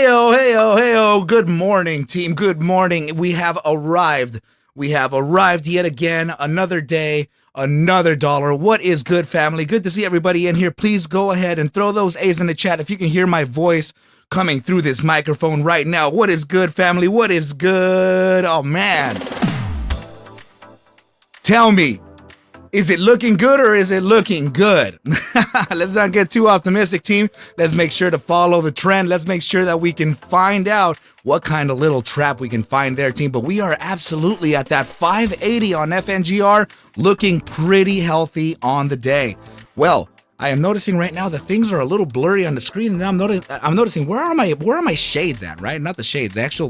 Heyo. Good morning, team. Good morning. We have arrived. Yet again. Another day, another dollar. What is good, family? Good to see everybody in here. Please go ahead and throw those A's in the chat if you can hear my voice coming through this microphone right now. What is good, family? What is good? Oh, man. Tell me. Is it looking good or is it looking good? Let's not get too optimistic, team. Let's make sure to follow the trend. Let's make sure that we can find out what kind of little trap we can find there, team. But we are absolutely at that 580 on FNGR, looking pretty healthy on the day. Well, I am noticing right now that things are a little blurry on the screen, and I'm noticing where are my shades at, right? Not the shades, the actual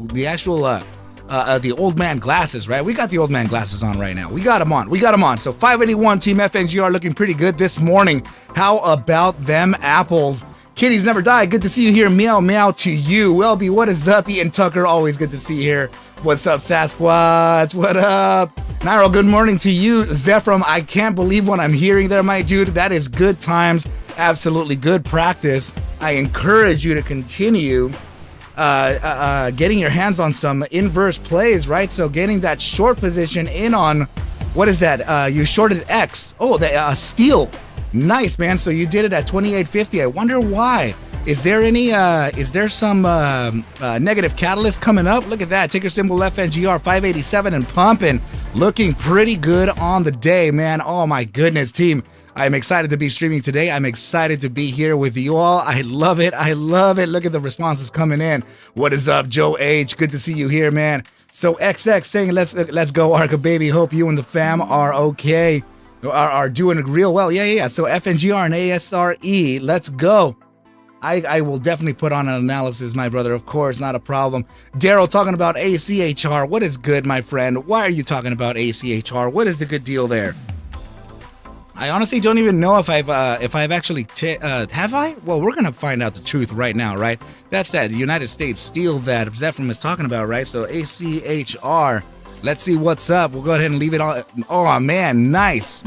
the old man glasses, right? We got the old man glasses on right now. We got them on. So 581 Team FNGR looking pretty good this morning. How about them apples? Kitties never die. Good to see you here. Meow, meow to you. Welby, what is up? Ian Tucker, always good to see you here. What's up, Sasquatch? What up? Nairo, good morning to you. Zephram, I can't believe what I'm hearing there, my dude. That is good times. Absolutely good practice. I encourage you to continue getting your hands on some inverse plays, right? So getting that short position in on, what is that? You shorted X. Oh, the steal. Nice, man. So you did it at 28.50. I wonder why. Is there some negative catalyst coming up? Look at that. Ticker symbol FNGR 587 and pumping. Looking pretty good on the day, man. Oh my goodness, team. I'm excited to be streaming today. I'm excited to be here with you all. I love it. Look at the responses coming in. What is up, Joe H? Good to see you here, man. So XX saying, let's go, Arca, baby. Hope you and the fam are okay. Are doing real well. Yeah. So FNGR and ASRE, let's go. I will definitely put on an analysis, my brother. Of course, not a problem. Daryl talking about ACHR. What is good, my friend? Why are you talking about ACHR? What is the good deal there? I honestly don't even know if I've actually have I? Well, we're gonna find out the truth right now, right? That's that United States steel that Zephram is talking about, right? So ACHR. Let's see what's up. We'll go ahead and leave it all. Oh, man. Nice.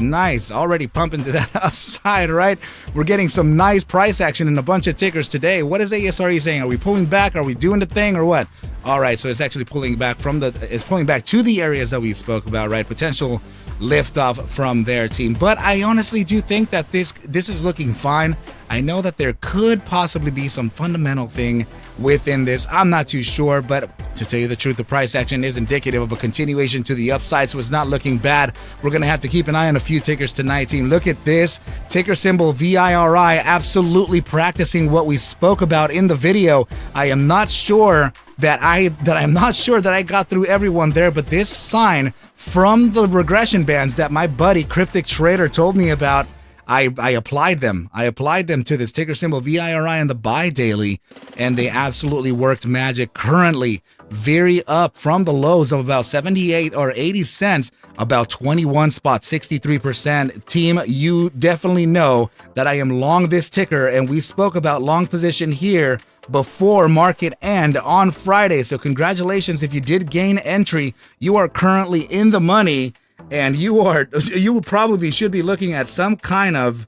Already pumping to that upside, right? We're getting some nice price action in a bunch of tickers today. What is ASRE saying? Are we pulling back? Are we doing the thing or what? All right. So it's actually pulling back it's pulling back to the areas that we spoke about, right? Potential liftoff from their team. But I honestly do think that this is looking fine. I know that there could possibly be some fundamental thing within this. I'm not too sure, but to tell you the truth, the price action is indicative of a continuation to the upside, so it's not looking bad. We're going to have to keep an eye on a few tickers tonight, team. Look at this. Ticker symbol VIRI, absolutely practicing what we spoke about in the video. I am not sure that I got through everyone there, but this sign from the regression bands that my buddy Cryptic Trader told me about, I applied them. To this ticker symbol VIRI and the buy daily, and they absolutely worked magic. Currently very up from the lows of about 78 or 80 cents, about 21 spots, 63%. Team, you definitely know that I am long this ticker, and we spoke about long position here before market end on Friday. So congratulations if you did gain entry. You are currently in the money. And you probably should be looking at some kind of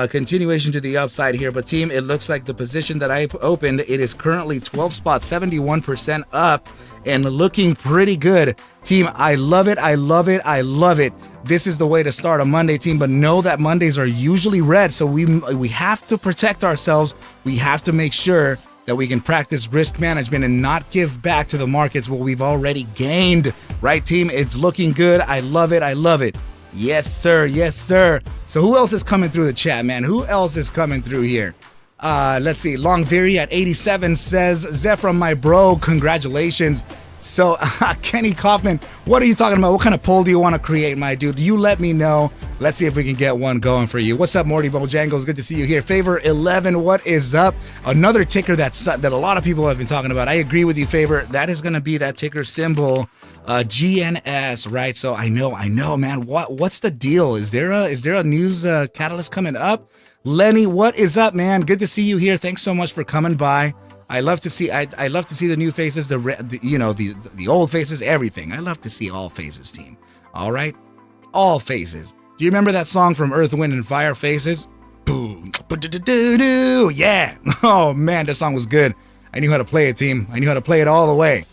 continuation to the upside here. But team, it looks like the position that I opened, it is currently 12 spots, 71% up and looking pretty good. Team, I love it. This is the way to start a Monday, team, but know that Mondays are usually red. So we have to protect ourselves. We have to make sure that we can practice risk management and not give back to the markets what we've already gained. Right, team? It's looking good. I love it. Yes, sir. So who else is coming through the chat, man? Who else is coming through here? Let's see. Long Veri at 87 says, Zephram, my bro, congratulations. So, Kenny Kaufman, what are you talking about? What kind of poll do you want to create, my dude? You let me know. Let's see if we can get one going for you. What's up, Morty Bojangles? Good to see you here. Favor 11, what is up? Another ticker that a lot of people have been talking about. I agree with you, Favor. That is going to be that ticker symbol, GNS, right? So I know, man. What's the deal? Is there a news catalyst coming up? Lenny, what is up, man? Good to see you here. Thanks so much for coming by. I love to see the new faces, the old faces, everything. I love to see all faces, team. All right, all faces. Do you remember that song from Earth, Wind, and Fire, Faces? Boom, yeah. Oh man, that song was good. I knew how to play it, team. I knew how to play it all the way.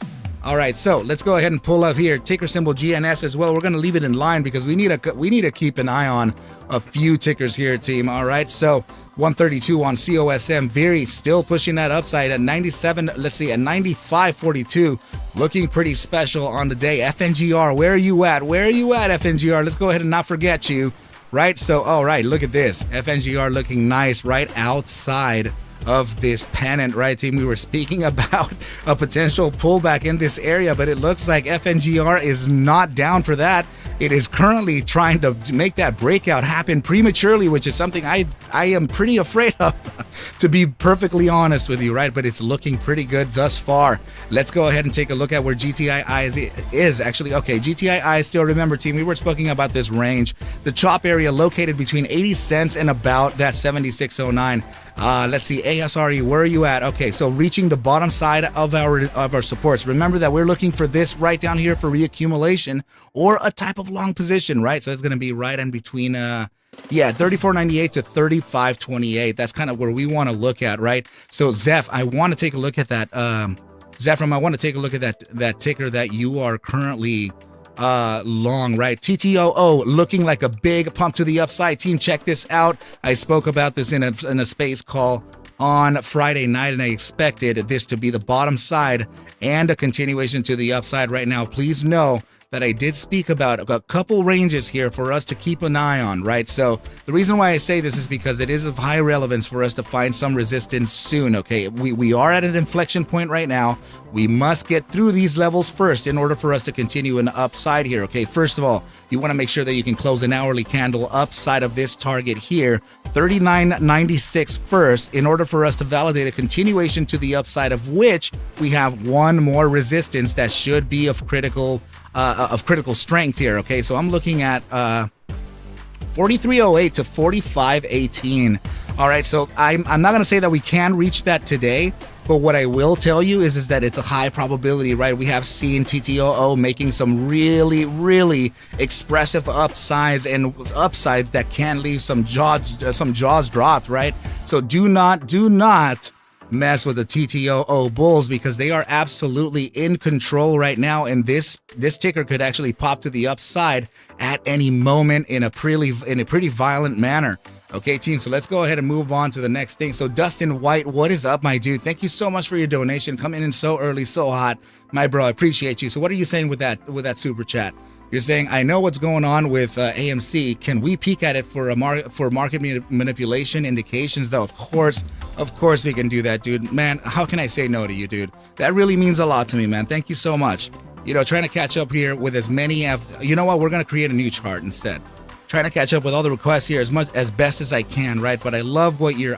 All right, so let's go ahead and pull up here ticker symbol GNS as well. We're going to leave it in line because we need to keep an eye on a few tickers here, team. All right, so 132 on COSM, very still pushing that upside at 97. Let's see, at 95.42, looking pretty special on the day. FNGR, where are you at? Where are you at, FNGR? Let's go ahead and not forget you, right? So, all right, look at this. FNGR looking nice right outside of this pennant, right, team? We were speaking about a potential pullback in this area, but it looks like FNGR is not down for that. It is currently trying to make that breakout happen prematurely, which is something I am pretty afraid of, to be perfectly honest with you, right? But it's looking pretty good thus far. Let's go ahead and take a look at where GTI is actually. Okay, GTI still, remember, team, we were speaking about this range, the chop area located between 80 cents and about that 76.09. Let's see, ASRE, where are you at? Okay, so reaching the bottom side of our supports. Remember that we're looking for this right down here for reaccumulation or a type of long position, right? So it's going to be right in between, 34.98 to 35.28. That's kind of where we want to look at, right? So Zeph, I want to take a look at that. Zephram, I want to take a look at that ticker that you are currently long, right? TTOO looking like a big pump to the upside, team. Check this out. I spoke about this in a space call on Friday night, and I expected this to be the bottom side and a continuation to the upside right now. Please know that I did speak about a couple ranges here for us to keep an eye on, right? So the reason why I say this is because it is of high relevance for us to find some resistance soon, okay? We are at an inflection point right now. We must get through these levels first in order for us to continue an upside here, okay? First of all, you want to make sure that you can close an hourly candle upside of this target here, 39.96 first, in order for us to validate a continuation to the upside, of which we have one more resistance that should be of critical strength here, okay? So I'm looking at 43.08 to 45.18. All right, so I'm not going to say that we can reach that today, but what I will tell you is that it's a high probability, right? We have seen TTOO making some really, really expressive upsides that can leave some jaws dropped, right? So do not mess with the TTOO bulls, because they are absolutely in control right now, and this ticker could actually pop to the upside at any moment in a pretty violent manner. Okay, team, so let's go ahead and move on to the next thing. So Dustin White, what is up, my dude? Thank you so much for your donation, coming in so early, so hot, my bro. I appreciate you. So what are you saying with that super chat? You're saying, I know what's going on with AMC. Can we peek at it for market manipulation indications, though? Of course we can do that, dude. Man, how can I say no to you, dude? That really means a lot to me, man. Thank you so much. You know, trying to catch up here with as many you know what? We're gonna create a new chart instead. Trying to catch up with all the requests here as best as I can, right? But I love what you're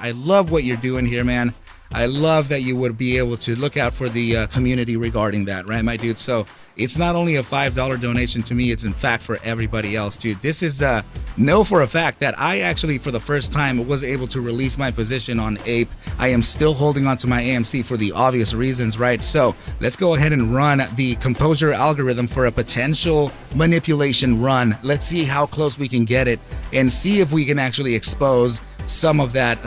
doing here, man. I love that you would be able to look out for the community regarding that, right, my dude? So it's not only a $5 donation to me, it's in fact for everybody else, dude. This is know for a fact that I actually, for the first time, was able to release my position on APE. I am still holding on to my AMC for the obvious reasons, right? So let's go ahead and run the composure algorithm for a potential manipulation run. Let's see how close we can get it and see if we can actually expose some of that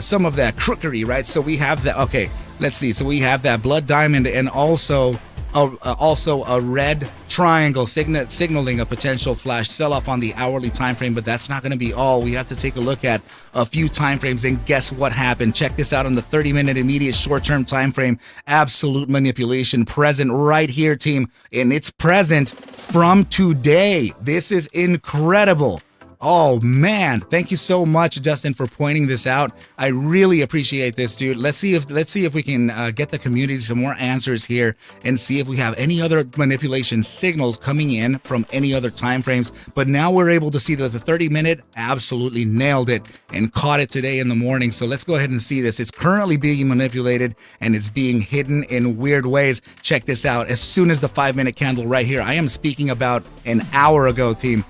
crookery, right? So we have that. Okay, let's see. So we have that blood diamond and also a red triangle signaling a potential flash sell-off on the hourly time frame. But that's not going to be all. We have to take a look at a few time frames, and guess what happened? Check this out on the 30-minute immediate short-term time frame. Absolute manipulation present right here, team, and it's present from today. This is incredible. Oh man, thank you so much, Justin, for pointing this out. I really appreciate this, dude. Let's see if we can get the community some more answers here and see if we have any other manipulation signals coming in from any other time frames. But now we're able to see that the 30-minute absolutely nailed it and caught it today in the morning. So let's go ahead and see this. It's currently being manipulated and it's being hidden in weird ways. Check this out. As soon as the 5-minute candle right here, I am speaking about an hour ago, team.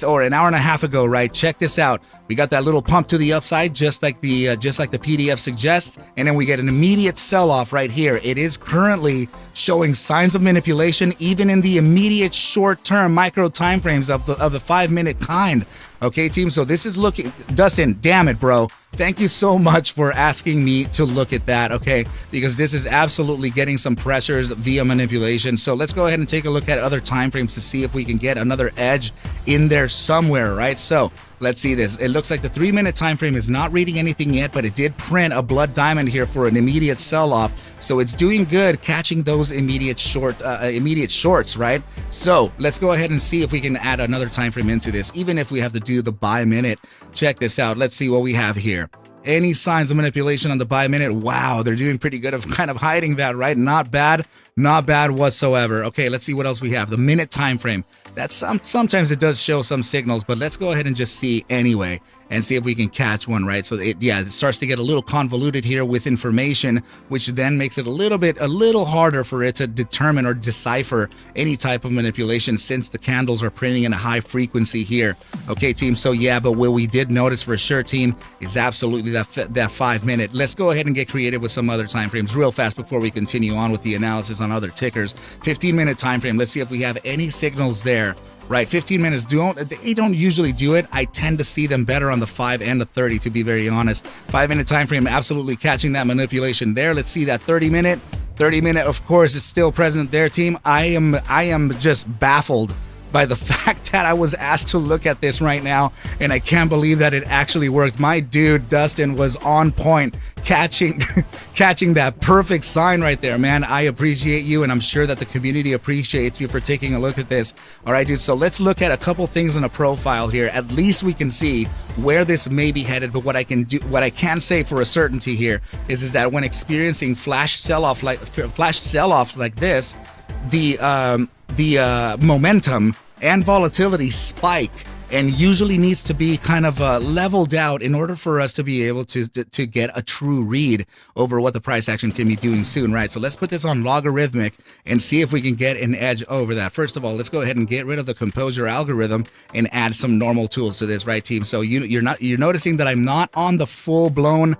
Or an hour and a half ago, right? Check this out. We got that little pump to the upside, just like the PDF suggests, and then we get an immediate sell-off right here. It is currently showing signs of manipulation, even in the immediate short-term micro time frames of the 5-minute kind. Okay, team. So this is looking, Dustin. Damn it, bro. Thank you so much for asking me to look at that, okay? Because this is absolutely getting some pressures via manipulation. So let's go ahead and take a look at other time frames to see if we can get another edge in there somewhere, right? So let's see this. It looks like the 3-minute time frame is not reading anything yet, but it did print a blood diamond here for an immediate sell-off. So it's doing good catching those immediate shorts, right? So let's go ahead and see if we can add another time frame into this, even if we have to do the buy minute. Check this out. Let's see what we have here. Any signs of manipulation on the buy minute? Wow, they're doing pretty good of kind of hiding that, right? Not bad whatsoever. Okay, let's see what else we have. The minute time frame. That's sometimes it does show some signals, but let's go ahead and just see anyway and see if we can catch one, right? So it starts to get a little convoluted here with information, which then makes it a little harder for it to determine or decipher any type of manipulation since the candles are printing in a high frequency here. Okay, team. So yeah, but what we did notice for sure, team, is absolutely that 5-minute. Let's go ahead and get creative with some other time frames real fast before we continue on with the analysis on other tickers. 15-minute time frame. Let's see if we have any signals there. Right, 15 minutes they don't usually do it. I tend to see them better on the 5 and the 30, to be very honest. 5-minute time frame absolutely catching that manipulation there. Let's see that 30-minute. 30-minute, of course, is still present there, team. I am just baffled by the fact that I was asked to look at this right now, and I can't believe that it actually worked. My dude Dustin was on point, catching that perfect sign right there, man. I appreciate you, and I'm sure that the community appreciates you for taking a look at this. All right, dude, so let's look at a couple things in a profile here. At least we can see where this may be headed, but what I can say for a certainty here is that when experiencing flash sell-off like this, the momentum and volatility spike and usually needs to be kind of leveled out in order for us to be able to get a true read over what the price action can be doing soon, right? So let's put this on logarithmic and see if we can get an edge over that. First of all, let's go ahead and get rid of the composure algorithm and add some normal tools to this, right, team? So you're noticing that I'm not on the full-blown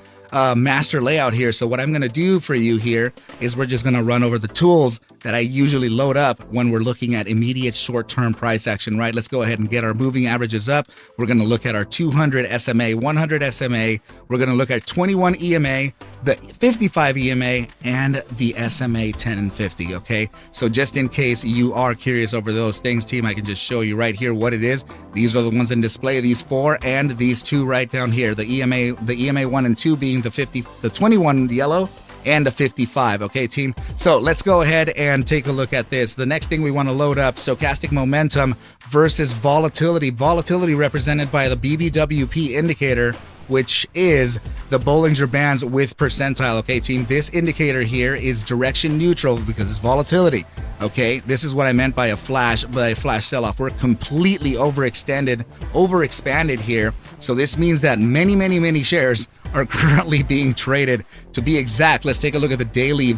master layout here. So what I'm going to do for you here is we're just going to run over the tools that I usually load up when we're looking at immediate short-term price action, right? Let's go ahead and get our moving averages up. We're going to look at our 200 SMA, 100 SMA. We're going to look at 21 EMA, the 55 EMA, and the SMA 10 and 50, okay? So just in case you are curious over those things, team, I can just show you right here what it is. These are the ones in display, these 4 and these 2 right down here. The EMA 1 and 2 being the 21 yellow and the 55, okay, team? So let's go ahead and take a look at this. The next thing we want to load up, stochastic momentum versus volatility. Volatility represented by the BBWP indicator, which is the Bollinger Bands with percentile, okay, team? This indicator here is direction neutral because it's volatility, okay? This is what I meant by a flash sell-off. We're completely overexpanded here. So this means that many shares are currently being traded. To be exact, let's take a look at the daily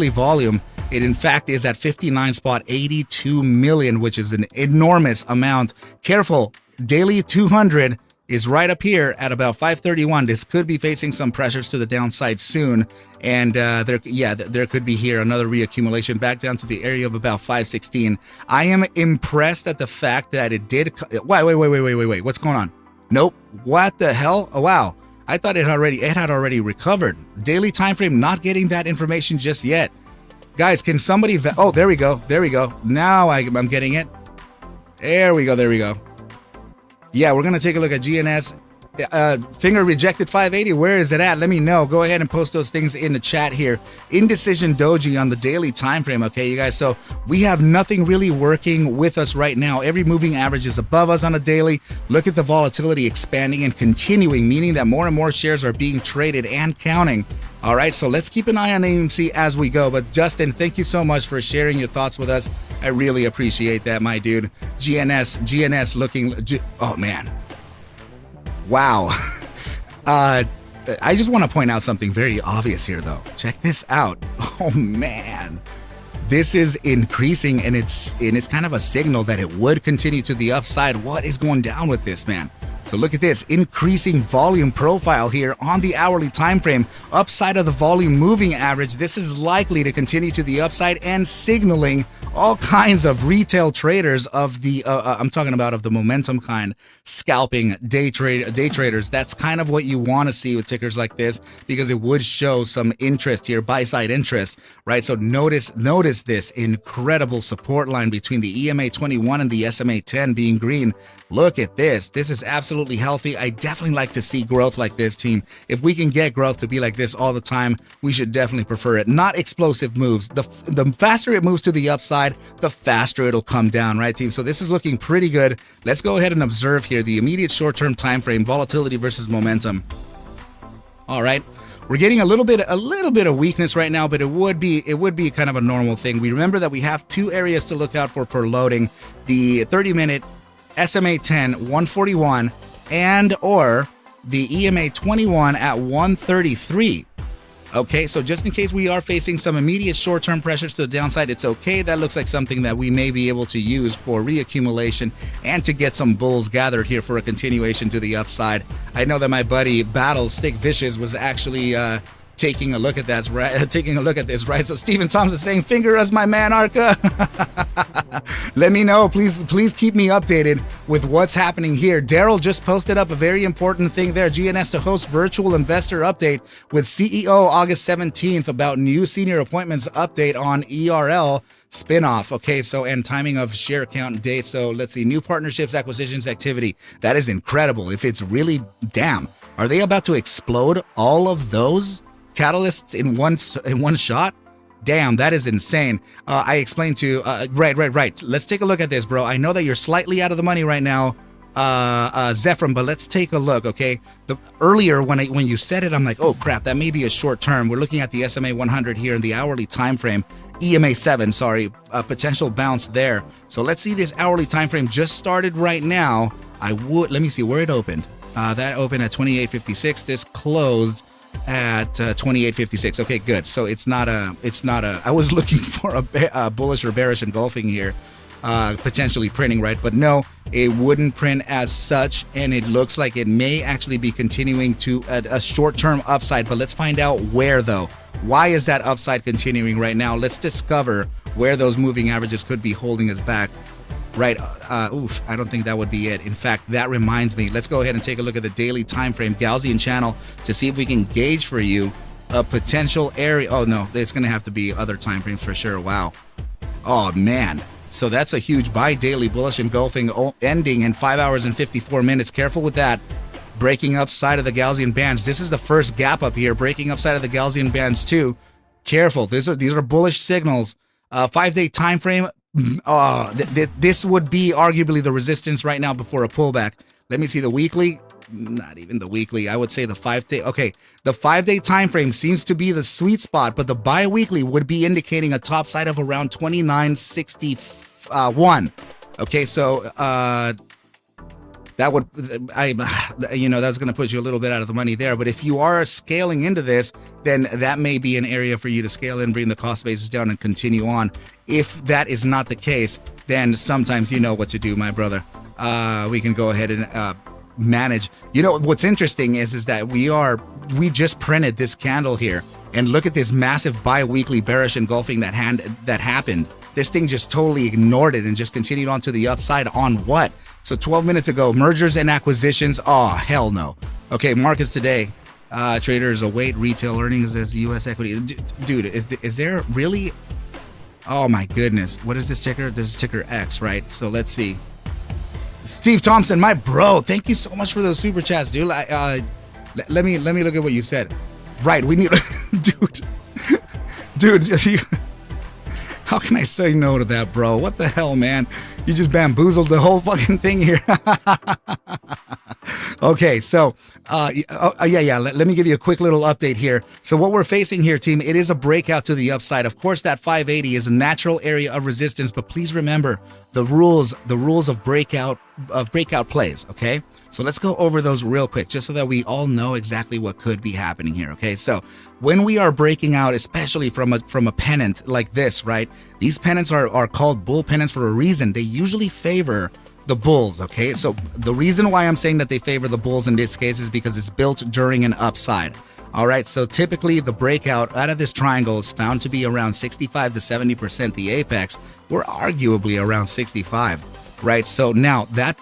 volume. It in fact is at 59.82 million, which is an enormous amount. Careful, daily 200 is right up here at about 531. This could be facing some pressures to the downside soon, and there could be here another reaccumulation back down to the area of about 516. I am impressed at the fact that it did. Wait, what's going on? Nope. What the hell? Oh wow, I thought it had already recovered. Daily time frame not getting that information just yet. Guys, can somebody oh, there we go. Now I'm getting it. There we go. Yeah, we're going to take a look at GNS. Finger rejected 580. Where is it at? Let me know. Go ahead and post those things in the chat here. Indecision doji on the daily time frame, okay, you guys? So we have nothing really working with us right now. Every moving average is above us on a daily. Look at the volatility expanding and continuing, meaning that more and more shares are being traded and counting. All right, so let's keep an eye on AMC as we go. But Justin, thank you so much for sharing your thoughts with us. I really appreciate that, my dude. GNS looking, oh man. Wow. I just want to point out something very obvious here, though. Check this out. Oh man. This is increasing, and it's kind of a signal that it would continue to the upside. What is going down with this, man? So look at this, increasing volume profile here on the hourly time frame, upside of the volume moving average. This is likely to continue to the upside and signaling all kinds of retail traders of the, I'm talking about of the momentum kind, scalping day traders. That's kind of what you want to see with tickers like this, because it would show some interest here, buy side interest, right? So notice this incredible support line between the EMA 21 and the SMA 10 being green. Look at this. This is absolutely healthy. I definitely like to see growth like this, team. If we can get growth to be like this all the time, we should definitely prefer it. Not explosive moves. The faster it moves to the upside, the faster it'll come down, right, team? So this is looking pretty good. Let's go ahead and observe here the immediate short-term time frame, volatility versus momentum. All right. We're getting a little bit of weakness right now, but it would be kind of a normal thing. We remember that we have two areas to look out for loading: the 30-minute SMA 10 141 and or the EMA 21 at 133. Okay, so just in case we are facing some immediate short-term pressures to the downside, it's okay. That looks like something that we may be able to use for reaccumulation and to get some bulls gathered here for a continuation to the upside. I know that my buddy Battle Stick Vicious was actually taking a look at that, right? So Stephen Thompson saying, finger us, my man Arca. Let me know, please keep me updated with what's happening here. Daryl just posted up a very important thing there. GNS to host virtual investor update with CEO August 17th about new senior appointments update on ERL spinoff. Okay, so and timing of share count date. So let's see, new partnerships, acquisitions, activity. That is incredible. If it's really, damn, are they about to explode all of those catalysts in one shot? Damn, that is insane. I explained to right. Let's take a look at this, bro. I know that you're slightly out of the money right now, Zephram, but let's take a look. Okay, earlier when you said it, I'm like, oh crap, that may be a short term. We're looking at the SMA 100 here in the hourly time frame. EMA 7, sorry, a potential bounce there. So let's see, this hourly time frame just started right now. Let me see where it opened. That opened at 28.56. This closed at 28.56. Okay, good. So it's not a I was looking for a bullish or bearish engulfing here, potentially printing, right? But no, it wouldn't print as such, and it looks like it may actually be continuing to a short-term upside. But let's find out where, though. Why is that upside continuing right now? Let's discover where those moving averages could be holding us back. Right, I don't think that would be it. In fact, that reminds me, let's go ahead and take a look at the daily time frame Gaussian channel to see if we can gauge for you a potential area. Oh no, it's gonna have to be other time frames for sure. Wow. Oh man. So that's a huge buy daily bullish engulfing ending in 5 hours and 54 minutes. Careful with that. Breaking upside of the Gaussian bands. This is the first gap up here. Breaking upside of the Gaussian bands too. Careful. These are bullish signals. 5-day time frame. This would be arguably the resistance right now before a pullback. Let me see the weekly. Not even the weekly. I would say the 5-day. Okay, the 5-day time frame seems to be the sweet spot, but the bi-weekly would be indicating a top side of around 29.61. Okay, so that would, that's going to put you a little bit out of the money there. But if you are scaling into this, then that may be an area for you to scale in, bring the cost basis down, and continue on. If that is not the case, then sometimes you know what to do, my brother. We can go ahead and manage. You know what's interesting is that we just printed this candle here, and look at this massive bi-weekly bearish engulfing that happened. This thing just totally ignored it and just continued on to the upside on what? So 12 minutes ago, mergers and acquisitions. Oh, hell no. Okay, markets today. Traders await retail earnings as U.S. equity. Dude, is there really? Oh my goodness. What is this ticker? This is ticker X, right? So let's see. Steve Thompson, my bro. Thank you so much for those super chats, dude. Let me look at what you said. Right, we need, dude. How can I say no to that, bro? What the hell, man? You just bamboozled the whole fucking thing here. Okay, so let me give you a quick little update here. So what we're facing here, team, it is a breakout to the upside. Of course, that 580 is a natural area of resistance, but please remember the rules of breakout plays, okay? So let's go over those real quick, just so that we all know exactly what could be happening here, okay? So when we are breaking out, especially from a pennant like this, right? These pennants are called bull pennants for a reason. They usually favor the bulls, okay? So the reason why I'm saying that they favor the bulls in this case is because it's built during an upside. All right, so typically the breakout out of this triangle is found to be around 65 to 70% the apex. We're arguably around 65, right? So now that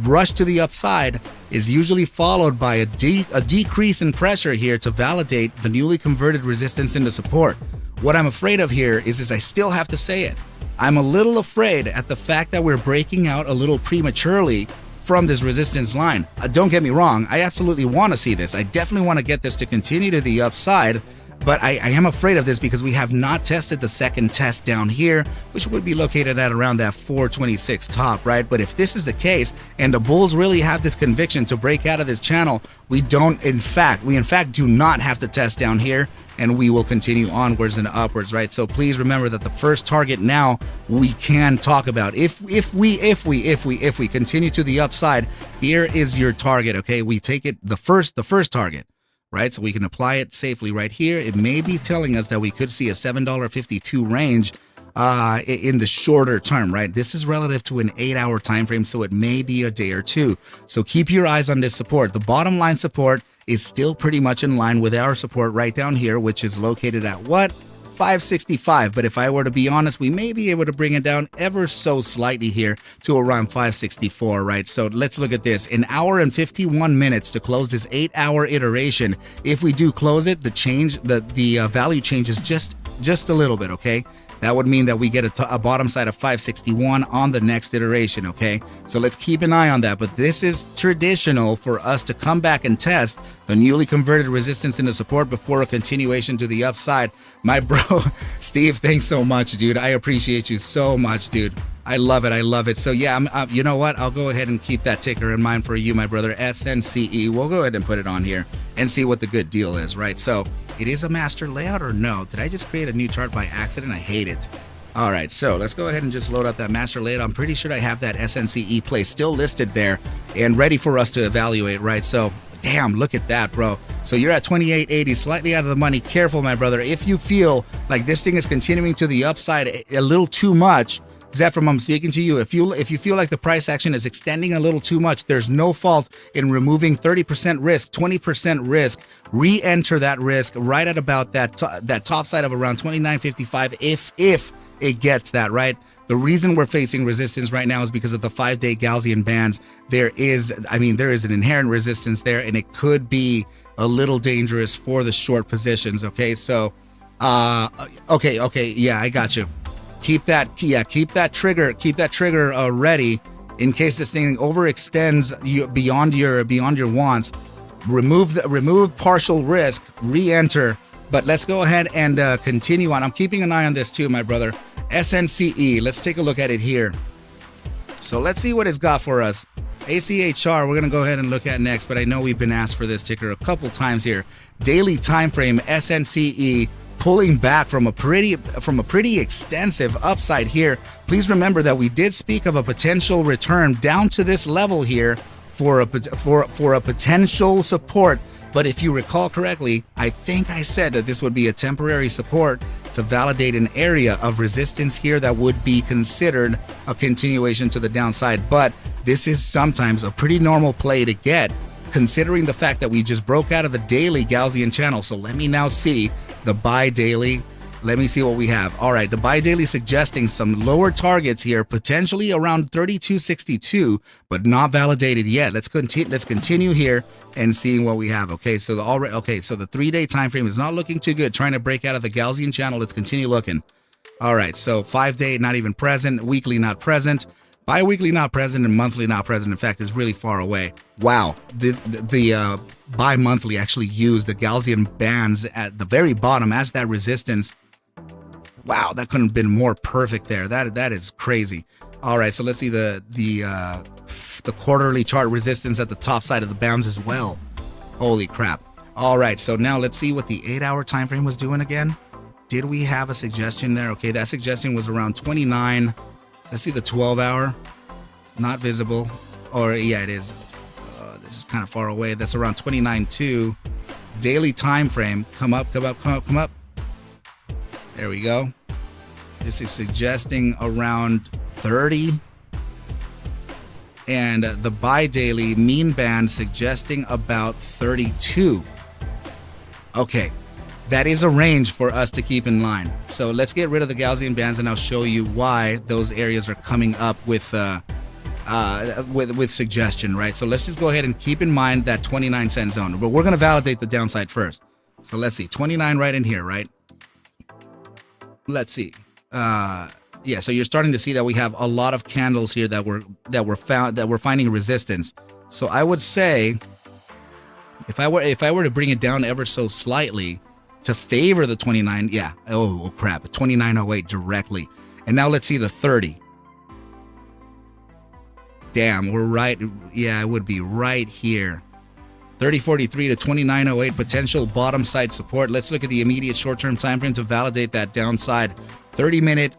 rush to the upside is usually followed by a decrease in pressure here to validate the newly converted resistance into support. What I'm afraid of here is I still have to say it. I'm a little afraid at the fact that we're breaking out a little prematurely from this resistance line. Don't get me wrong, I absolutely want to see this. I definitely want to get this to continue to the upside, but I am afraid of this because we have not tested the second test down here, which would be located at around that 426 top, right? But if this is the case and the bulls really have this conviction to break out of this channel, we in fact do not have to test down here, and we will continue onwards and upwards, right? So please remember that the first target now we can talk about. If we continue to the upside, here is your target, okay? We take it the first target, right? So we can apply it safely right here. It may be telling us that we could see a $7.52 range in the shorter term, right? This is relative to an 8-hour time frame, so it may be a day or two. So keep your eyes on this support. The bottom line support is still pretty much in line with our support right down here, which is located at what? 565. But if I were to be honest, we may be able to bring it down ever so slightly here to around 564, right? So let's look at this. An hour and 51 minutes to close this 8-hour iteration. If we do close it, the value changes just a little bit, okay? That would mean that we get a bottom side of 561 on the next iteration, okay? So let's keep an eye on that. But this is traditional for us to come back and test the newly converted resistance into support before a continuation to the upside. My bro, Steve, thanks so much, dude. I appreciate you so much, dude. I love it. I love it. So yeah, you know what? I'll go ahead and keep that ticker in mind for you, my brother. SNCE. We'll go ahead and put it on here and see what the good deal is, right? So it is a master layout or no? Did I just create a new chart by accident? I hate it. All right, so let's go ahead and just load up that master layout. I'm pretty sure I have that SNCE play still listed there and ready for us to evaluate, right? So damn, look at that, bro. So you're at 28.80, slightly out of the money. Careful, my brother. If you feel like this thing is continuing to the upside a little too much, Zephram, I'm speaking to you. If you feel like the price action is extending a little too much, there's no fault in removing 30% risk, 20% risk, re-enter that risk right at about that top side of around 29.55 if it gets that, right? The reason we're facing resistance right now is because of the 5-day Gaussian bands. There is an inherent resistance there, and it could be a little dangerous for the short positions, okay? So, okay, yeah, I got you. Keep that trigger ready in case this thing overextends you beyond your wants. Remove partial risk, re-enter. But let's go ahead and continue on. I'm keeping an eye on this too, my brother. SNCE. Let's take a look at it here. So let's see what it's got for us. ACHR, we're gonna go ahead and look at next, but I know we've been asked for this ticker a couple times here. Daily time frame, SNCE. Pulling back from a pretty extensive upside here. Please remember that we did speak of a potential return down to this level here for a potential support. But if you recall correctly, I think I said that this would be a temporary support to validate an area of resistance here that would be considered a continuation to the downside. But this is sometimes a pretty normal play to get, considering the fact that we just broke out of the daily Gaussian channel. So let me now see the buy daily. Let me see what we have. All right, the buy daily suggesting some lower targets here, potentially around 32.62, but not validated yet. Let's continue here and seeing what we have. Okay, so the 3-day time frame is not looking too good. Trying to break out of the Gaussian channel. Let's continue looking. All right, so 5-day not even present, weekly not present, bi-weekly not present, and monthly not present. In fact, is really far away. Wow, the bi-monthly actually used the Gaussian bands at the very bottom as that resistance. Wow, that couldn't have been more perfect there. That is crazy. All right, so let's see the quarterly chart resistance at the top side of the bands as well. Holy crap. All right, so now let's see what the 8-hour time frame was doing again. Did we have a suggestion there? Okay, that suggestion was around 29. Let's see the 12-hour. Not visible. Or yeah, it is. This is kind of far away. That's around 29.2. Daily time frame. Come up. There we go. This is suggesting around 30. and the buy daily mean band suggesting about 32. Okay, that is a range for us to keep in line. So let's get rid of the Gaussian bands, and I'll show you why those areas are coming up with suggestion, right? So let's just go ahead and keep in mind that 29 cent zone, but we're going to validate the downside first. So let's see, 29 right in here, right? Let's see. Yeah, so you're starting to see that we have a lot of candles here that we're finding resistance. So I would say if I were to bring it down ever so slightly to favor the 29, yeah, oh crap, 29.08 directly. And now let's see the 30. Damn, we're right. Yeah, it would be right here. 30.43 to 29.08 potential bottom side support. Let's look at the immediate short-term time frame to validate that downside. 30-minute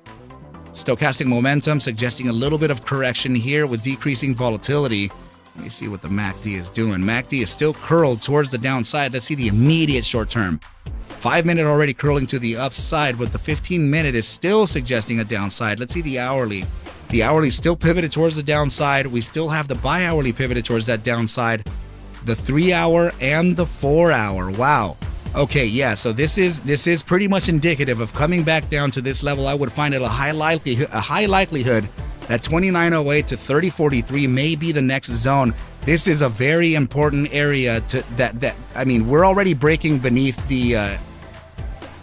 stochastic momentum suggesting a little bit of correction here with decreasing volatility. Let me see what the MACD is doing. MACD is still curled towards the downside. Let's see the immediate short-term. 5-minute already curling to the upside, but the 15-minute is still suggesting a downside. Let's see the hourly. The hourly still pivoted towards the downside. We still have the bi-hourly pivoted towards that downside. The 3-hour and the 4-hour. Wow. Okay, yeah, so this is pretty much indicative of coming back down to this level. I would find it a high likelihood that 29.08 to 30.43 may be the next zone. This is a very important area that I mean, we're already breaking beneath the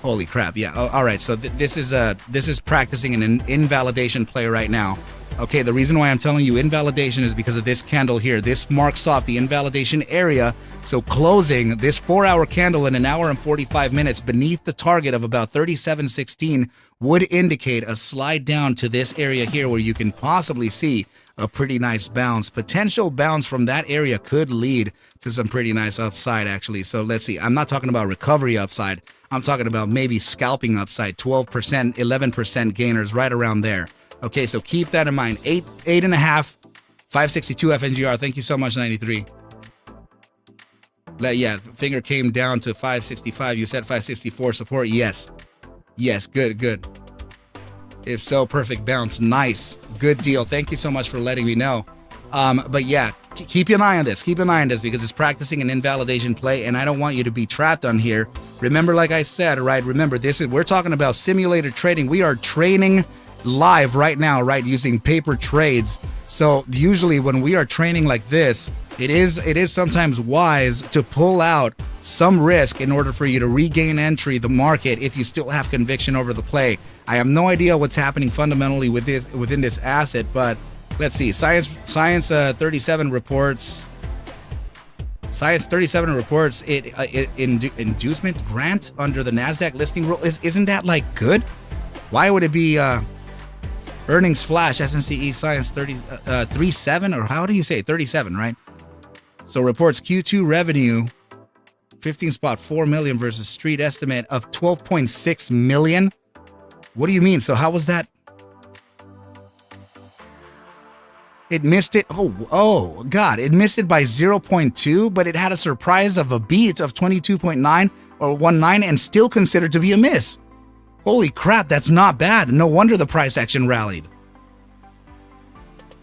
holy crap. Yeah. All right. So this is practicing an invalidation play right now. Okay. The reason why I'm telling you invalidation is because of this candle here. This marks off the invalidation area. So closing this 4-hour candle in an hour and 45 minutes beneath the target of about 37.16 would indicate a slide down to this area here where you can possibly see a pretty nice bounce. Potential bounce from that area could lead to some pretty nice upside actually. So let's see. I'm not talking about recovery upside. I'm talking about maybe scalping upside, 12%, 11% gainers right around there. Okay, so keep that in mind. 8.5, 562 FNGR. Thank you so much, 93. Yeah, finger came down to 565. You said 564 support. Yes. Yes, good. If so, perfect bounce. Nice. Good deal. Thank you so much for letting me know. But yeah, keep an eye on this. Keep an eye on this because it's practicing an invalidation play and I don't want you to be trapped on here. Remember, like I said, right? Remember, we're talking about simulated trading. We are training live right now, right? Using paper trades. So usually when we are training like this, it is sometimes wise to pull out some risk in order for you to regain entry the market if you still have conviction over the play. I have no idea what's happening fundamentally within this asset, but let's see. Science 37 reports. Science 37 reports inducement grant under the Nasdaq listing rule. Isn't that like good? Why would it be earnings flash SNCE Science 37 or how do you say it? 37, right? So reports Q2 revenue 15.4 million versus street estimate of 12.6 million. What do you mean? So how was that? It missed it. Oh God, it missed it by 0.2, but it had a surprise of a beat of 22.9 or 19 and still considered to be a miss. Holy crap, that's not bad. No wonder the price action rallied.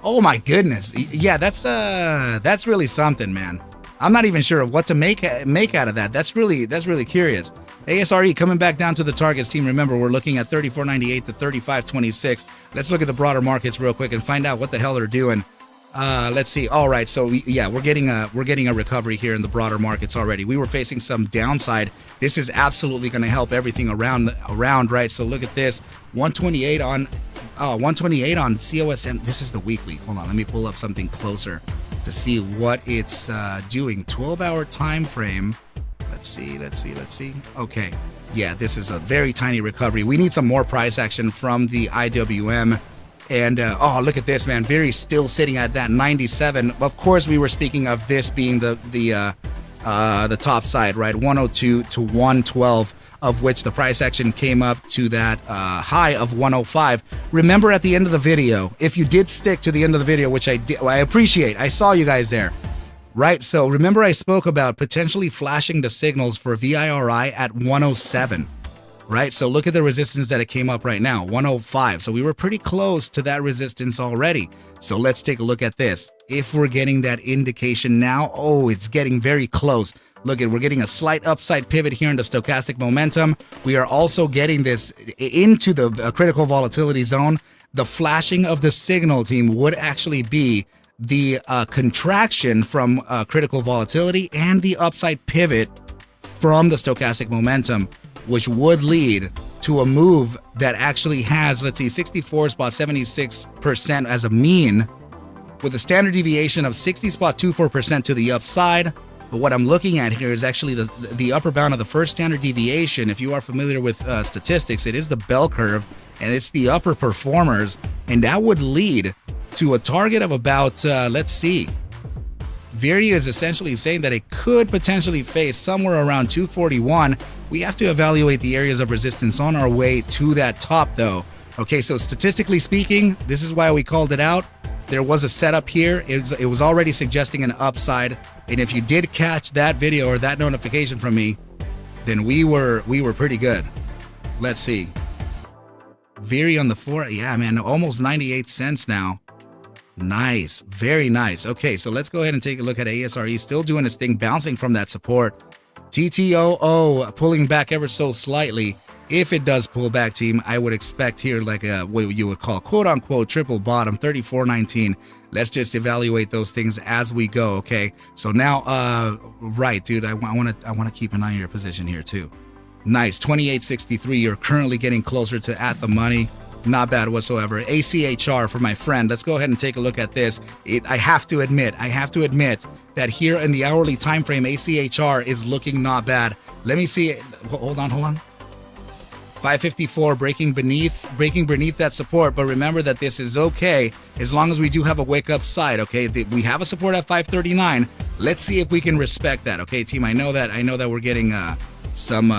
Oh my goodness. Yeah, that's really something, man. I'm not even sure what to make out of that. That's really curious. ASRE coming back down to the targets team. Remember, we're looking at 34.98 to 35.26. Let's look at the broader markets real quick and find out what the hell they're doing. Let's see. All right, so we're getting a recovery here in the broader markets already. We were facing some downside. This is absolutely going to help everything around, right? So look at this. 128 on 128 on COSM. This is the weekly. Hold on, let me pull up something closer to see what it's doing. 12-hour time frame. Let's see. Okay. Yeah, this is a very tiny recovery. We need some more price action from the IWM. And oh, look at this, man. Very still sitting at that 97. Of course, we were speaking of this being the top side, right? 102 to 112, of which the price action came up to that high of 105. Remember at the end of the video, if you did stick to the end of the video, which I appreciate. I saw you guys there. Right, so remember I spoke about potentially flashing the signals for VIRI at 107. right? So look at the resistance that it came up right now, 105. So we were pretty close to that resistance already. So let's take a look at this. If we're getting that indication now, oh, it's getting very close. Look at, we're getting a slight upside pivot here in the stochastic momentum. We are also getting this into the critical volatility zone. The flashing of the signal, team, would actually be the contraction from critical volatility and the upside pivot from the stochastic momentum, which would lead to a move that actually has, let's see, 64.76% as a mean, with a standard deviation of 60.24% to the upside. But what I'm looking at here is actually the upper bound of the first standard deviation. If you are familiar with statistics, it is the bell curve, and it's the upper performers, and that would lead to a target of about, let's see, Viri is essentially saying that it could potentially face somewhere around 241. We have to evaluate the areas of resistance on our way to that top though. Okay, so statistically speaking, this is why we called it out. There was a setup here. It was already suggesting an upside. And if you did catch that video or that notification from me, then we were pretty good. Let's see. Viri on the floor. Yeah, man, almost 98 cents now. Nice, very nice. Okay, so let's go ahead and take a look at ASRE, still doing its thing, bouncing from that support. TTOO pulling back ever so slightly. If it does pull back, team, I would expect here like a what you would call quote unquote triple bottom, 34.19. Let's just evaluate those things as we go. Okay, so now right, dude, I want to keep an eye on your position here too. Nice, 28.63. You're currently getting closer to at the money. Not bad whatsoever. ACHR for my friend. Let's go ahead and take a look at this. I have to admit that here in the hourly time frame, ACHR is looking not bad. Let me see it. Hold on. 554 breaking beneath that support, but remember that this is okay as long as we do have a wake up side. Okay, we have a support at 539. Let's see if we can respect that. Okay, team. I know that we're getting some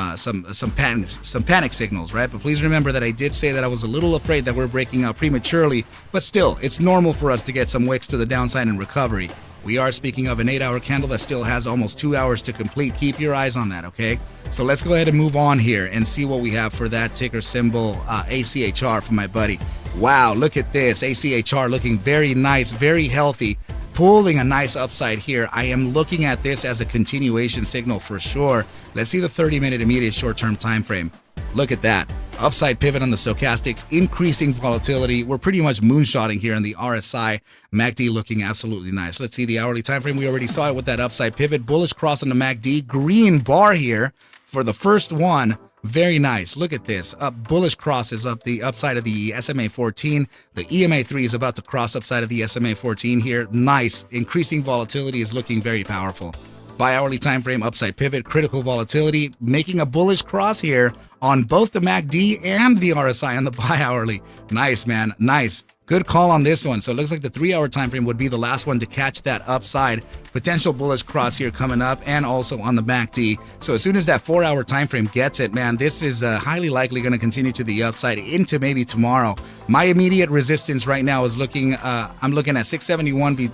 panic signals, right? But please remember that I did say that I was a little afraid that we're breaking out prematurely, but still, it's normal for us to get some wicks to the downside and recovery. We are speaking of an 8-hour candle that still has almost 2 hours to complete. Keep your eyes on that, okay? So let's go ahead and move on here and see what we have for that ticker symbol ACHR for my buddy. Wow, look at this. ACHR looking very nice, very healthy, pulling a nice upside here. I am looking at this as a continuation signal for sure. Let's see the 30-minute immediate short-term time frame. Look at that. Upside pivot on the stochastics, increasing volatility. We're pretty much moonshotting here on the RSI. MACD looking absolutely nice. Let's see the hourly time frame. We already saw it with that upside pivot. Bullish cross on the MACD. Green bar here for the first one. Very nice. Look at this. Bullish crosses up the upside of the SMA 14. The EMA 3 is about to cross upside of the SMA 14 here. Nice. Increasing volatility is looking very powerful. Bi-hourly time frame, upside pivot, critical volatility, making a bullish cross here on both the MACD and the RSI on the bi-hourly. Nice, man. Nice. Good call on this one. So it looks like the 3-hour time frame would be the last one to catch that upside. Potential bullish cross here coming up, and also on the MACD. So as soon as that 4-hour time frame gets it, man, this is highly likely going to continue to the upside into maybe tomorrow. My immediate resistance right now is looking, I'm looking at 671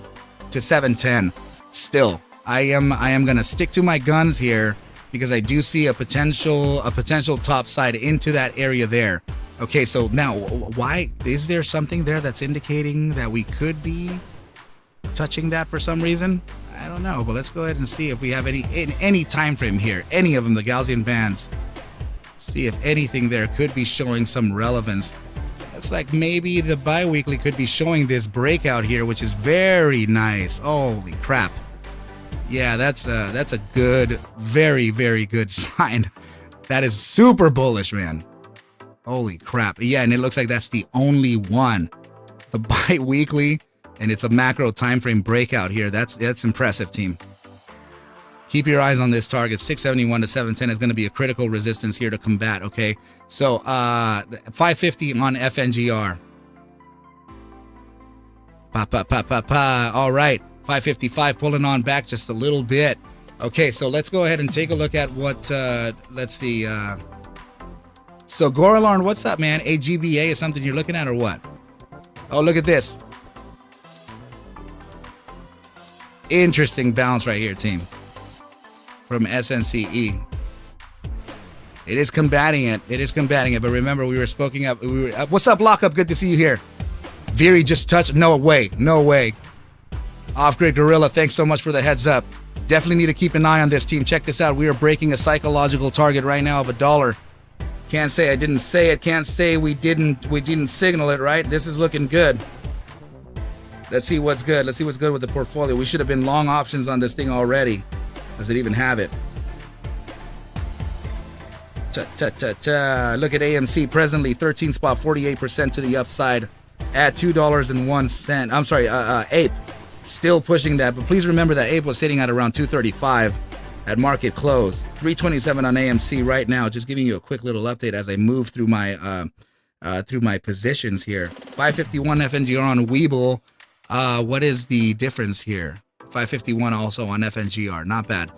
to 710. Still, I am going to stick to my guns here because I do see a potential top side into that area there. Okay, so now, why is there something there that's indicating that we could be touching that for some reason? I don't know, but let's go ahead and see if we have any time frame here, any of them, the Gaussian bands. See if anything there could be showing some relevance. Looks like maybe the bi-weekly could be showing this breakout here, which is very nice. Holy crap. Yeah, that's a good, very, very good sign. That is super bullish, man. Holy crap. Yeah, and it looks like that's the only one. The bi-weekly, and it's a macro time frame breakout here. That's impressive, team. Keep your eyes on this target. 671 to 710 is going to be a critical resistance here to combat, okay? So, 550 on FNGR. All right. 555 pulling on back just a little bit. Okay, so let's go ahead and take a look at what, let's see. So Goralarn, what's up, man? AGBA is something you're looking at or what? Oh, look at this. Interesting bounce right here, team. From SNCE. It is combating it. It is combating it. But remember, we were speaking up. What's up, Lockup? Good to see you here. Veery just touched. No way. No way. Off-Grid Gorilla, thanks so much for the heads up. Definitely need to keep an eye on this, team. Check this out. We are breaking a psychological target right now of $1. Can't say I didn't say it. Can't say we didn't signal it, right? This is looking good. Let's see what's good. Let's see what's good with the portfolio. We should have been long options on this thing already. Does it even have it? Look at AMC presently 13.48% to the upside at $2.01. I'm sorry, Ape still pushing that, but please remember that Ape was sitting at around 235 at market close. 327 on AMC right now. Just giving you a quick little update as I move through my positions here. 551 FNGR on Weeble. What is the difference here? 551 also on FNGR. Not bad.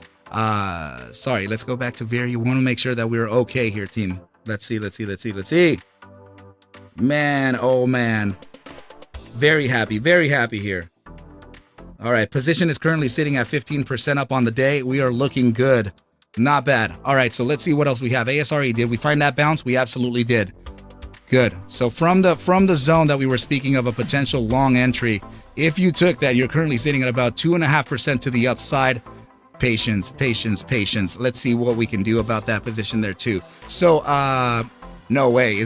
Sorry, let's go back to Veery. You want to make sure that we're okay here, team. Let's see. Man, oh man. Very happy here. All right, position is currently sitting at 15% up on the day. We are looking good. Not bad. All right, so let's see what else we have. ASRE, did we find that bounce? We absolutely did. Good. So from the zone that we were speaking of, a potential long entry, if you took that, you're currently sitting at about 2.5% to the upside. Patience. Let's see what we can do about that position there too. So, no way.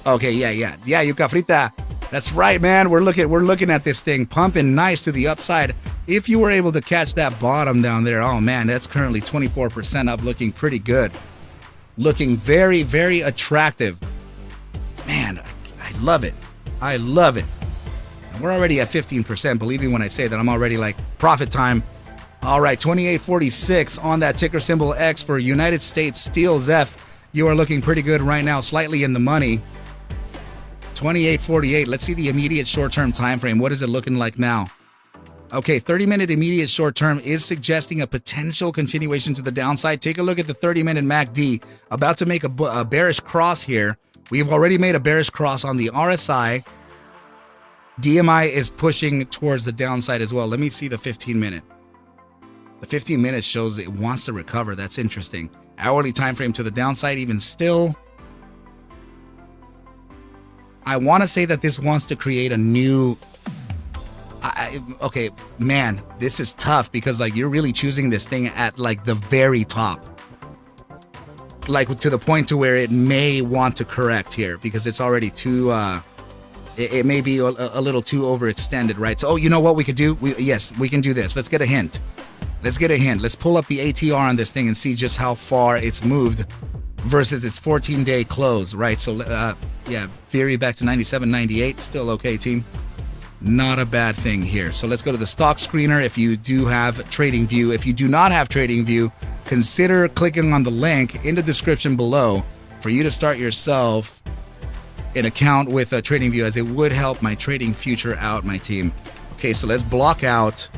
Okay, yeah, Yuka Frita. That's right, man. We're looking at this thing pumping nice to the upside. If you were able to catch that bottom down there, oh man, that's currently 24% up, looking pretty good. Looking very, very attractive. Man, I love it. And we're already at 15%. Believe me when I say that. I'm already like profit time. All right, 2846 on that ticker symbol X for United States Steel Zeph. You are looking pretty good right now, slightly in the money. 2848. Let's see the immediate short-term time frame. What is it looking like now? Okay, 30-minute immediate short-term is suggesting a potential continuation to the downside. Take a look at the 30-minute MACD. About to make a bearish cross here. We've already made a bearish cross on the RSI. DMI is pushing towards the downside as well. Let me see the 15-minute. The 15 minutes shows it wants to recover. That's interesting. Hourly time frame to the downside, even still. I want to say that this wants to create a new... okay, man, this is tough because like you're really choosing this thing at like the very top. Like to the point to where it may want to correct here because it's already too... it may be a little too overextended, right? So, oh, you know what we could do? Yes, we can do this. Let's get a hint. Let's pull up the ATR on this thing and see just how far it's moved versus its 14-day close, right? So, yeah, Veery back to 97.98. Still okay, team. Not a bad thing here. So let's go to the stock screener if you do have TradingView. If you do not have TradingView, consider clicking on the link in the description below for you to start yourself an account with TradingView, as it would help my trading future out, my team. Okay, so let's block out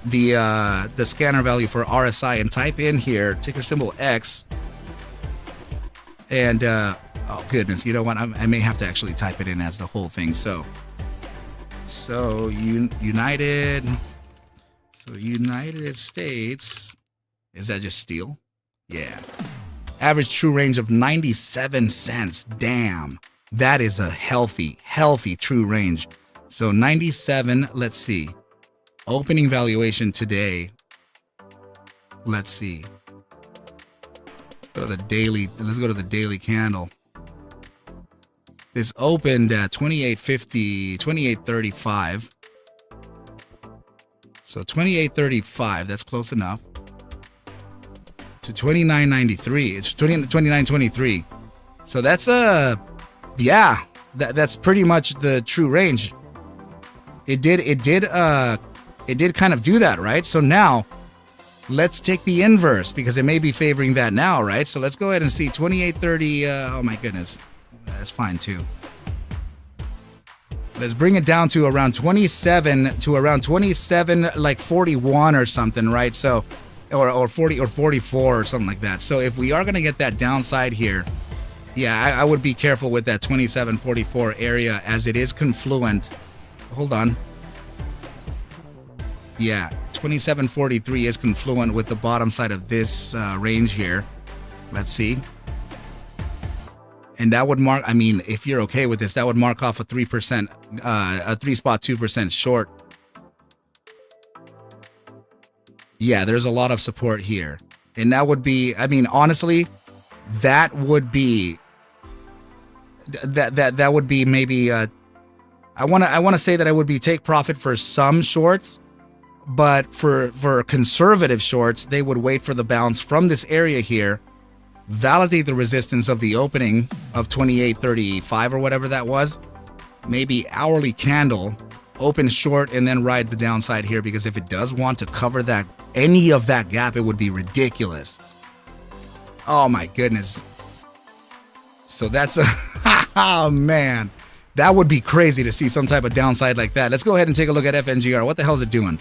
the scanner value for RSI and type in here ticker symbol X. And oh goodness, you know what? I may have to actually type it in as the whole thing. So United States, is that just steel? Yeah. Average true range of 97 cents. Damn. That is a healthy true range. So 97, let's see. Opening valuation today. Let's see. Let's go to the daily candle. This opened at 28.50, 28.35. So 28.35, that's close enough. To 29.93. It's 29.23. So that's yeah, that's pretty much the true range. It did kind of do that, right? So now let's take the inverse because it may be favoring that now, right? So let's go ahead and see 28.30. Oh my goodness, that's fine too. Let's bring it down to around 27 like 41 or something, right? So or 40 or 44 or something like that. So if we are going to get that downside here, yeah, I would be careful with that 27.44 area as it is confluent. Hold on. Yeah, 27.43 is confluent with the bottom side of this range here. Let's see. And that would mark, I mean, if you're okay with this, that would mark off a 3%, a 3-spot 2% short. Yeah, there's a lot of support here. And that would be, I mean, honestly, that would be, that would be maybe, I want to say that I would be take profit for some shorts, but for conservative shorts, they would wait for the bounce from this area here, validate the resistance of the opening of 28.35 or whatever that was, maybe hourly candle, open short, and then ride the downside here, because if it does want to cover that, any of that gap, it would be ridiculous. Oh my goodness. So that's a, oh man, that would be crazy to see some type of downside like that. Let's go ahead and take a look at FNGR. What the hell is it doing?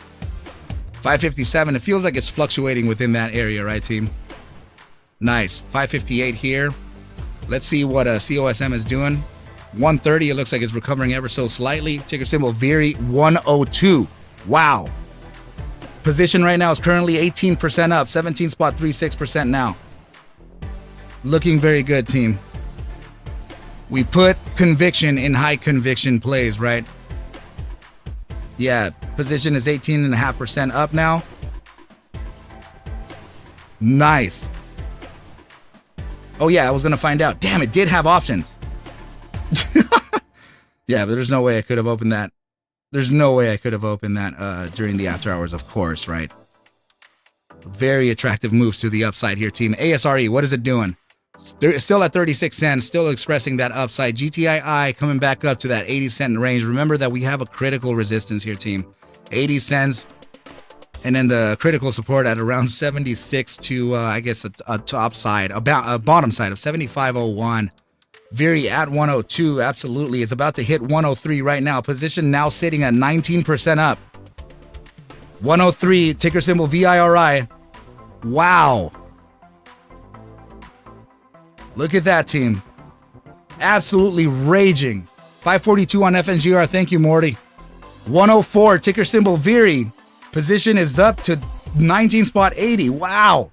557. It feels like it's fluctuating within that area, right, team? Nice. 558 here. Let's see what COSM is doing. 130. It looks like it's recovering ever so slightly. Ticker symbol VERY 102. Wow. Position right now is currently 18% up, 17.36% now. Looking very good, team. We put conviction in high conviction plays, right? Yeah, position is 18.5% up now. Nice. Oh yeah, I was gonna find out. Damn, it did have options. Yeah, but there's no way I could have opened that. There's no way I could have opened that during the after hours, of course, right? Very attractive moves to the upside here, team. ASRE, what is it doing? Still at 36 cents, still expressing that upside. GTII coming back up to that 80-cent range. Remember that we have a critical resistance here, team. 80 cents. And then the critical support at around 76 to, I guess, a top side, a bottom side of 75.01. Very at 102, absolutely. It's about to hit 103 right now. Position now sitting at 19% up. 103, ticker symbol VIRI. Wow. Look at that, team. Absolutely raging. 542 on FNGR. Thank you, Morty. 104, ticker symbol VERY. Position is up to 19.80. Wow.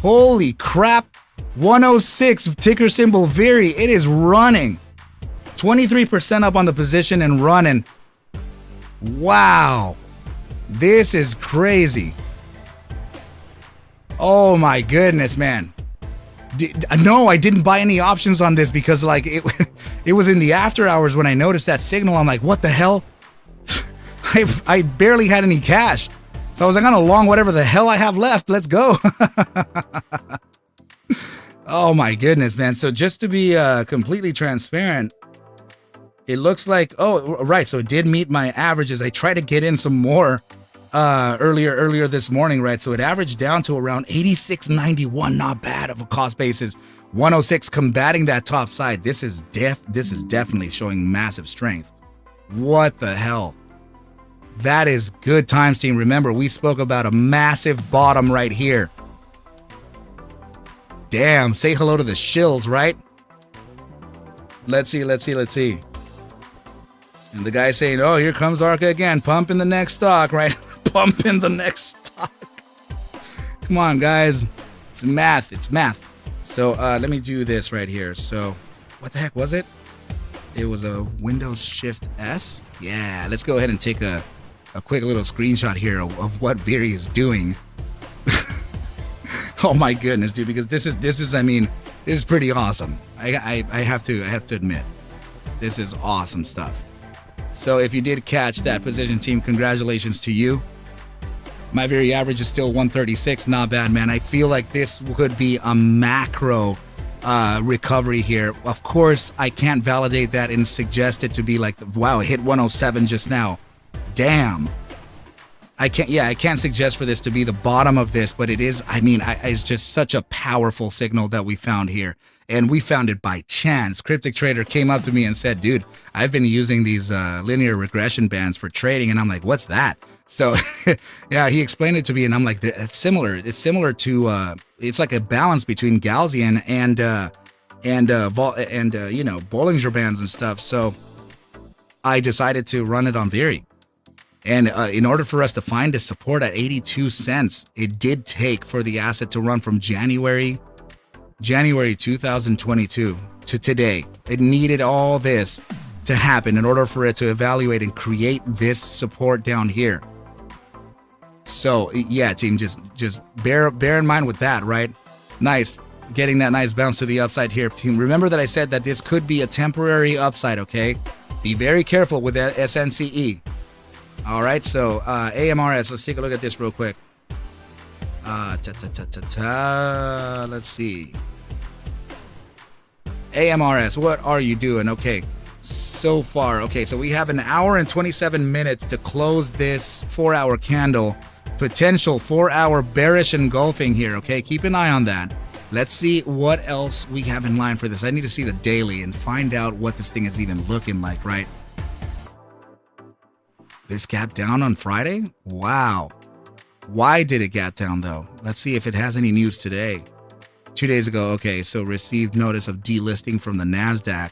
Holy crap. 106, ticker symbol VERY. It is running. 23% up on the position and running. Wow. This is crazy. Oh my goodness, man. No, I didn't buy any options on this because like it was in the after hours when I noticed that signal. I'm like, what the hell? I barely had any cash. So I was like, I'm gonna long whatever the hell I have left. Let's go. Oh my goodness, man. So just to be completely transparent, it looks like, oh, right. So it did meet my averages. I tried to get in some more earlier this morning, right? So it averaged down to around 86.91. Not bad of a cost basis. 106 combating that top side. This is definitely showing massive strength. What the hell? That is good times, team. Remember, we spoke about a massive bottom right here. Damn, say hello to the shills, right? Let's see. And the guy saying, oh, here comes Arca again. Pump in the next stock, right? Pump in the next stock. Come on, guys. It's math. So let me do this right here. So what the heck was it? It was a Windows Shift S. Yeah, let's go ahead and take a quick little screenshot here of what VERY is doing. Oh my goodness, dude, because this is I mean, this is pretty awesome. I have to admit, this is awesome stuff. So if you did catch that position, team, congratulations to you. My VERY average is still 136. Not bad, man. I feel like this could be a macro recovery here. Of course, I can't validate that and suggest it to be like, wow, it hit 107 just now. Damn. I can't suggest for this to be the bottom of this, but it is, I mean, it's just such a powerful signal that we found here. And we found it by chance. Cryptic Trader came up to me and said, dude, I've been using these linear regression bands for trading. And I'm like, what's that? So yeah, he explained it to me and I'm like, it's similar. It's similar to, it's like a balance between Gaussian and you know, Bollinger Bands and stuff. So I decided to run it on VERY. And in order for us to find a support at 82 cents, it did take for the asset to run from January January 2022 to today. It needed all this to happen in order for it to evaluate and create this support down here. So yeah, team, just bear in mind with that, right? Nice. Getting that nice bounce to the upside here, team. Remember that I said that this could be a temporary upside, okay? Be very careful with that SNCE. All right, so AMRS, let's take a look at this real quick. Let's see. AMRS, what are you doing? Okay, so far. Okay, so we have an hour and 27 minutes to close this 4-hour candle. Potential 4-hour bearish engulfing here, okay? Keep an eye on that. Let's see what else we have in line for this. I need to see the daily and find out what this thing is even looking like, right? This gap down on Friday? Wow. Why did it gap down though? Let's see if it has any news today. 2 days ago, okay, so received notice of delisting from the NASDAQ.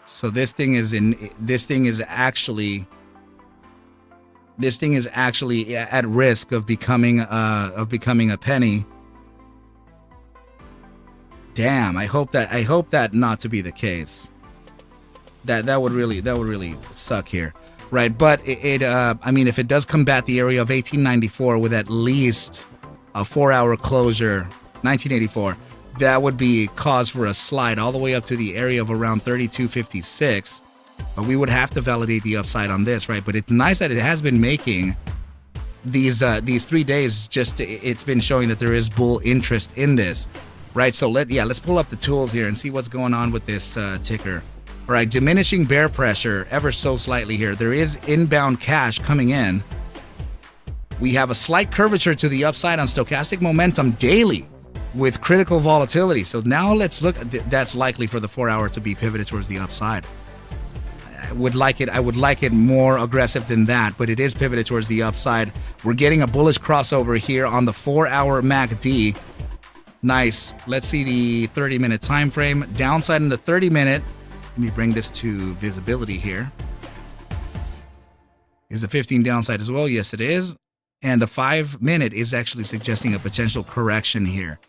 So this thing is actually at risk of becoming a penny. Damn, I hope that not to be the case. That would really suck here, right? But I mean, if it does combat the area of 1894 with at least a 4-hour closure, 1984, that would be cause for a slide all the way up to the area of around 3256. But we would have to validate the upside on this, right? But it's nice that it has been making these 3 days. Just it's been showing that there is bull interest in this, right? So let's pull up the tools here and see what's going on with this ticker. All right, diminishing bear pressure ever so slightly here. There is inbound cash coming in. We have a slight curvature to the upside on stochastic momentum daily with critical volatility. So now let's look. That's likely for the 4-hour to be pivoted towards the upside. I would like it more aggressive than that, but it is pivoted towards the upside. We're getting a bullish crossover here on the 4-hour MACD. Nice. Let's see the 30-minute time frame. Downside in the 30-minute. Let me bring this to visibility here. Is the 15 downside as well? Yes, it is. And the 5-minute is actually suggesting a potential correction here.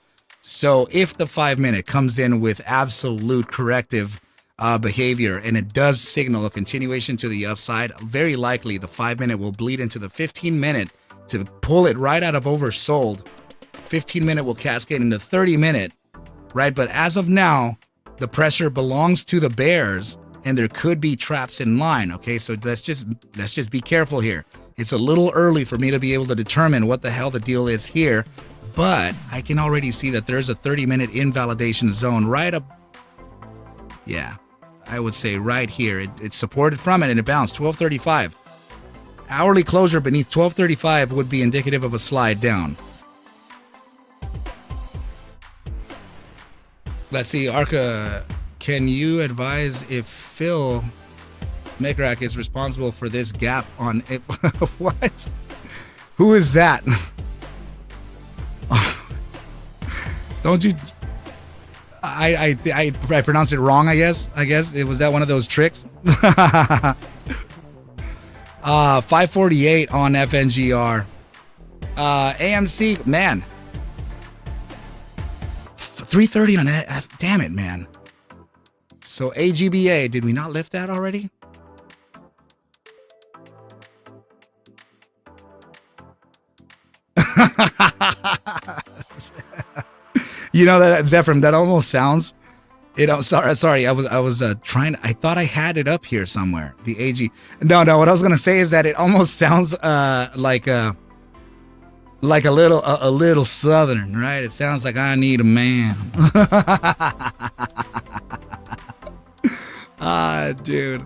So if the 5-minute comes in with absolute corrective behavior and it does signal a continuation to the upside, very likely the 5-minute will bleed into the 15-minute to pull it right out of oversold. 15-minute will cascade into 30-minute, right? But as of now, the pressure belongs to the bears and there could be traps in line, okay? So let's just be careful here. It's a little early for me to be able to determine what the hell the deal is here, but I can already see that there's a 30-minute invalidation zone right up. Yeah, I would say right here. It's supported from it and it bounced 1235. Hourly closure beneath 1235 would be indicative of a slide down. Let's see, Arca, can you advise if Phil Mekrak is responsible for this gap on it? What? Who is that? Don't you? I pronounced it wrong. I guess it was that one of those tricks. 548 on FNGR. AMC, man. 330 on it. Damn it, man. So AGBA, did we not lift that already? You know that, Zephram, that almost sounds. Sorry. I was trying. I thought I had it up here somewhere. The AG. No. What I was gonna say is that it almost sounds like a little southern, right? It sounds like I need a man. Dude.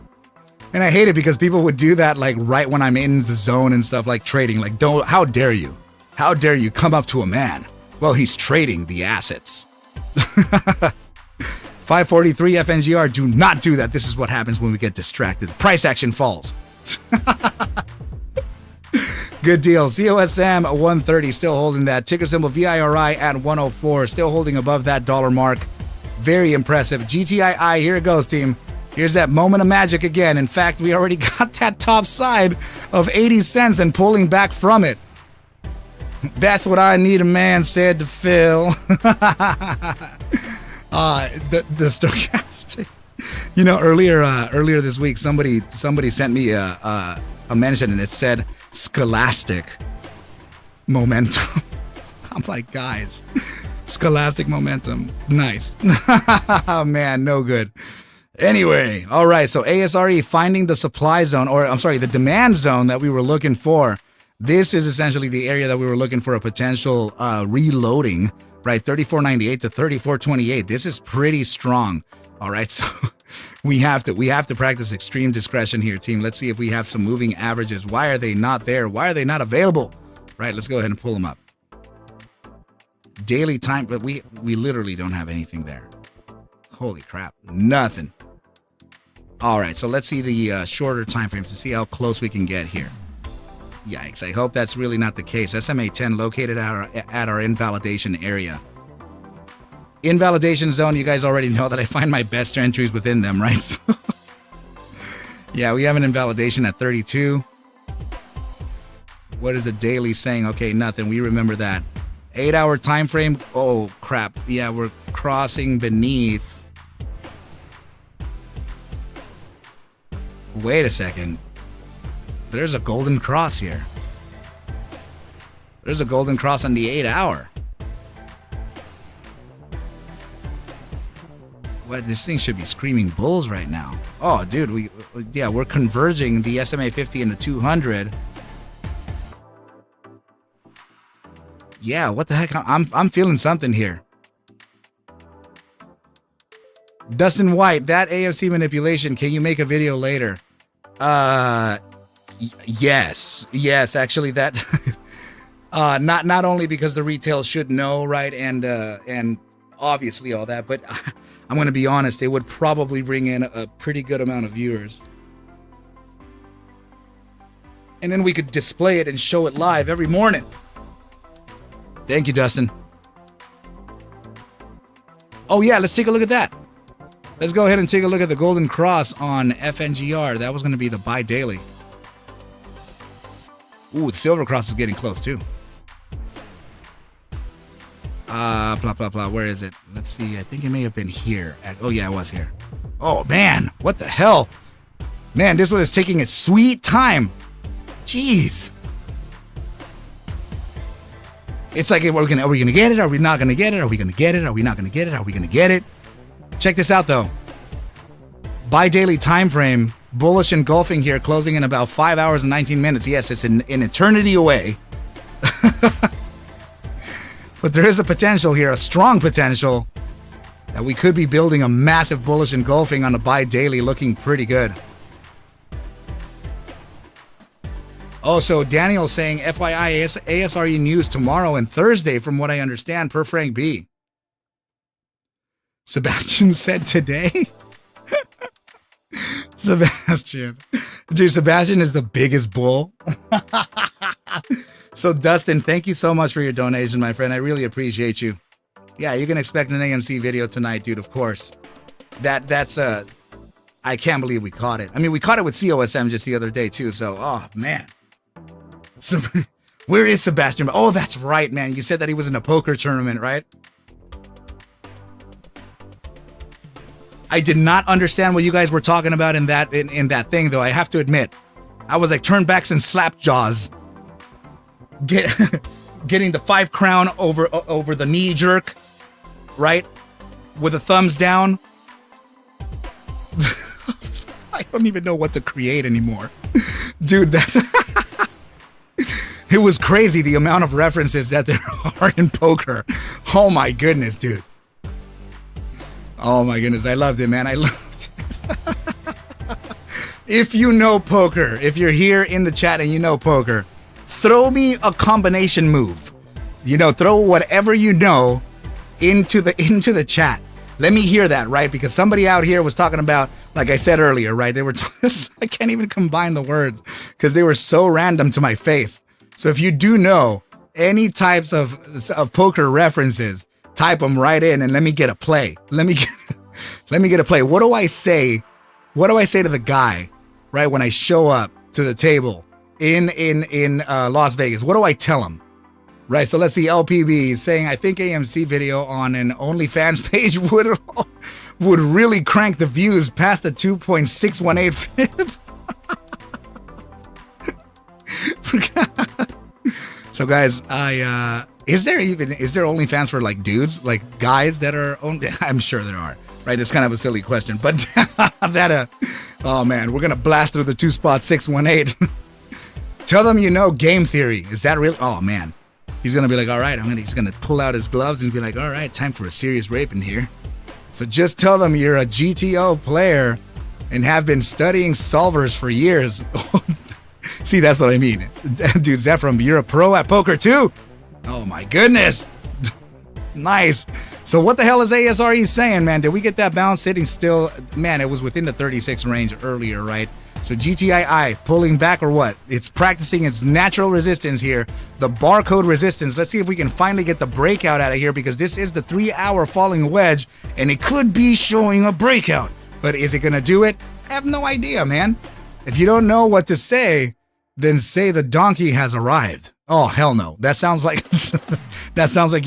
And I hate it because people would do that like right when I'm in the zone and stuff, like trading. Like, how dare you? How dare you come up to a man? Well, he's trading the assets. 543 FNGR, do not do that. This is what happens when we get distracted. Price action falls. Good deal. COSM 130, still holding that. Ticker symbol VIRI at 104, still holding above that dollar mark. Very impressive. GTII, here it goes, team. Here's that moment of magic again. In fact, we already got that top side of 80 cents and pulling back from it. That's what I need a man said to fill. The stochastic. You know, earlier this week, somebody sent me a mention, and it said scholastic momentum. I'm like, guys, scholastic momentum, nice. Man, no good. Anyway, all right. So ASRE finding the supply zone, or I'm sorry, the demand zone that we were looking for. This is essentially the area that we were looking for a potential reloading, right? 34.98 to 34.28. This is pretty strong. All right, so we have to practice extreme discretion here, team. Let's see if we have some moving averages. Why are they not there? Why are they not available? Right, let's go ahead and pull them up. Daily time, but we literally don't have anything there. Holy crap, nothing. All right, so let's see the shorter time frames to see how close we can get here. Yikes, I hope that's really not the case. SMA 10 located at our invalidation area. Invalidation zone, you guys already know that I find my best entries within them, right? So, yeah, we have an invalidation at 32. What is the daily saying? Okay, nothing. We remember that. 8-hour time frame. Oh, crap. Yeah, we're crossing beneath. Wait a second. There's a golden cross here. There's a golden cross on the 8-hour. What, this thing should be screaming bulls right now. Oh, dude, we're converging the SMA 50 into 200. Yeah, what the heck? I'm feeling something here. Dustin White, that AFC manipulation, can you make a video later? Yes, actually that not only because the retail should know, right, and obviously all that, but I'm going to be honest, it would probably bring in a pretty good amount of viewers. And then we could display it and show it live every morning. Thank you, Dustin. Oh yeah, let's take a look at that. Let's go ahead and take a look at the golden cross on FNGR. That was going to be the buy daily. Ooh, the silver cross is getting close too. Blah, blah, blah. Where is it? Let's see. I think it may have been here. Oh, yeah, it was here. Oh, man. What the hell? Man, this one is taking its sweet time. Jeez. It's like, are we gonna get it? Are we not gonna get it? Are we gonna get it? Are we not gonna get it? Are we gonna get it? Check this out, though. Buy daily time frame. Bullish engulfing here, closing in about 5 hours and 19 minutes. Yes, it's an eternity away. But there is a potential here, a strong potential, that we could be building a massive bullish engulfing on the buy daily, looking pretty good. Oh, so Daniel's saying FYI ASRE news tomorrow and Thursday, from what I understand, per Frank B. Sebastian said today? Sebastian. Dude, Sebastian is the biggest bull. So Dustin, thank you so much for your donation, my friend. I really appreciate you. Yeah, you can expect an AMC video tonight, dude, of course. That's I can't believe we caught it. I mean, we caught it with COSM just the other day too, so oh man. So where is Sebastian? Oh, that's right, man. You said that he was in a poker tournament, right? I did not understand what you guys were talking about in that thing, though. I have to admit, I was like turnbacks and slap jaws, getting the 5 crown over the knee jerk, right, with the thumbs down. I don't even know what to create anymore, dude. It was crazy the amount of references that there are in poker. Oh my goodness, dude. Oh my goodness, I loved it, man. I loved it. If you know poker, if you're here in the chat and you know poker, throw me a combination move. You know, throw whatever you know into the chat. Let me hear that, right? Because somebody out here was talking about, like I said earlier, right? They were I can't even combine the words because they were so random to my face. So if you do know any types of poker references, type them right in and let me get a play. Let me get a play. What do I say? What do I say to the guy, right, when I show up to the table in Las Vegas? What do I tell him? Right, so let's see. LPB is saying, I think AMC video on an OnlyFans page would really crank the views past the 2.618 fib. So guys, is there OnlyFans for like dudes, like guys that are owned? I'm sure there are, right? It's kind of a silly question, but oh man, we're gonna blast through the 2.618. Tell them you know game theory. Is that real? Oh man, he's gonna be like, all right, he's gonna pull out his gloves and be like, all right, time for a serious rape in here. So just tell them you're a GTO player and have been studying solvers for years. See, that's what I mean. Dude, Zephram, you're a pro at poker too? Oh my goodness. Nice. So what the hell is ASRE saying, man? Did we get that bounce sitting still? Man, it was within the 36 range earlier, right? So GTII pulling back or what? It's practicing its natural resistance here. The barcode resistance. Let's see if we can finally get the breakout out of here, because this is the 3-hour falling wedge and it could be showing a breakout. But is it going to do it? I have no idea, man. If you don't know what to say, then say the donkey has arrived. Oh, hell no. That sounds like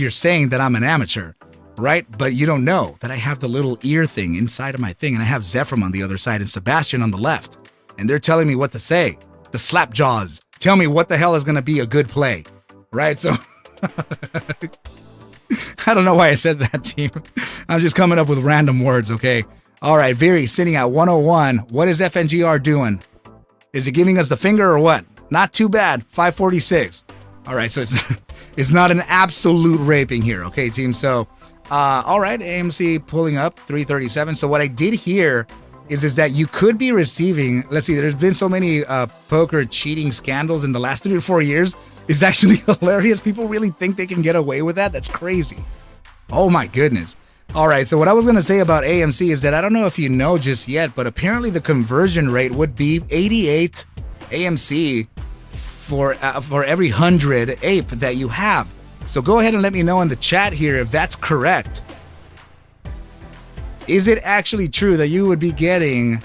you're saying that I'm an amateur, right? But you don't know that I have the little ear thing inside of my thing, and I have Zephram on the other side and Sebastian on the left. And they're telling me what to say. The slap jaws tell me what the hell is going to be a good play, right? So I don't know why I said that, team. I'm just coming up with random words, okay? All right, Viri sitting at 101. What is FNGR doing? Is it giving us the finger or what? Not too bad, 546. All right, so it's not an absolute raping here, okay, team? So, all right, AMC pulling up 337. So what I did here is that you could be receiving, let's see, there's been so many poker cheating scandals in the last 3 or 4 years. It's actually hilarious. People really think they can get away with that. That's crazy. Oh my goodness. All right, so what I was going to say about AMC is that I don't know if you know just yet, but apparently the conversion rate would be 88 AMC for every 100 ape that you have. So go ahead and let me know in the chat here if that's correct. Is it actually true that you would be getting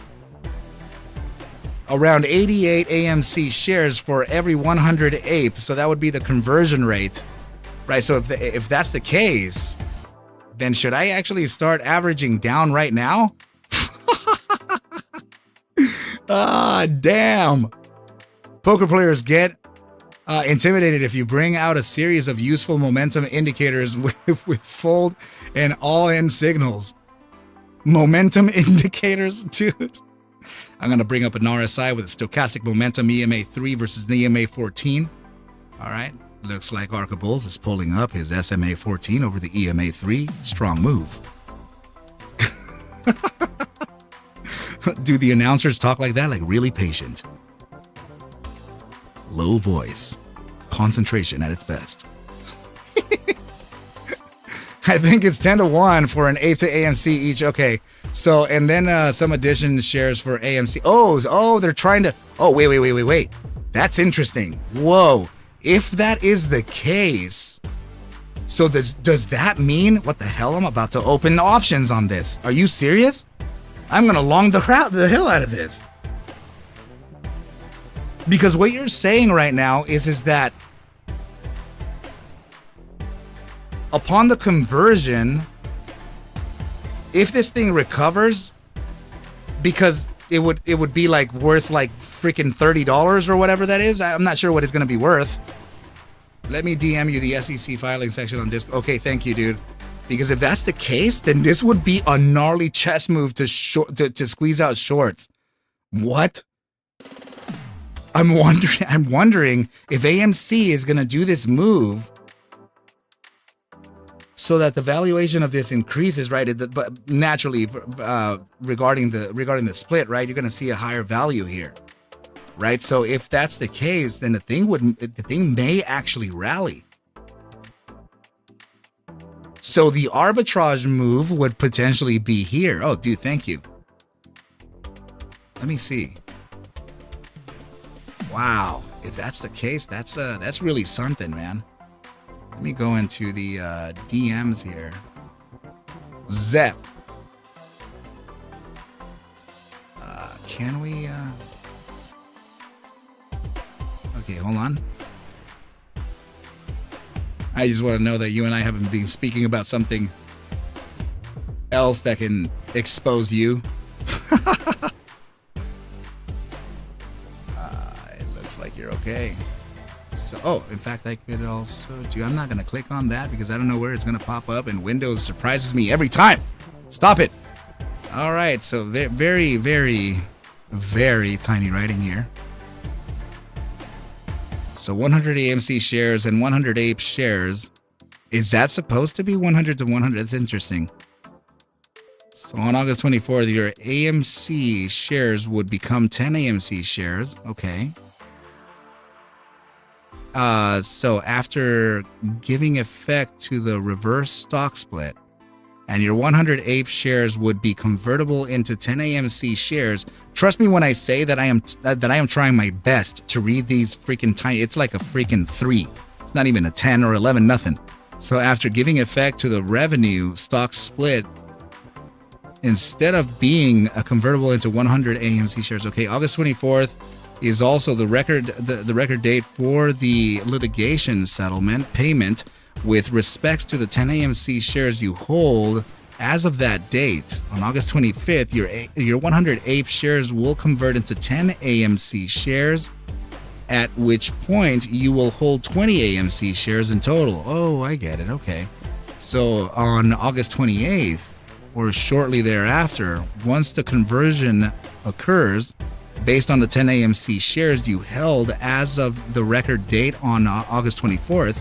around 88 AMC shares for every 100 ape? So that would be the conversion rate, right? So if that's the case, then should I actually start averaging down right now? Ah, damn. Poker players get intimidated if you bring out a series of useful momentum indicators with fold and all-in signals. Momentum indicators, dude. I'm going to bring up an RSI with a stochastic momentum EMA 3 versus EMA 14. All right. Looks like Arca Bulls is pulling up his SMA 14 over the EMA 3. Strong move. Do the announcers talk like that? Like really patient. Low voice. Concentration at its best. I think it's 10-1 for an ape to AMC each. Okay. So, and then some addition shares for AMC. Oh, they're trying to. Oh, wait. That's interesting. Whoa. If that is the case, so does that mean, what the hell? I'm about to open options on this. Are you serious? I'm going to long the hell out of this. Because what you're saying right now is that upon the conversion, if this thing recovers, because it would be like worth like freaking $30 or whatever that is. I'm not sure what it's going to be worth. Let me DM you the SEC filing section on Discord. Okay, thank you, dude. Because if that's the case, then this would be a gnarly chess move to squeeze out shorts. What? I'm wondering if AMC is going to do this move so that the valuation of this increases, right? But naturally, regarding the split, right, you're going to see a higher value here, right? So if that's the case, then the thing may actually rally. So the arbitrage move would potentially be here. Oh, dude, thank you. Let me see. Wow, if that's the case, that's really something, man. Let me go into the DMs here. Zep. Can we? Okay, hold on. I just want to know that you and I haven't been speaking about something else that can expose you. It looks like you're okay. So, oh, in fact, I could also do. I'm not going to click on that because I don't know where it's going to pop up, and Windows surprises me every time. Stop it. All right, so very, very, very tiny writing here. So 100 AMC shares and 100 APE shares. Is that supposed to be 100 to 100? That's interesting. So on August 24th, your AMC shares would become 10 AMC shares. Okay. So after giving effect to the reverse stock split, and your 100 APE shares would be convertible into 10 AMC shares. Trust me when I say that I am trying my best to read these freaking tiny. It's like a freaking 3. It's not even a 10 or 11, nothing. So after giving effect to the revenue stock split, instead of being a convertible into 100 AMC shares, okay, August 24th is also the record date for the litigation settlement payment with respects to the 10 AMC shares you hold as of that date. On August 25th, your 100 APE shares will convert into 10 AMC shares, at which point you will hold 20 AMC shares in total. Oh, I get it. Okay. So on August 28th, or shortly thereafter, once the conversion occurs, based on the 10 AMC shares you held as of the record date on August 24th,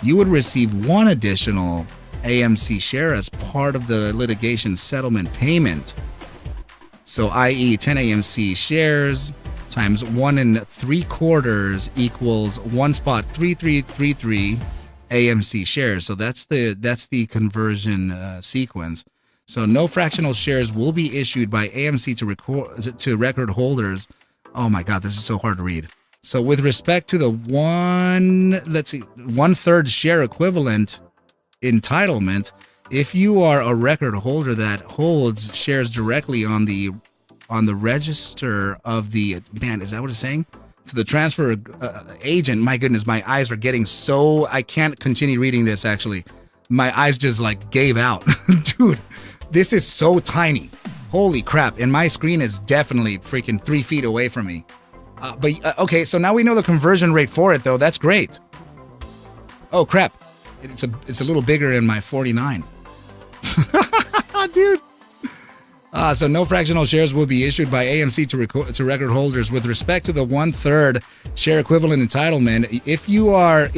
you would receive one additional AMC share as part of the litigation settlement payment. So, i.e., 10 AMC shares times 1 3/4 equals 1.3333 AMC shares. So that's the conversion sequence. So no fractional shares will be issued by AMC to record holders. Oh my God, this is so hard to read. So with respect to the 1/3 share equivalent entitlement, if you are a record holder that holds shares directly on the register of the, man, is that what it's saying? So the transfer agent, my goodness, my eyes are getting so, I can't continue reading this actually. My eyes just like gave out. Dude, this is so tiny. Holy crap. And my screen is definitely freaking 3 feet away from me. Okay, so now we know the conversion rate for it, though. That's great. Oh, crap. It's a little bigger in my 49. Dude. So no fractional shares will be issued by AMC to record holders with respect to the 1/3 share equivalent entitlement. If you are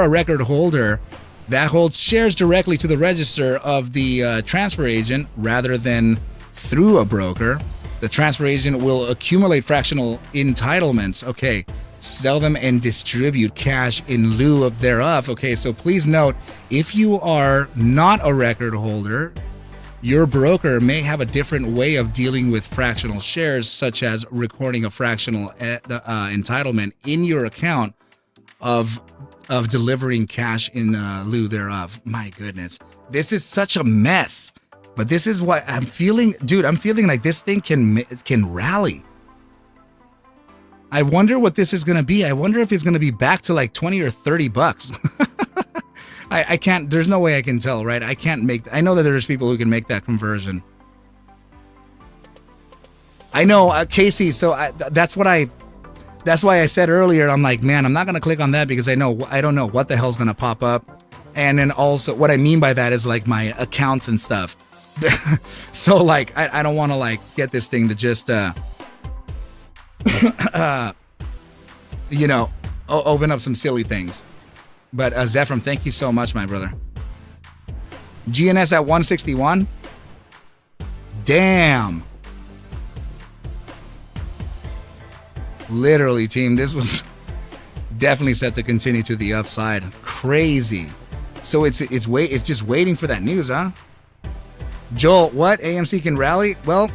a record holder that holds shares directly to the register of the transfer agent rather than through a broker, the transfer agent will accumulate fractional entitlements. Okay, sell them and distribute cash in lieu of thereof. Okay, so please note, if you are not a record holder, your broker may have a different way of dealing with fractional shares, such as recording a fractional entitlement in your account of delivering cash in lieu thereof. My goodness, this is such a mess. But this is what I'm feeling, dude. I'm feeling like this thing can rally. I wonder what this is going to be. I wonder if it's going to be back to like 20 or 30 bucks. I can't, there's no way I can tell, right? I know that there's people who can make that conversion. I know, Casey, so that's why I said earlier, I'm like, man, I'm not going to click on that because I don't know what the hell's going to pop up. And then also what I mean by that is like my accounts and stuff. So like, I don't want to like get this thing to just, open up some silly things. But Zephram, thank you so much, my brother. GNS at 161. Damn. Literally, team, this was definitely set to continue to the upside. Crazy. So it's just waiting for that news, huh? Joel, what? AMC can rally? Well,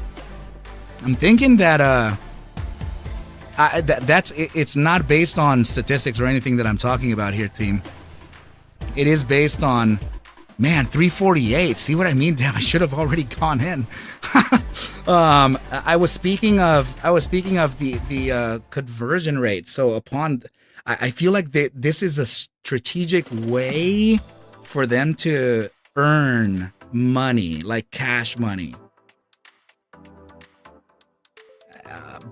I'm thinking that it's not based on statistics or anything that I'm talking about here, team. It is based on, man, 348. See what I mean? Damn, I should have already gone in. I was speaking of the conversion rate. So I feel like this is strategic way for them to earn money, like cash money,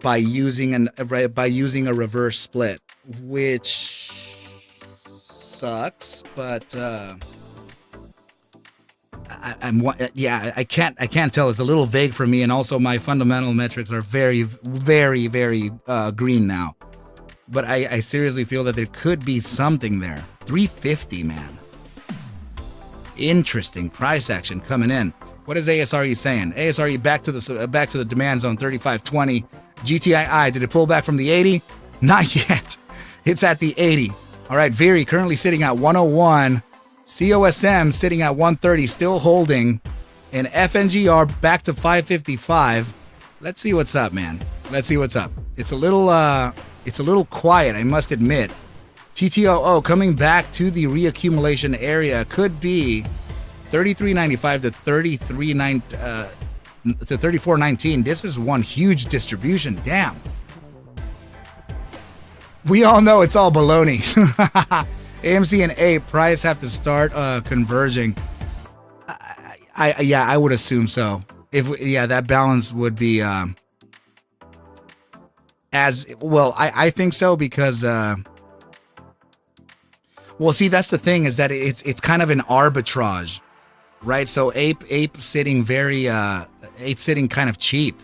by using a reverse split, which sucks, but I can't tell. It's a little vague for me, and also my fundamental metrics are very, very, very green now. But I seriously feel that there could be something there. 350, man. Interesting price action coming in. What is ASRE saying? ASRE back to the demand zone, 35.20. GTII, did it pull back from the 80? Not yet. It's at the 80. All right, Viri currently sitting at 101. COSM sitting at 130, still holding. And FNGR back to 555. Let's see what's up, man. Let's see what's up. It's a little quiet, I must admit. TTOO coming back to the reaccumulation area, could be 33.95 to 34.19. This is one huge distribution. Damn. We all know it's all baloney. AMC and APE price have to start converging. I would assume so. That balance would be as well. I think so because see, that's the thing, is that it's kind of an arbitrage, right? So ape sitting kind of cheap,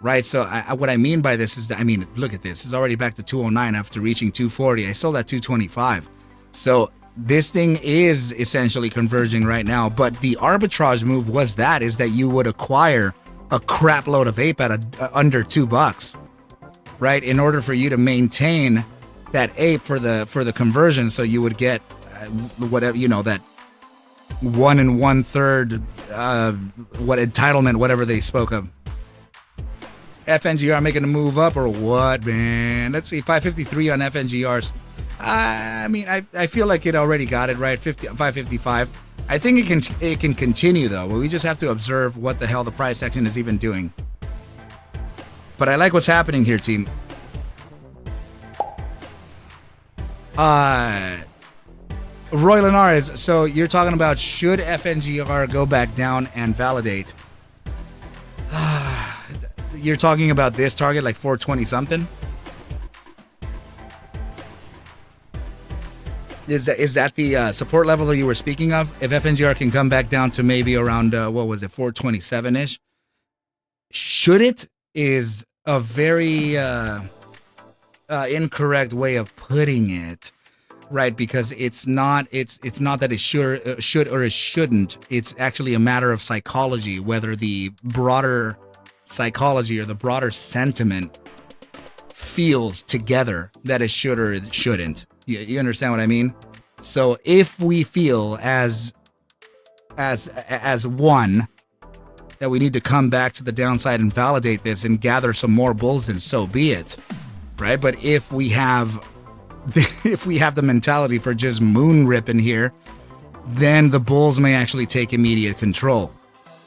right? So what I mean by this is that, look at this. It's already back to 209 after reaching 240. I sold at 225. So this thing is essentially converging right now. But the arbitrage move is that you would acquire a crap load of ape at under $2, right? In order for you to maintain that ape for the conversion, so you would get whatever, that 1 1/3 what entitlement, whatever they spoke of. FNGR making a move up or what, man? Let's see, 553 on FNGRs. I feel like it already got it right. 555. I think it can continue though. But we just have to observe what the hell the price action is even doing. But I like what's happening here, team. Roy Linares, so you're talking about should FNGR go back down and validate? You're talking about this target, like 420 something? Is that the support level that you were speaking of? If FNGR can come back down to maybe around, 427-ish? Should it is a very incorrect way of putting it, right? Because it's not that it should or it shouldn't. It's actually a matter of psychology, whether the broader psychology or the broader sentiment feels together that it should or it shouldn't. You understand what I mean? So if we feel as one that we need to come back to the downside and validate this and gather some more bulls, then so be it, right? But if we have the mentality for just moon ripping here, then the bulls may actually take immediate control.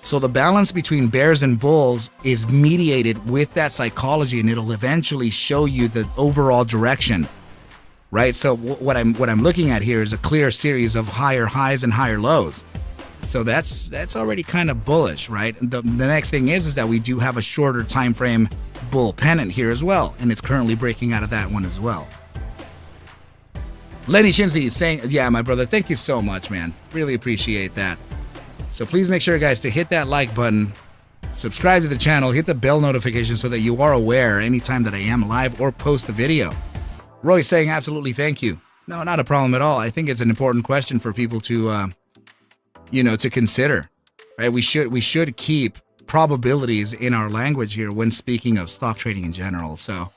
So the balance between bears and bulls is mediated with that psychology, and it'll eventually show you the overall direction, right? So what I'm looking at here is a clear series of higher highs and higher lows. So that's already kind of bullish, right? The next thing is that we do have a shorter time frame bull pennant here as well, and it's currently breaking out of that one as well. Lenny Shinzi is saying, yeah, my brother, thank you so much, man. Really appreciate that. So please make sure, guys, to hit that like button, subscribe to the channel, hit the bell notification so that you are aware anytime that I am live or post a video. Roy saying absolutely thank you. No, not a problem at all. I think it's an important question for people to, to consider, right? We should keep probabilities in our language here when speaking of stock trading in general. So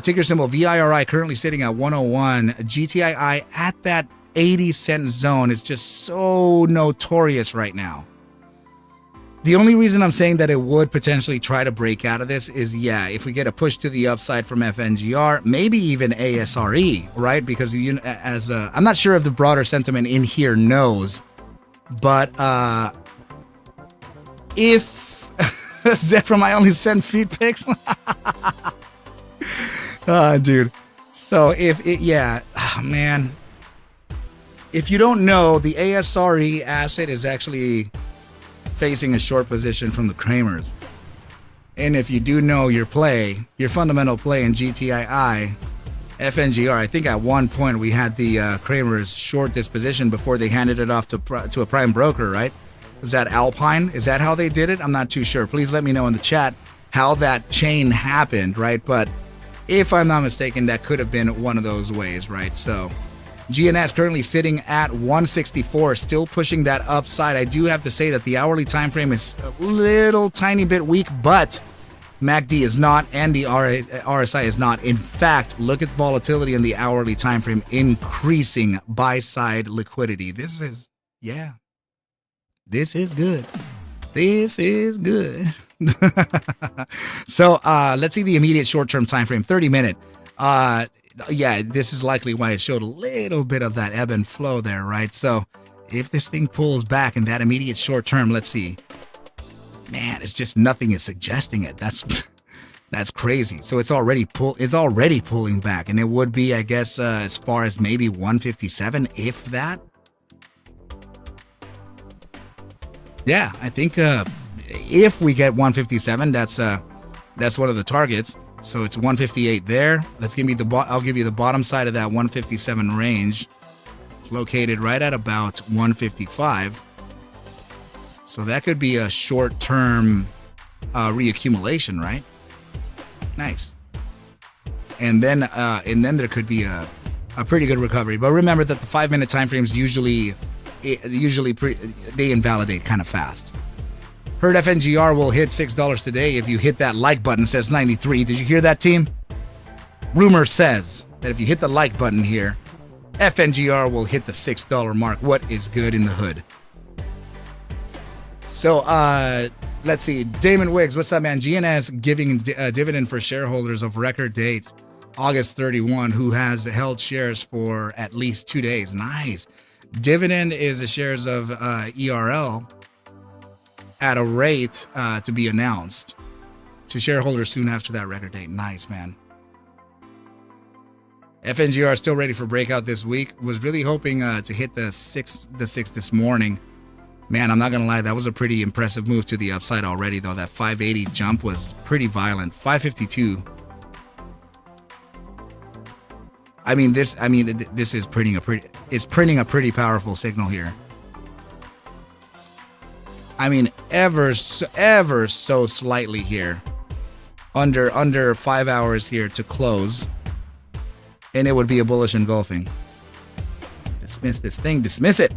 ticker symbol VIRI currently sitting at 101. GTII at that 80-cent zone is just so notorious right now. The only reason I'm saying that it would potentially try to break out of this is, if we get a push to the upside from FNGR, maybe even ASRE, right? Because I'm not sure if the broader sentiment in here knows, but if Zephyr, I only send feed pics. Dude. So if it, man. If you don't know, the ASRE asset is actually facing a short position from the Kramers. And if you do know your play, your fundamental play in GTII, FNGR, I think at one point we had the Kramers short this position before they handed it off to a prime broker, right? Was that Alpine? Is that how they did it? I'm not too sure. Please let me know in the chat how that chain happened, right? But if I'm not mistaken, that could have been one of those ways, right? So GNS currently sitting at 164, still pushing that upside. I do have to say that the hourly time frame is a little tiny bit weak, but MACD is not, and the RSI is not. In fact, look at volatility in the hourly time frame increasing buy-side liquidity. This is good. This is good. So let's see the immediate short-term time frame, 30-minute. Yeah, this is likely why it showed a little bit of that ebb and flow there, right? So if this thing pulls back in that immediate short term, let's see. Man, it's just nothing is suggesting it. That's crazy. So it's already pulling back, and it would be, I guess, as far as maybe 157, if that. Yeah, I think if we get 157, that's one of the targets. So it's 158 there. I'll give you the bottom side of that 157 range. It's located right at about 155. So that could be a short-term reaccumulation, right? Nice. And then there could be a pretty good recovery. But remember that the 5-minute time frames usually they invalidate kind of fast. Heard FNGR will hit $6 today if you hit that like button, says 93. Did you hear that, team? Rumor says that if you hit the like button here, FNGR will hit the $6 mark. What is good in the hood? So, let's see. Damon Wiggs, what's up, man? GNS giving a dividend for shareholders of record date August 31 who has held shares for at least 2 days. Nice. Dividend is the shares of ERL at a rate to be announced to shareholders soon after that record date. Nice, man. FNGR still ready for breakout this week. Was really hoping to hit the six this morning. Man, I'm not gonna lie, that was a pretty impressive move to the upside already, though. That 580 jump was pretty violent. 552. This is printing a pretty powerful signal here. I mean, ever so slightly here, under 5 hours here to close, and it would be a bullish engulfing. Dismiss this thing. Dismiss it.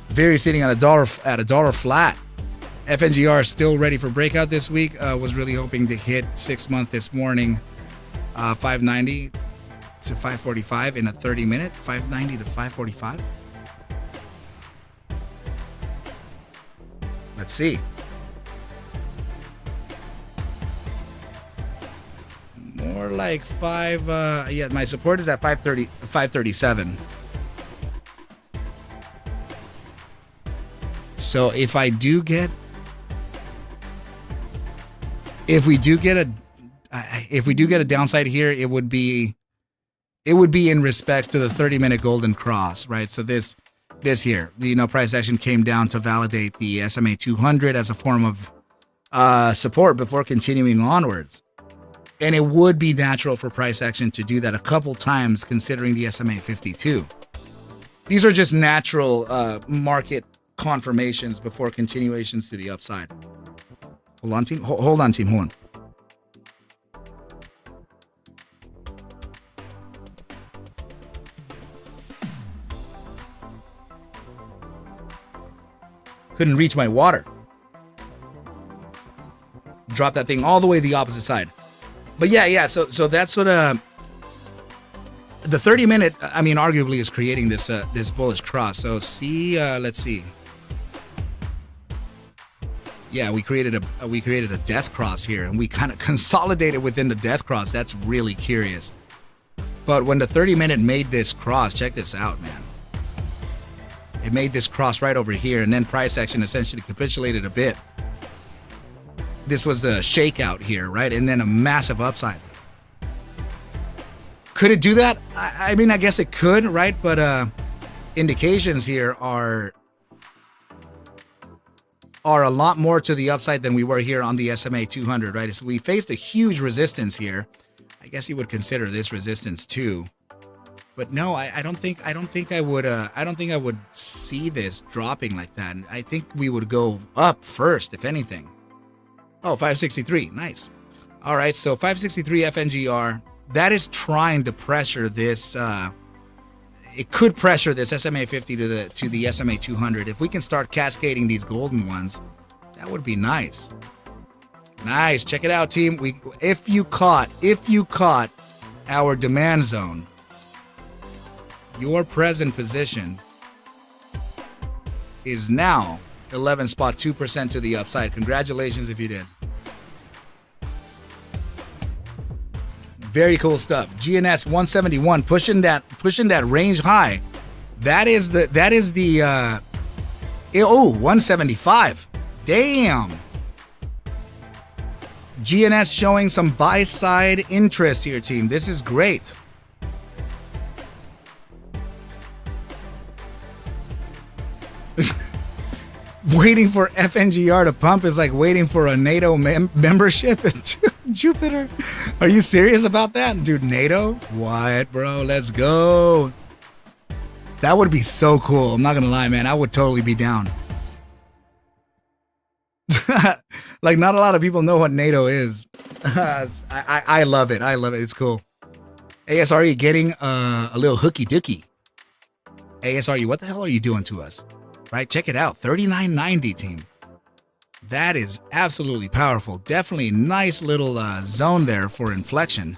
Very sitting at a dollar flat. FNGR still ready for breakout this week. Was really hoping to hit 6-month this morning. 590 to 545 in a 30-minute. 590 to 545. Let's see. More like my support is at 537. So if we do get a downside here, it would be in respects to the 30-minute golden cross, right? So this here, price action came down to validate the SMA 200 as a form of support before continuing onwards. And it would be natural for price action to do that a couple times considering the SMA 52. These are just natural market confirmations before continuations to the upside. Hold on, team. Hold on. Couldn't reach my water. Drop that thing all the way the opposite side. But yeah. So that's sort of the 30-minute. I mean, arguably is creating this bullish cross. So let's see. Yeah, we created a death cross here, and we kind of consolidated within the death cross. That's really curious. But when the 30-minute made this cross, check this out, man. It made this cross right over here, and then price action essentially capitulated a bit. This was the shakeout here, right? And then a massive upside. Could it do that? I mean, I guess it could, right? But indications here are a lot more to the upside than we were here on the SMA 200, right? So we faced a huge resistance here. I guess you would consider this resistance too. But no, I don't think I would see this dropping like that. I think we would go up first, if anything. Oh, 563, nice. All right, so 563 FNGR, that is trying to pressure this. It could pressure this SMA 50 to the SMA 200. If we can start cascading these golden ones, that would be nice. Nice, check it out, team. If you caught our demand zone, your present position is now 11.2% to the upside. Congratulations if you did. Very cool stuff. GNS 171 pushing that range high. That is the 175. Damn. GNS showing some buy side interest here, team. This is great. Waiting for FNGR to pump is like waiting for a NATO membership in Jupiter. Are you serious about that? Dude, NATO? What, bro? Let's go. That would be so cool. I'm not going to lie, man. I would totally be down. Like, not a lot of people know what NATO is. I love it. I love it. It's cool. ASRE getting a little hooky dookie. ASRE, what the hell are you doing to us? Right, check it out, 39.90, team. That is absolutely powerful. Definitely nice little zone there for inflection.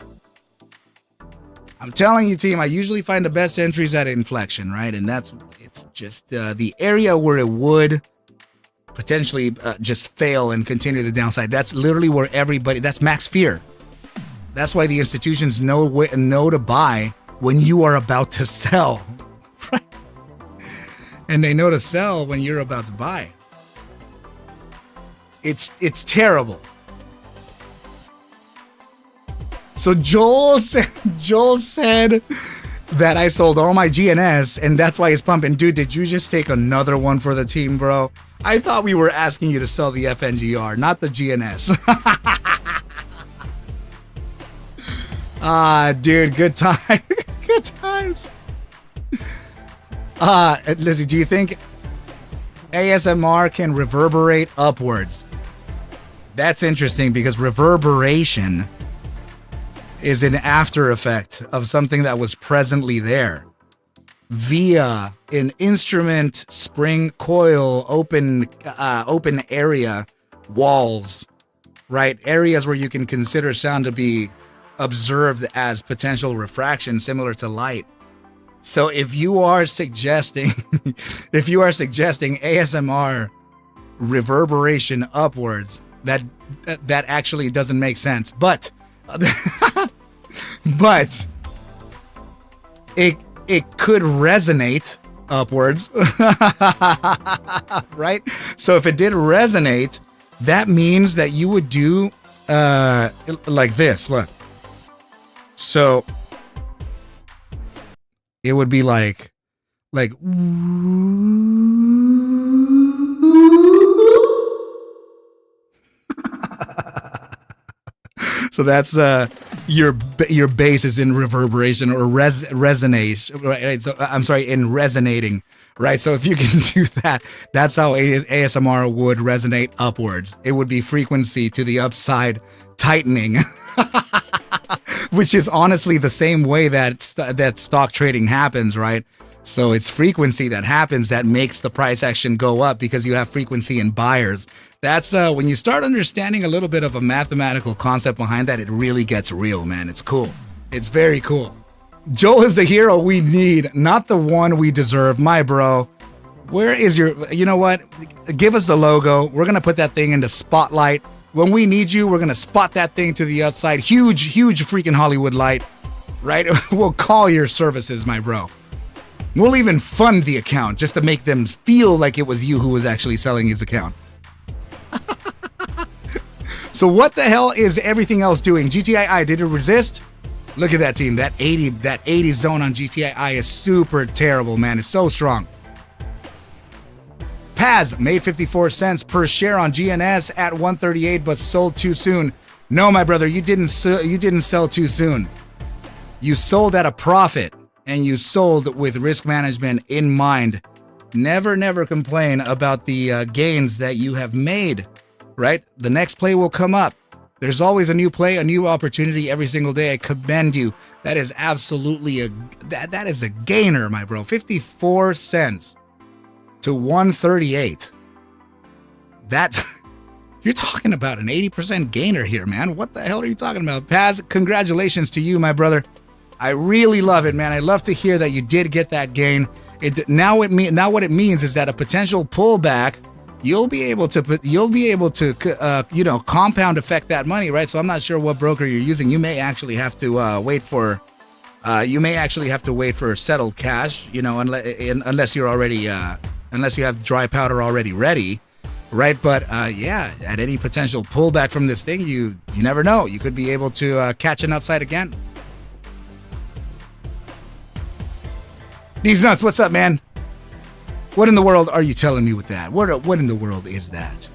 I'm telling you, team, I usually find the best entries at inflection, right? And it's just the area where it would potentially just fail and continue the downside. That's literally where that's max fear. That's why the institutions know to buy when you are about to sell. And they know to sell when you're about to buy. It's terrible. So Joel said that I sold all my GNS and that's why it's pumping. Dude, did you just take another one for the team, bro? I thought we were asking you to sell the FNGR, not the GNS. Dude, good time. Good times. Lizzie, do you think ASMR can reverberate upwards? That's interesting because reverberation is an after effect of something that was presently there via an instrument spring coil open area walls, right? Areas where you can consider sound to be observed as potential refraction similar to light. So if you are suggesting ASMR reverberation upwards, that actually doesn't make sense. But but it could resonate upwards. Right? So if it did resonate, that means that you would do like this. Look. So it would be like so that's your bass is in reverberation or resonate, right? So I'm sorry, in resonating, right? So if you can do that, that's how ASMR would resonate upwards. It would be frequency to the upside tightening. Which is honestly the same way that stock trading happens, right? So it's frequency that happens that makes the price action go up because you have frequency in buyers. That's when you start understanding a little bit of a mathematical concept behind that, it really gets real, man. It's cool. It's very cool. Joel is the hero we need, not the one we deserve. My bro, where is you know what? Give us the logo. We're going to put that thing into spotlight. When we need you, we're going to spot that thing to the upside. Huge freaking Hollywood light, right? We'll call your services, my bro. We'll even fund the account just to make them feel like it was you who was actually selling his account. So what the hell is everything else doing? GTII, did it resist? Look at that team. That 80 zone on GTI is super terrible, man. It's so strong. Paz made 54 cents per share on GNS at 138, but sold too soon. No, my brother, you didn't sell too soon. You sold at a profit, and you sold with risk management in mind. Never complain about the gains that you have made, right? The next play will come up. There's always a new play, a new opportunity every single day. I commend you. That is absolutely that is a gainer, my bro. 54 cents to 138. That you're talking about an 80% gainer here, man. What the hell are you talking about? Paz, congratulations to you, my brother. I really love it, man. I love to hear that you did get that gain. Now what it means is that a potential pullback, you'll be able to compound effect that money, right? So I'm not sure what broker you're using. You may actually have to wait for settled cash, unless you're already unless you have dry powder already ready, right? But yeah, at any potential pullback from this thing, you never know. You could be able to catch an upside again. These nuts, what's up, man? What in the world are you telling me with that? What in the world is that?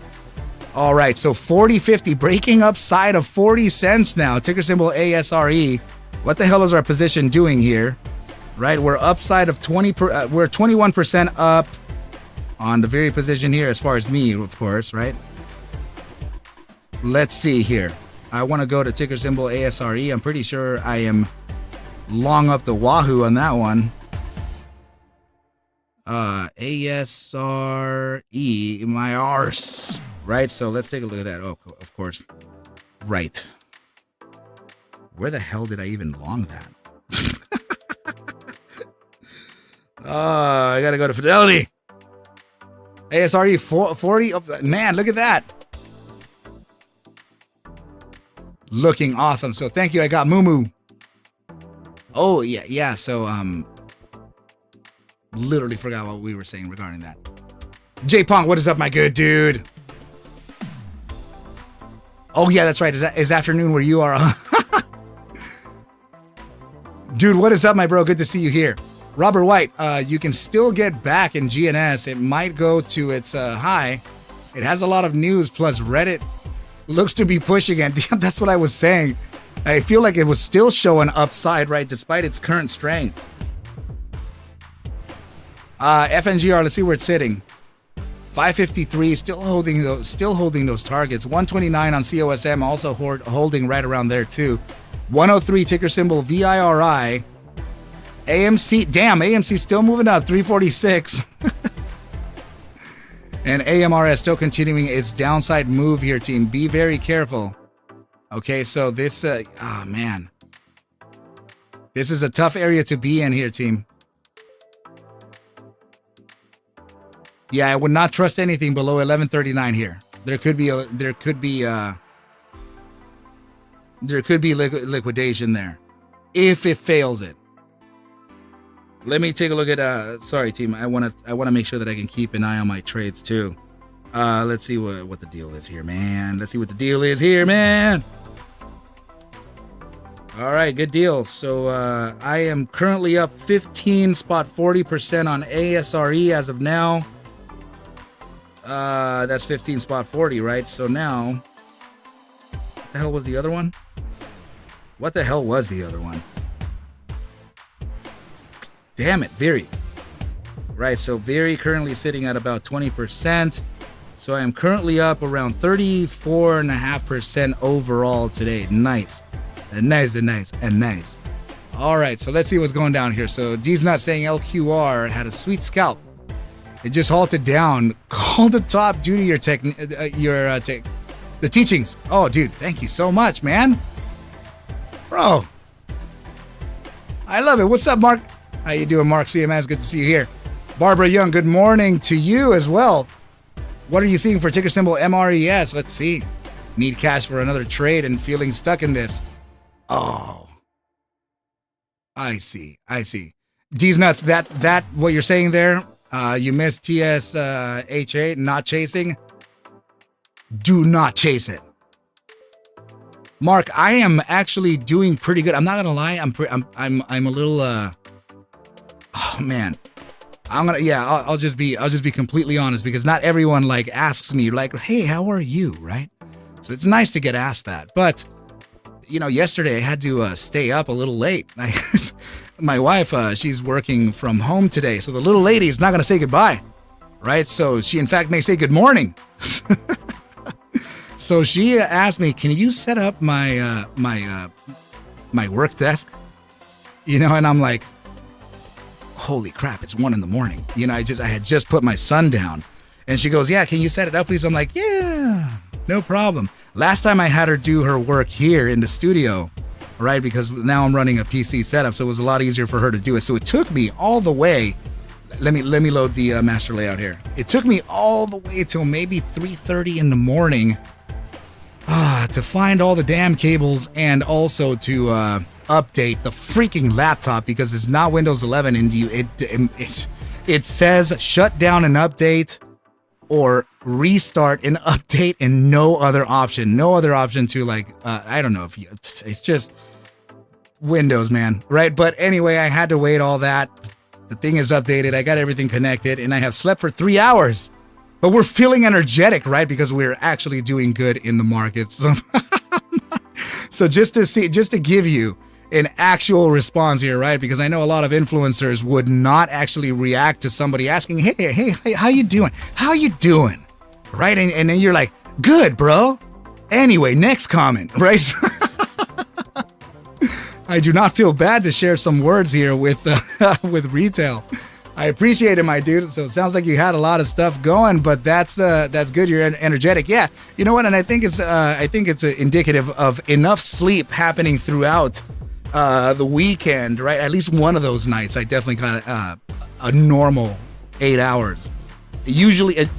All right, so 40.50 breaking upside of 40 cents now. Ticker symbol ASRE. What the hell is our position doing here? Right, we're upside of 20. We're 21% up on the very position here, as far as me, of course, right? Let's see here. I want to go to ticker symbol ASRE. I'm pretty sure I am long up the wahoo on that one. ASRE, my arse, right? So let's take a look at that. Oh, of course. Right. Where the hell did I even long that? I gotta go to Fidelity. ASRE 40. Man, look at that. Looking awesome. So thank you. I got Moo. Oh, yeah. So, literally forgot what we were saying regarding that. J Pong, what is up, my good dude? Oh yeah, that's right. Is afternoon where you are? Dude, what is up, my bro? Good to see you here. Robert White, you can still get back in GNS. It might go to its high. It has a lot of news, plus Reddit looks to be pushing it. That's what I was saying. I feel like it was still showing upside, right, despite its current strength. FNGR, let's see where it's sitting. 553, still holding those targets. 129 on COSM, also holding right around there too. 103 ticker symbol VIRI. AMC, damn, AMC still moving up, 346. And AMRS still continuing its downside move here, team. Be very careful. Okay, so this, man. This is a tough area to be in here, team. Yeah, I would not trust anything below 1139 here. There could be liquidation there if it fails it. Let me take a look at sorry team, I want to make sure that I can keep an eye on my trades too. Let's see what the deal is here, man. All right, good deal. So I am currently up 15.40% on ASRE as of now. That's 15.40, right? So now, what the hell was the other one? Damn it, Very. Right, so Very currently sitting at about 20%. So I am currently up around 34.5% overall today. Nice. All right, so let's see what's going down here. So D's not saying LQR had a sweet scalp. It just halted down. Call the top due to your the teachings. Oh, dude, thank you so much, man. Bro, I love it. What's up, Mark? How you doing, Mark CMS? Good to see you here. Barbara Young, good morning to you as well. What are you seeing for ticker symbol MRES? Let's see. Need cash for another trade and feeling stuck in this. Oh, I see. D's nuts. That what you're saying there? You missed TSHA, not chasing. Do not chase it. Mark, I am actually doing pretty good. I'm not gonna lie. I'm a little. Oh man, I'll just be completely honest, because not everyone like asks me like, hey, how are you, right? So it's nice to get asked that. But yesterday I had to stay up a little late. My wife, she's working from home today, so the little lady is not gonna say goodbye, right? So she in fact may say good morning. So she asked me, "Can you set up my my work desk?" And I'm like, "Holy crap! It's 1 a.m. I had just put my son down, and she goes, "Yeah, can you set it up, please?" I'm like, "Yeah, no problem." Last time I had her do her work here in the studio, right? Because now I'm running a PC setup, so it was a lot easier for her to do it. So it took me all the way. Let me load the master layout here. It took me all the way till maybe 3:30 in the morning. To find all the damn cables, and also to update the freaking laptop, because it's not Windows 11, and it says shut down and update or restart and update, and no other option to like I don't know if it's just Windows, man, right? But anyway, I had to wait all that. The thing is updated. I got everything connected, and I have slept for 3 hours. But we're feeling energetic, right? Because we're actually doing good in the market. So just to give you an actual response here, right? Because I know a lot of influencers would not actually react to somebody asking, hey, how you doing? How you doing? Right? And then you're like, good, bro. Anyway, next comment, right? I do not feel bad to share some words here with retail. I appreciate it, my dude. So it sounds like you had a lot of stuff going, but that's good. You're energetic. Yeah. You know what? And I think it's indicative of enough sleep happening throughout the weekend, right? At least one of those nights, I definitely got a normal 8 hours.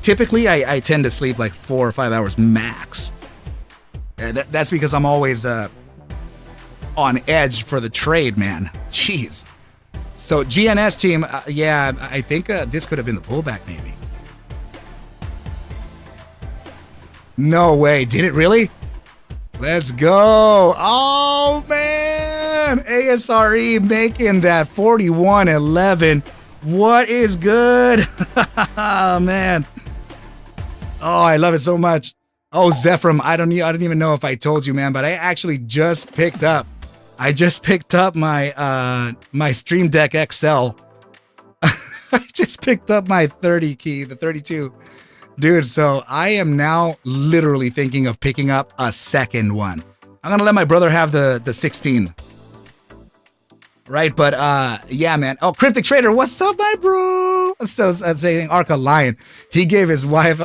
Typically, I tend to sleep like 4 or 5 hours max. That's because I'm always on edge for the trade, man. Jeez. So GNS team, I think this could have been the pullback, maybe. No way. Did it really? Let's go. Oh, man. ASRE making that 41.11. What is good? Oh, man. Oh, I love it so much. Oh, Zephram, I don't even know if I told you, man, but I actually just picked up my Stream Deck XL. I just picked up my 30 key, the 32. Dude, so I am now literally thinking of picking up a second one. I'm going to let my brother have the 16. Right, but yeah, man. Oh, Cryptic Trader, what's up, my bro? So saying Arca Lion, he gave his wife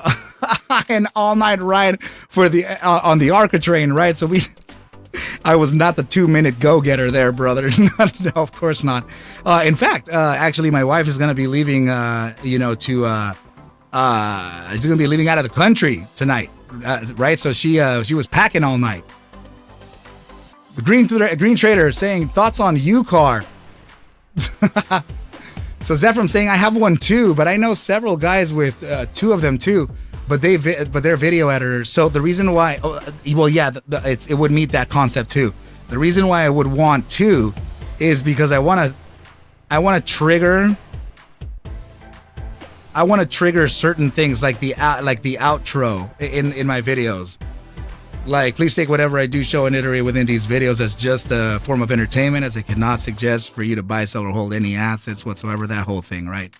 an all-night ride for on the Arca train, right? So I was not the 2-minute go-getter there, brother. No, of course not. In fact, actually, my wife is going to be leaving, she's going to be leaving out of the country tonight, right? So she was packing all night. The Green Trader saying, thoughts on UCAR? So Zephram saying, I have one too, but I know several guys with 2 of them too. But they're video editors. So the reason why, it would meet that concept too. The reason why I would want 2 is because I want to trigger certain things like the outro in my videos. Like, please take whatever I do show and iterate within these videos as just a form of entertainment, as I cannot suggest for you to buy, sell, or hold any assets whatsoever. That whole thing, right?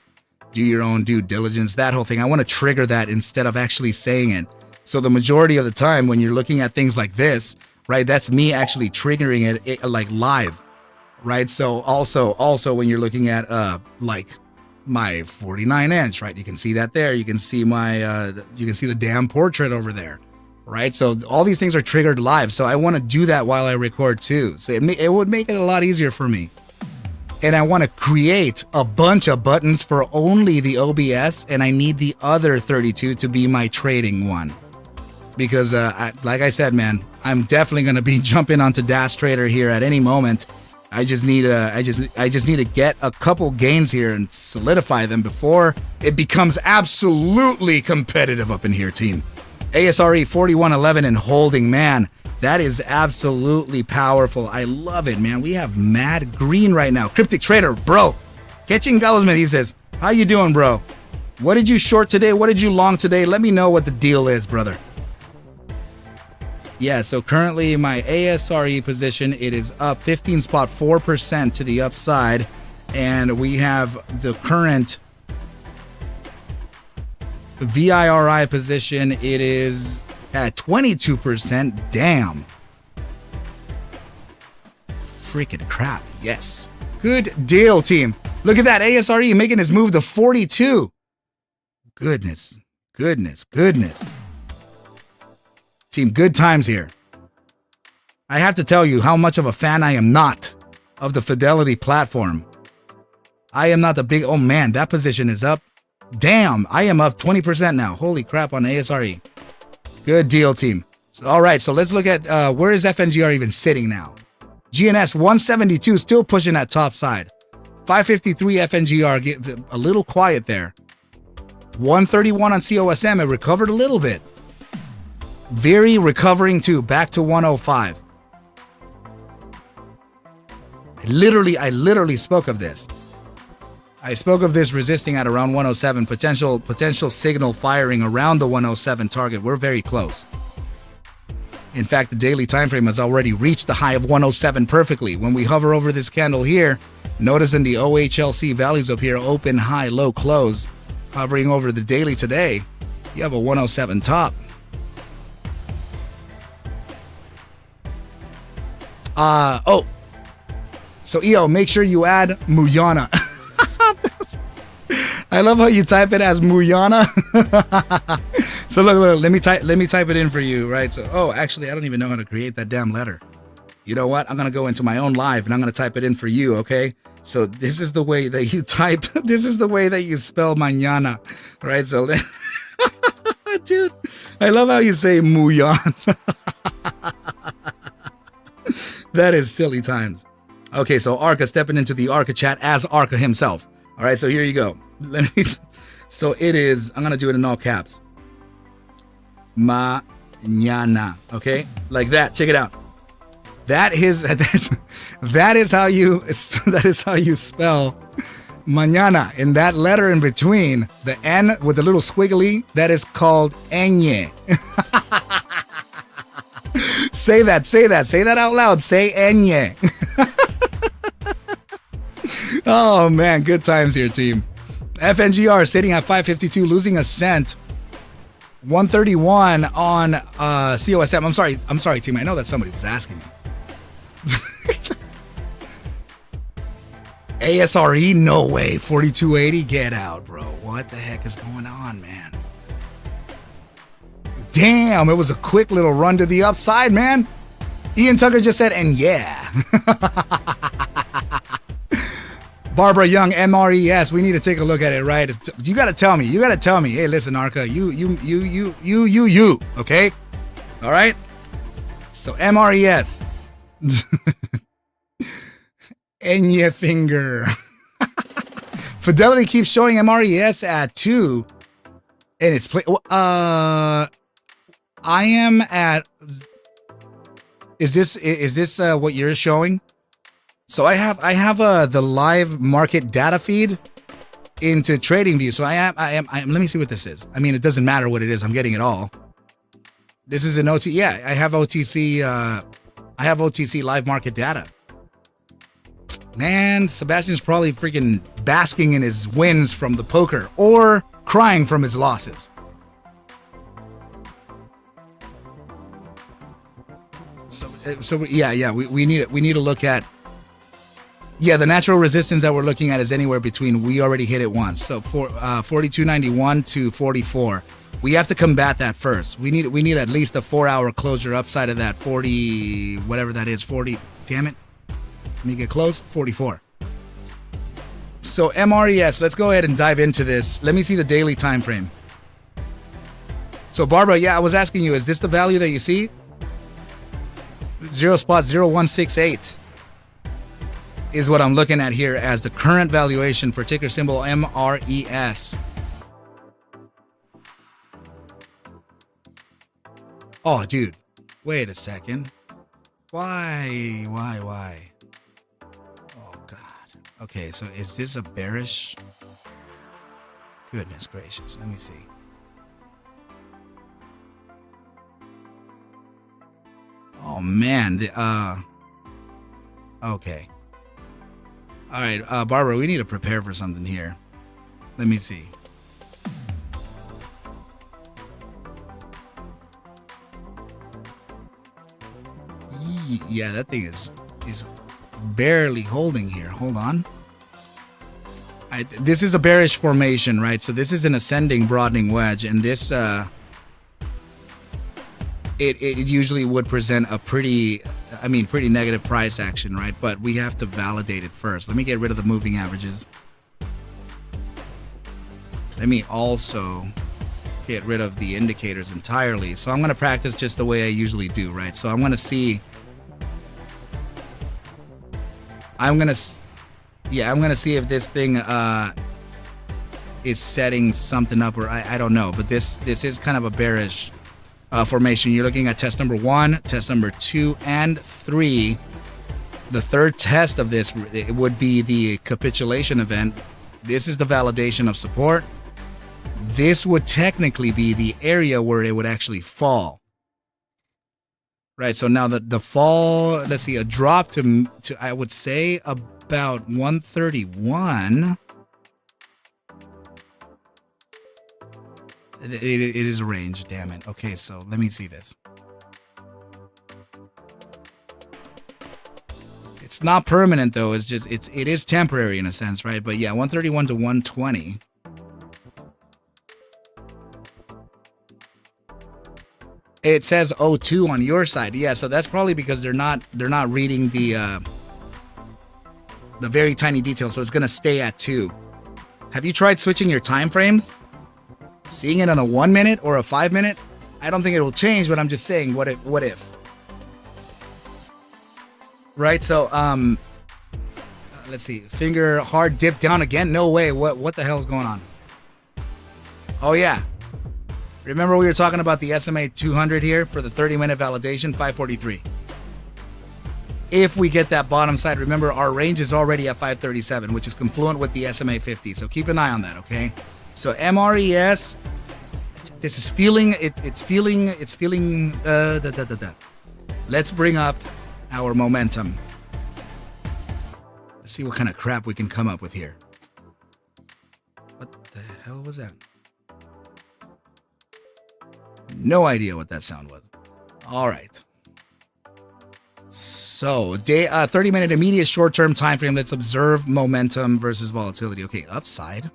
Do your own due diligence, that whole thing. I want to trigger that instead of actually saying it. So the majority of the time when you're looking at things like this, right, that's me actually triggering it like live, right? So also when you're looking at like my 49-inch, right, you can see that there. You can see the damn portrait over there, right? So all these things are triggered live. So I want to do that while I record too. So it would make it a lot easier for me. And I want to create a bunch of buttons for only the OBS, and I need the other 32 to be my trading one. Because, like I said, man, I'm definitely going to be jumping onto Dash Trader here at any moment. I just need to get a couple gains here and solidify them before it becomes absolutely competitive up in here, team. ASRE 4111 and holding, man. That is absolutely powerful. I love it, man. We have mad green right now. Cryptic Trader, bro. Catching Gallowsmith, he says, how you doing, bro? What did you short today? What did you long today? Let me know what the deal is, brother. Yeah, so currently my ASRE position, it is up 15.4% to the upside. And we have the current VIRI position. It is at 22%. Damn. Freaking crap. Yes. Good deal, team. Look at that. ASRE making his move to 42. Goodness. Goodness. Goodness. Team, good times here. I have to tell you how much of a fan I am not of the Fidelity platform. I am not the big... Oh, man, that position is up. Damn, I am up 20% now. Holy crap on ASRE. Good deal, team. All right, so let's look at where is FNGR even sitting now. GNS 172 still pushing that top side. 553 FNGR, get a little quiet there. 131 on COSM, it recovered a little bit. Very recovering too, back to 105. I literally spoke of this. I spoke of this resisting at around 107, potential signal firing around the 107 target. We're very close. In fact, the daily time frame has already reached the high of 107 perfectly. When we hover over this candle here, notice in the OHLC values up here, open, high, low, close, hovering over the daily today, you have a 107 top. So EO, make sure you add Muyana. I love how you type it as Muyana. So look, let me type it in for you, right? So, oh, actually, I don't even know how to create that damn letter. You know what? I'm gonna go into my own live and I'm gonna type it in for you, okay? So this is the way that you type. This is the way that you spell mañana, right? So, dude, I love how you say Muyana. That is silly times. Okay, so Arca stepping into the Arca chat as Arca himself. All right, so here you go. So it is, I'm going to do it in all caps. Mañana, okay? Like that. Check it out. That is how you spell mañana. In that letter in between, the N with the little squiggly, that is called ñe. Say that out loud. Say ñe. Oh man, good times here, team. FNGR sitting at 552, losing a cent. 131 on COSM. I'm sorry, team. I know that somebody was asking me. ASRE, no way. 4280, get out, bro. What the heck is going on, man? Damn, it was a quick little run to the upside, man. Ian Tucker just said, and yeah. Barbara Young, MRES, we need to take a look at it, right? You gotta tell me. Hey, listen, Arca, you, okay? All right? So MRES. Enya finger. Fidelity keeps showing MRES at 2. And it's I am at, is this what you're showing? So I have the live market data feed into TradingView. So I am. Let me see what this is. I mean, it doesn't matter what it is. I'm getting it all. This is an OT. Yeah, I have OTC. I have OTC live market data. Man, Sebastian's probably freaking basking in his wins from the poker or crying from his losses. So yeah. We need to look at. Yeah, the natural resistance that we're looking at is anywhere between, we already hit it once. So for 42.91 to 44. We have to combat that first. We need at least a 4-hour closure upside of that 40, whatever that is, 40. Damn it. Let me get close. 44. So MRES, let's go ahead and dive into this. Let me see the daily time frame. So Barbara, yeah, I was asking you, is this the value that you see? 0.0168 is what I'm looking at here as the current valuation for ticker symbol MRES. Oh, dude. Wait a second. Why? Oh, God. Okay, so is this a bearish? Goodness gracious. Let me see. Oh, man. Okay. All right, Barbara, we need to prepare for something here. Let me see. Yeah, that thing is barely holding here. Hold on. This is a bearish formation, right? So this is an ascending broadening wedge, and this it usually would present a pretty negative price action, right? But we have to validate it first. Let me get rid of the moving averages. Let me also get rid of the indicators entirely. So I'm going to practice just the way I usually do, right? So I'm going to see if this thing is setting something up, or I don't know, but this is kind of a bearish formation. You're looking at test number 1, test number 2, and 3. The third test of this, it would be the capitulation event. This is the validation of support. This would technically be the area where it would actually fall. Right, so now the fall, let's see, a drop to I would say about 131. It is a range, damn it. Okay, so let me see this. It's not permanent though. It's just it is temporary in a sense, right? But yeah, 131 to 120. It says 02 on your side. Yeah, so that's probably because they're not reading the very tiny details, so it's gonna stay at 2. Have you tried switching your time frames? Seeing it on a 1 minute or a 5 minute? I don't think it will change, but I'm just saying, what if? Right, so let's see. Finger hard dip down again. No way. What the hell is going on? Oh yeah. Remember we were talking about the SMA 200 here for the 30-minute validation, 543. If we get that bottom side, remember our range is already at 537, which is confluent with the SMA 50. So keep an eye on that, okay? So MRES, this is feeling, it's feeling, Let's bring up our momentum. Let's see what kind of crap we can come up with here. What the hell was that? No idea what that sound was. All right. So, 30-minute immediate short-term time frame. Let's observe momentum versus volatility. Okay, upside.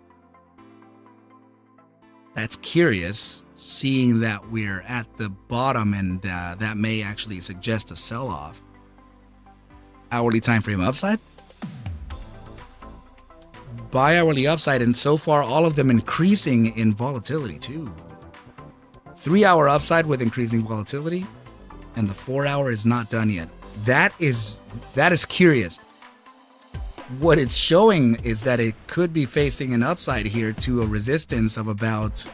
That's curious, seeing that we're at the bottom, and that may actually suggest a sell-off. Hourly time frame upside. Bi-hourly upside, and so far all of them increasing in volatility too. 3-hour upside with increasing volatility, and the 4-hour is not done yet. That is curious. What it's showing is that it could be facing an upside here to a resistance of about,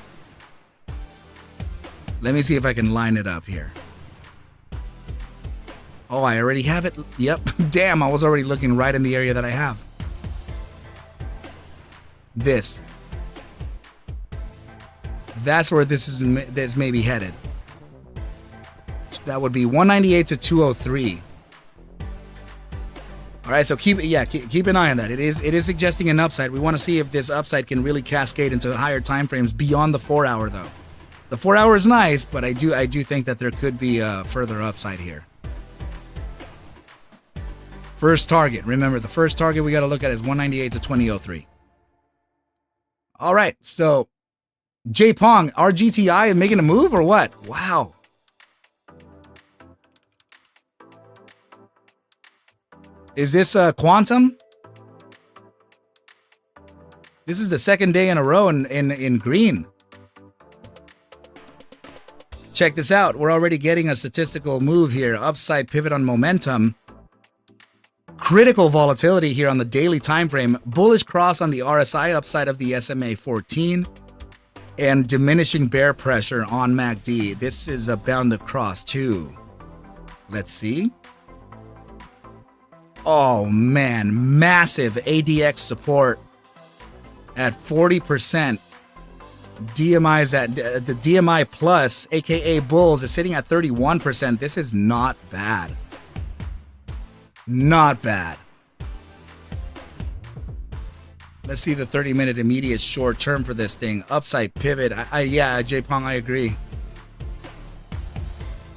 let me see if I can line it up here. Oh, I already have it. Yep. Damn, I was already looking right in the area that I have. This. That's where this may be headed. That would be 198 to 203. All right, so keep an eye on that. It is suggesting an upside. We want to see if this upside can really cascade into higher time frames beyond the 4-hour though. The 4-hour is nice, but I do think that there could be a further upside here. First target. Remember, the first target we got to look at is 198 to 2003. All right, so J Pong, our GTI is making a move or what? Wow. Is this quantum? This is the second day in a row in green. Check this out. We're already getting a statistical move here. Upside pivot on momentum. Critical volatility here on the daily time frame. Bullish cross on the RSI upside of the SMA 14. And diminishing bear pressure on MACD. This is a bound to cross too. Let's see. Oh man, massive ADX support at 40%. DMI's at the DMI plus, aka bulls, is sitting at 31%. This is not bad. Not bad. Let's see the 30-minute immediate short term for this thing. Upside pivot. Yeah, J-Pong, I agree.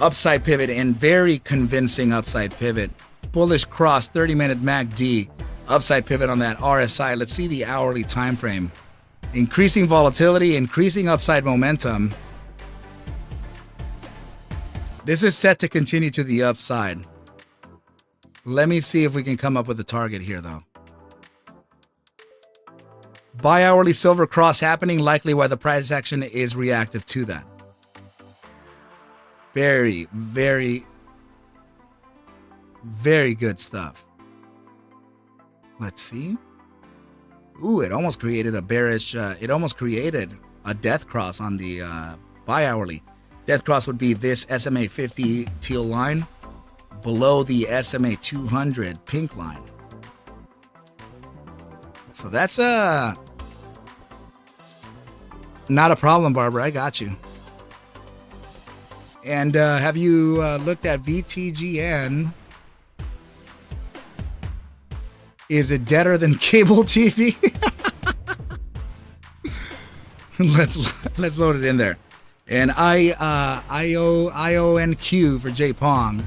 Upside pivot and very convincing upside pivot. Bullish cross, 30-minute MACD. Upside pivot on that RSI. Let's see the hourly time frame. Increasing volatility, increasing upside momentum. This is set to continue to the upside. Let me see if we can come up with a target here, though. Bi-hourly silver cross happening, likely why the price action is reactive to that. Very, very, very good stuff. Let's see. Ooh, it almost created a bearish, it almost created a death cross on the bi-hourly. Death cross would be this SMA 50 teal line below the SMA 200 pink line. So that's not a problem, Barbara. I got you. And have you looked at VTGN? Is it deader than cable TV? let's load it in there. And IONQ for J Pong.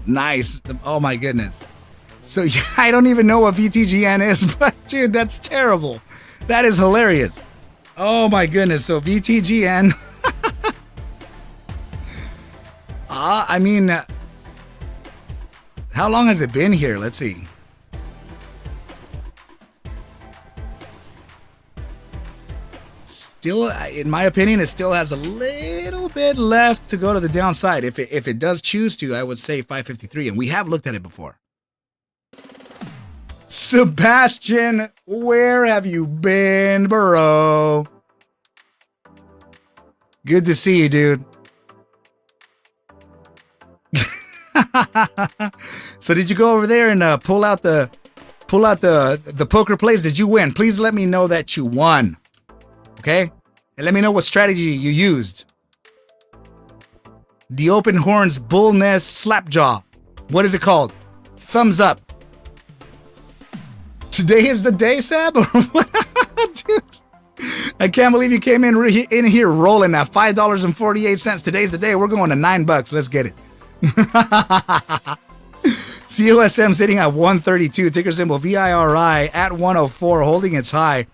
Nice. Oh my goodness. So yeah, I don't even know what VTGN is, but dude, that's terrible. That is hilarious. Oh my goodness. So VTGN. I mean, how long has it been here? Let's see. Still, in my opinion, it still has a little bit left to go to the downside. If it does choose to, I would say 553, and we have looked at it before. Sebastian, where have you been, bro? Good to see you, dude. So did you go over there and pull out the poker plays? Did you win? Please let me know that you won. Okay? And let me know what strategy you used. The open horns bull nest slapjaw. What is it called? Thumbs up. Today is the day, Seb? Dude, I can't believe you came in here rolling at $5.48. Today's the day. We're going to $9. Let's get it. COSM sitting at 132, ticker symbol VIRI at 104, holding its high.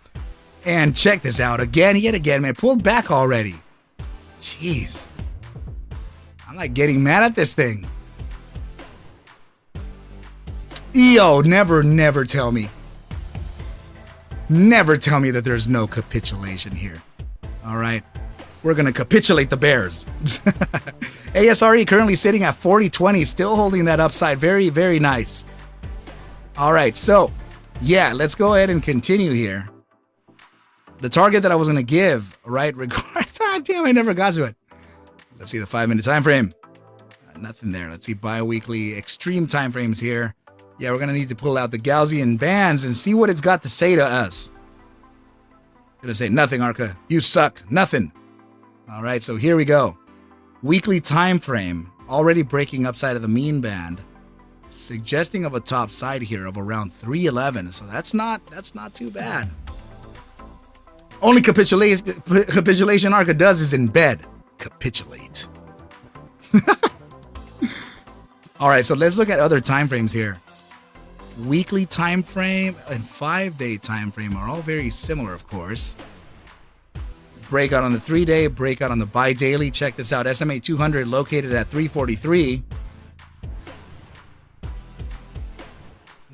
And check this out yet again, man. Pulled back already. Jeez. I'm like getting mad at this thing. EO, never tell me. Never tell me that there's no capitulation here. All right. We're going to capitulate the bears. ASRE currently sitting at 40.20, still holding that upside. Very, very nice. All right. So, yeah, let's go ahead and continue here. The target that I was going to give, right? Damn, I never got to it. Let's see the 5-minute time frame. Nothing there. Let's see bi-weekly extreme time frames here. Yeah, we're going to need to pull out the Gaussian bands and see what it's got to say to us. Going to say nothing, Arca. You suck. Nothing. All right, so here we go. Weekly time frame, already breaking upside of the mean band, suggesting of a top side here of around 311. So that's not too bad. Only capitulation Arca does is in bed. Capitulate. All right, so let's look at other time frames here. Weekly time frame and 5-day time frame are all very similar, of course. Breakout on the 3-day, breakout on the bi-daily. Check this out. SMA 200 located at 343.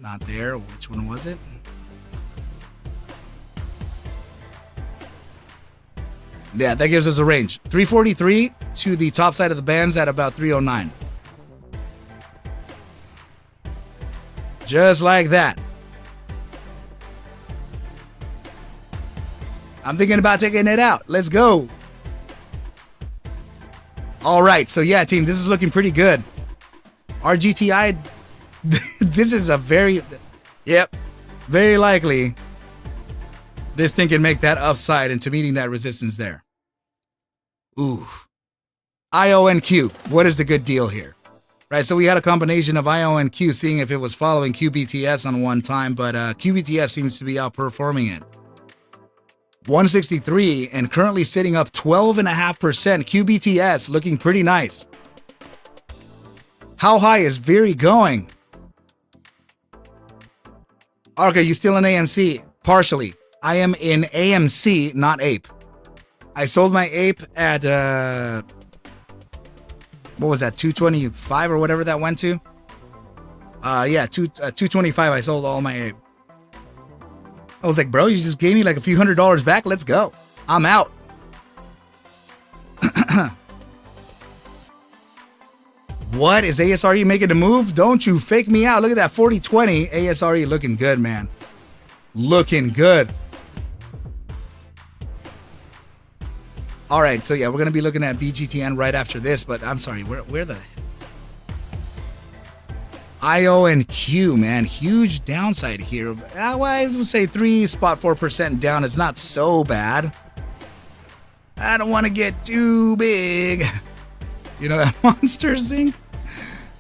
Not there. Which one was it? Yeah, that gives us a range. 343 to the top side of the bands at about 309. Just like that. I'm thinking about taking it out. Let's go. All right, so yeah, team, this is looking pretty good. RGTI, this is a very likely this thing can make that upside into meeting that resistance there. Ooh. IONQ, what is the good deal here? Right, so we had a combination of IONQ seeing if it was following QBTS on one time, but QBTS seems to be outperforming it. 163 and currently sitting up 12.5%. QBTS looking pretty nice. How high is Viri going? Arca, you still in AMC? Partially. I am in AMC, not APE. I sold my APE at, what was that, 225 or whatever that went to? 225, I sold all my APE. I was like, bro, you just gave me like a few $100s back. Let's go. I'm out. What is ASRE making a move? Don't you fake me out. Look at that 40-20. ASRE looking good, man. Looking good. All right, so yeah, we're going to be looking at BGTN right after this, but I'm sorry, where the... IO and Q, man, huge downside here. Well, I would say 3.4% down is not so bad. I don't want to get too big. You know that monster zinc?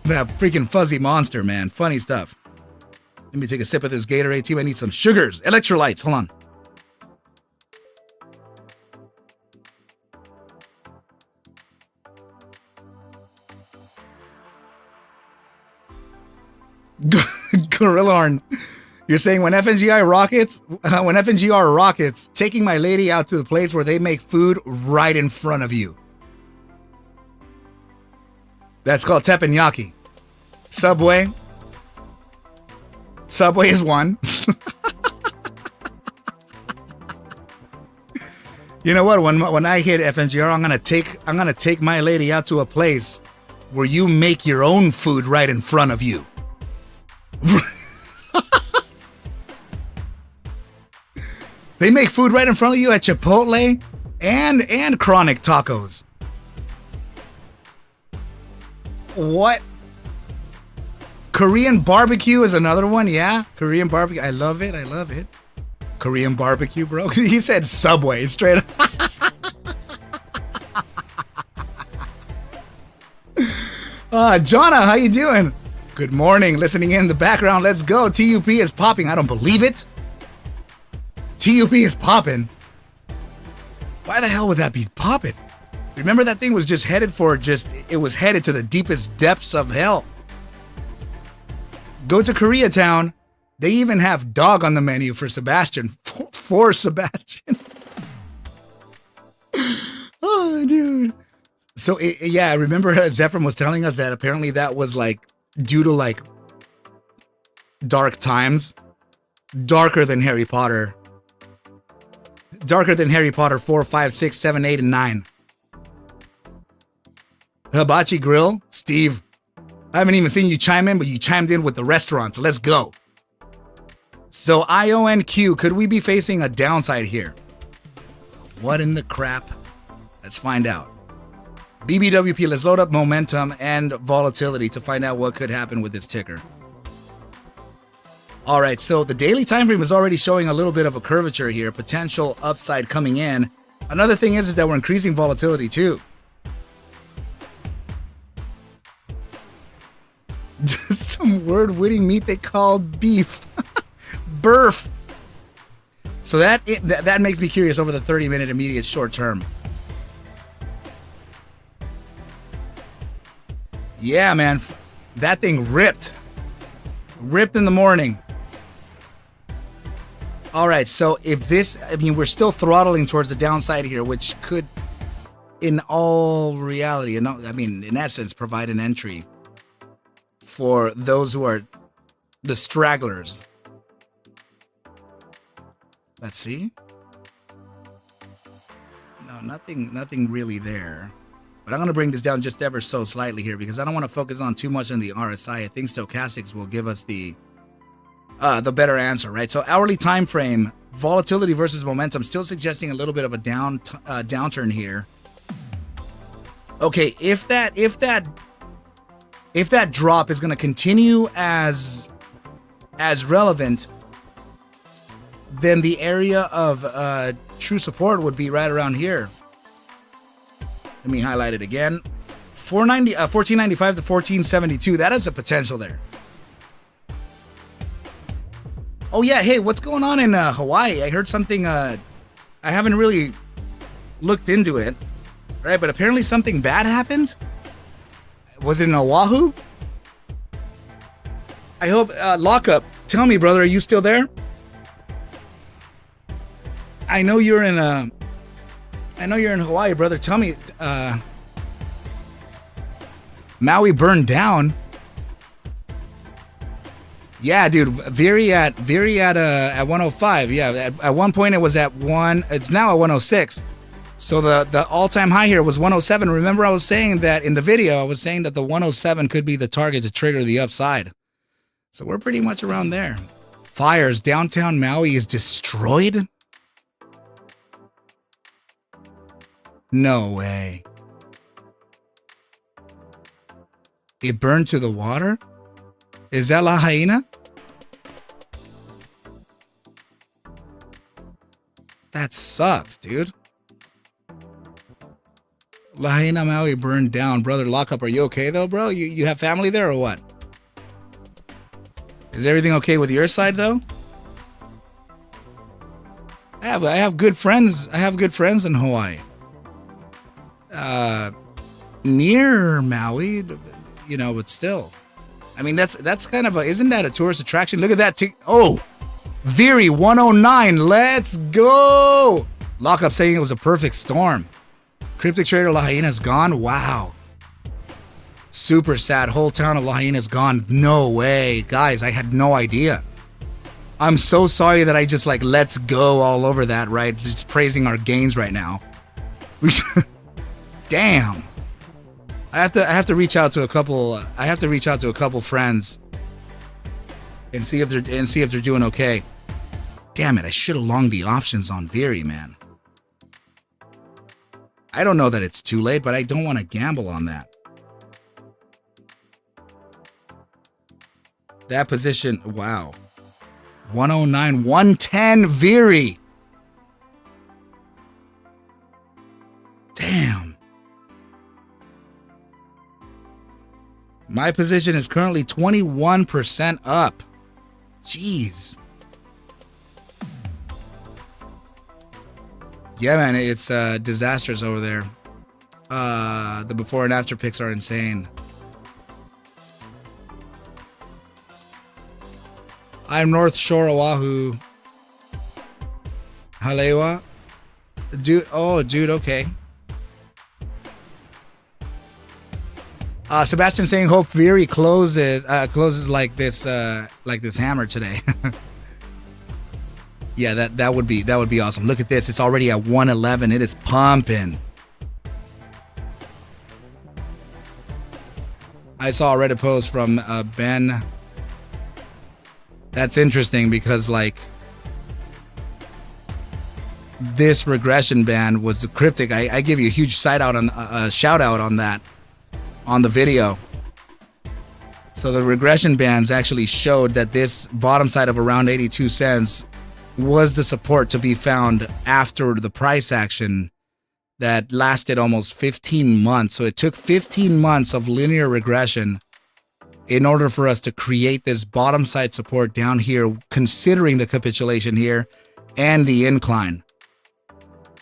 That freaking fuzzy monster, man. Funny stuff. Let me take a sip of this Gatorade, team. I need some sugars, electrolytes. Hold on. Gorilla Horn, you're saying when FNGR rockets, taking my lady out to the place where they make food right in front of you. That's called teppanyaki. Subway is one. You know what? When I hit FNGR, I'm gonna take my lady out to a place where you make your own food right in front of you. They make food right in front of you at Chipotle and Chronic Tacos. What? Korean barbecue is another one, yeah? Korean barbecue. I love it. Korean barbecue, bro. He said Subway straight up. Jonna, how you doing? Good morning. Listening in the background. Let's go. TUP is popping. I don't believe it. TUP is popping. Why the hell would that be popping? Remember that thing was just headed it was headed to the deepest depths of hell. Go to Koreatown. They even have dog on the menu for Sebastian. For Sebastian. Oh, dude. So, yeah, I remember Zephram was telling us that apparently that was like due to like dark times. Darker than Harry Potter. Darker than Harry Potter 4, 5, 6, 7, 8, and 9. Hibachi Grill, Steve. I haven't even seen you chime in, but you chimed in with the restaurant, so let's go. So IONQ, could we be facing a downside here? What in the crap? Let's find out. BBWP, let's load up momentum and volatility to find out what could happen with this ticker. All right, so the daily time frame is already showing a little bit of a curvature here, potential upside coming in. Another thing is that we're increasing volatility too. Some word-winning meat they call beef. Burf. So that makes me curious over the 30-minute immediate short term. Yeah, man, that thing ripped. Ripped in the morning. All right, so if this, I mean, we're still throttling towards the downside here, which could, in all reality, in essence, provide an entry for those who are the stragglers. Let's see. No, nothing really there. But I'm going to bring this down just ever so slightly here because I don't want to focus on too much on the RSI. I think stochastics will give us the better answer, right? So hourly time frame, volatility versus momentum, still suggesting a little bit of a downturn here. Okay, if that drop is going to continue as relevant, then the area of true support would be right around here. Let me highlight it again. 1495 to 1472. That is a potential there. Oh yeah, hey, what's going on in Hawaii? I heard something. I haven't really looked into it, right? But apparently something bad happened. Was it in Oahu? I hope. Lockup, tell me, brother, are you still there? I know you're in Hawaii, brother. Tell me, Maui burned down. Yeah, dude, very at 105. Yeah, at one point it was at 1. It's now at 106. So the all-time high here was 107. Remember, I was saying that in the video. I was saying that the 107 could be the target to trigger the upside. So we're pretty much around there. Fires. Downtown Maui is destroyed. No way. It burned to the water? Is that Lahaina? That sucks, dude. Lahaina Maui burned down. Brother Lockup, are you okay though, bro? You have family there or what? Is everything okay with your side though? I have good friends. I have good friends in Hawaii. Near Maui, you know, but still. I mean, that's kind of isn't that a tourist attraction? Look at that. Oh, Viri 109. Let's go. Lockup saying it was a perfect storm. Cryptic Trader Lahaina's gone. Wow. Super sad. Whole town of Lahaina's gone. No way. Guys, I had no idea. I'm so sorry that I just like let's go all over that, right? Just praising our gains right now. We should, damn. I have to reach out to a couple. I have to reach out to a couple friends and see if they're doing okay. Damn it! I should have longed the options on Viri, man. I don't know that it's too late, but I don't want to gamble on that. That position, wow. 109, 110 Viri. Damn. My position is currently 21% up. Jeez. Yeah, man, it's disastrous over there. The before and after pics are insane. I'm North Shore, Oahu. Halewa. Dude, okay. Sebastian saying hope Viri closes like this hammer today. Yeah, that would be awesome. Look at this. It's already at 111. It is pumping. I saw a Reddit post from Ben. That's interesting because like this regression band was cryptic. I give you a huge shout out on that on the video. So the regression bands actually showed that this bottom side of around 82 cents was the support to be found after the price action that lasted almost 15 months. So it took 15 months of linear regression in order for us to create this bottom side support down here, considering the capitulation here and the incline.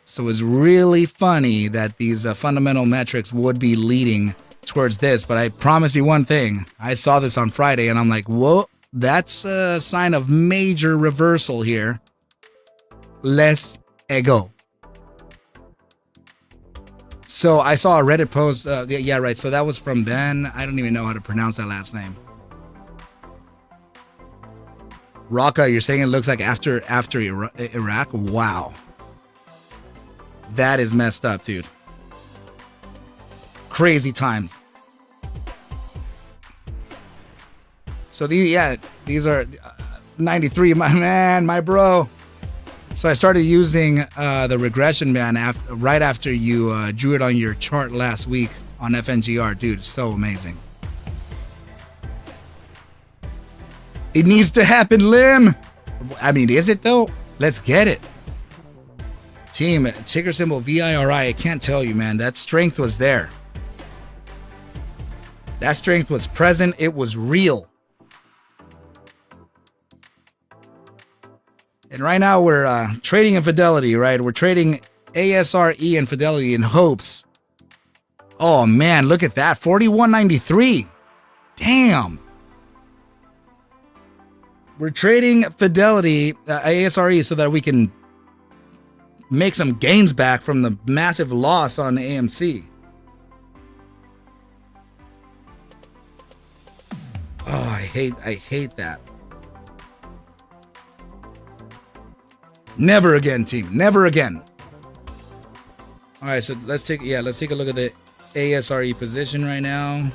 So it's really funny that these fundamental metrics would be leading towards this, but I promise you one thing. I saw this on Friday and I'm like, whoa, that's a sign of major reversal here. Let's go. So I saw a Reddit post. Yeah, right. So that was from Ben. I don't even know how to pronounce that last name. Raqqa, you're saying it looks like after Iraq? Wow. That is messed up, dude. Crazy times. So these are 93, my man, my bro. So I started using the regression band right after you drew it on your chart last week. on FNGR. Dude, so amazing. It needs to happen, Lim. I mean, is it though? Let's get it. Team, ticker symbol VIRI. I can't tell you, man. That strength was there. That strength was present. It was real. And right now we're trading in Fidelity, right? We're trading ASRE and Fidelity in hopes. Oh, man, look at that. 41.93. Damn. We're trading Fidelity, ASRE, so that we can make some gains back from the massive loss on AMC. Oh, I hate that. Never again, team. Never again. All right, so let's take a look at the ASRE position right now.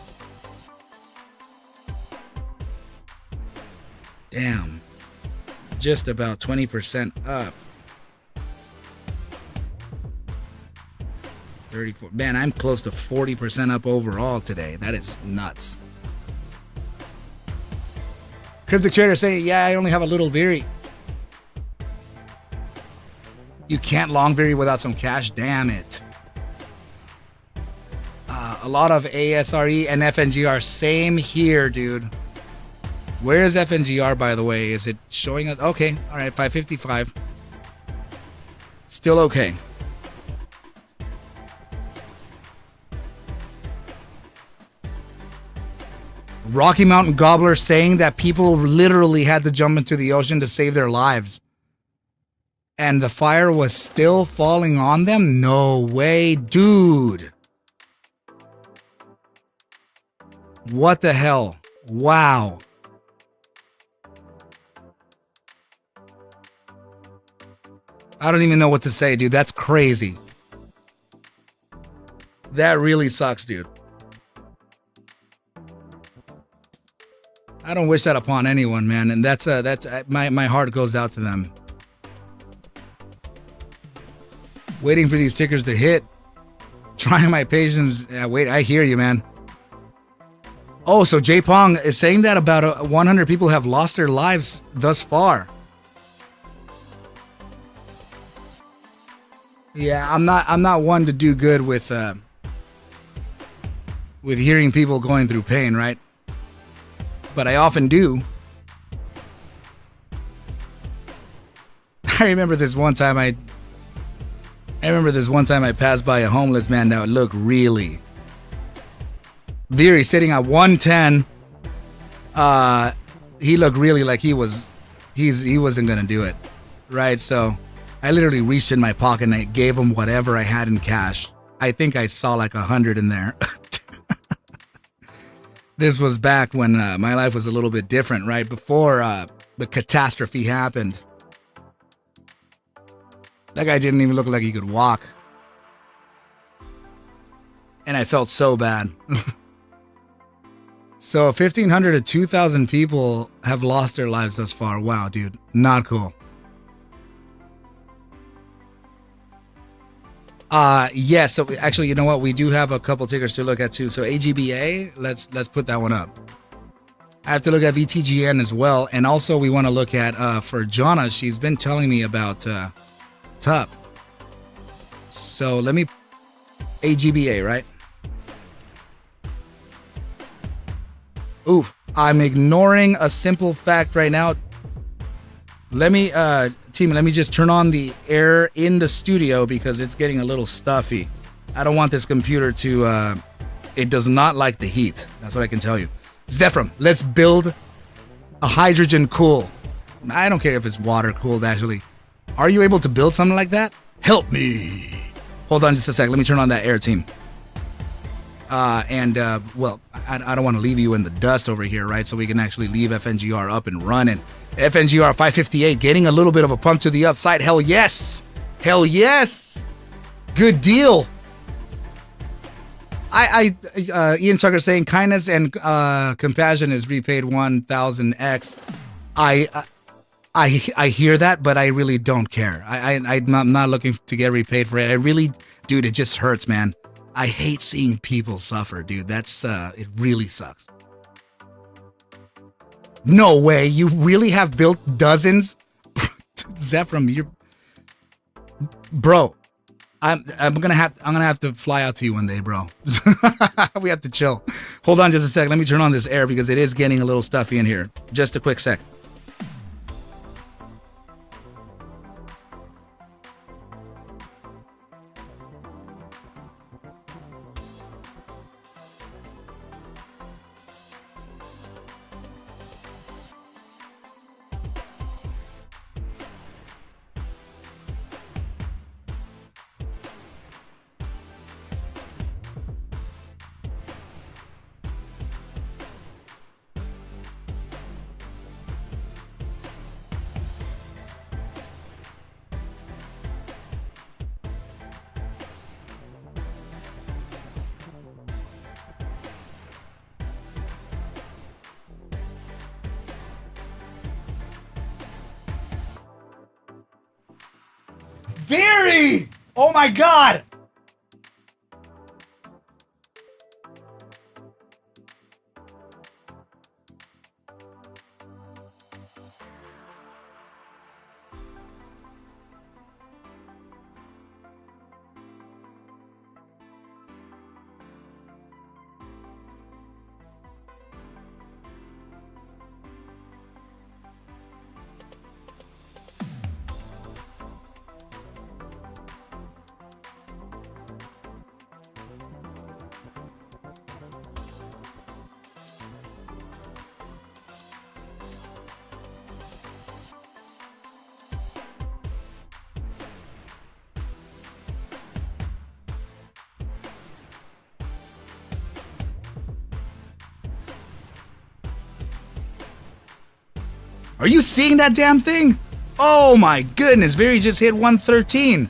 Damn. Just about 20% up. 34. Man, I'm close to 40% up overall today. That is nuts. Cryptic Trader saying, yeah, I only have a little Viri. You can't long Viri without some cash? Damn it. A lot of ASRE and FNGR. Same here, dude. Where is FNGR, by the way? Is it showing us? Okay. All right. 555. Still okay. Rocky Mountain Gobbler saying that people literally had to jump into the ocean to save their lives. And the fire was still falling on them? No way, dude. What the hell? Wow. I don't even know what to say, dude. That's crazy. That really sucks, dude. I don't wish that upon anyone, man. And that's my heart goes out to them. Waiting for these tickers to hit. Trying my patience. Yeah, wait, I hear you, man. Oh, so J Pong is saying that about 100 people have lost their lives thus far. Yeah, I'm not one to do good with hearing people going through pain, right? But I often do. I remember this one time I passed by a homeless man that would look really Viri sitting at 110. He looked really like he wasn't gonna do it, right? So I literally reached in my pocket and I gave him whatever I had in cash. I think I saw like 100 in there. This was back when my life was a little bit different, right? Before the catastrophe happened. That guy didn't even look like he could walk. And I felt so bad. So 1,500 to 2,000 people have lost their lives thus far. Wow, dude. Not cool. Yeah, so actually, you know what? We do have a couple tickers to look at too. So AGBA, let's put that one up. I have to look at VTGN as well. And also we want to look at, for Jonna, she's been telling me about TUP. So let me, AGBA, right? Ooh, I'm ignoring a simple fact right now. Let me, team, let me just turn on the air in the studio because it's getting a little stuffy. I don't want this computer to, it does not like the heat. That's what I can tell you. Zephram, let's build a hydrogen cool. I don't care if it's water cooled, actually. Are you able to build something like that? Help me. Hold on just a sec. Let me turn on that air, team. Well, I don't want to leave you in the dust over here, right? So we can actually leave FNGR up and running. FNGR 558 getting a little bit of a pump to the upside. Hell yes. Hell yes. Good deal. Ian Tucker saying kindness and compassion is repaid 1,000x. I hear that, but I really don't care. I'm not looking to get repaid for it. I really, dude, it just hurts, man. I hate seeing people suffer, dude. That's it really sucks. No way. You really have built dozens? Zephram, you're bro. I'm gonna have to fly out to you one day, bro. We have to chill. Hold on just a sec. Let me turn on this air because it is getting a little stuffy in here. Just a quick sec. Very! Oh my god! Are you seeing that damn thing? Oh my goodness, Very just hit 113.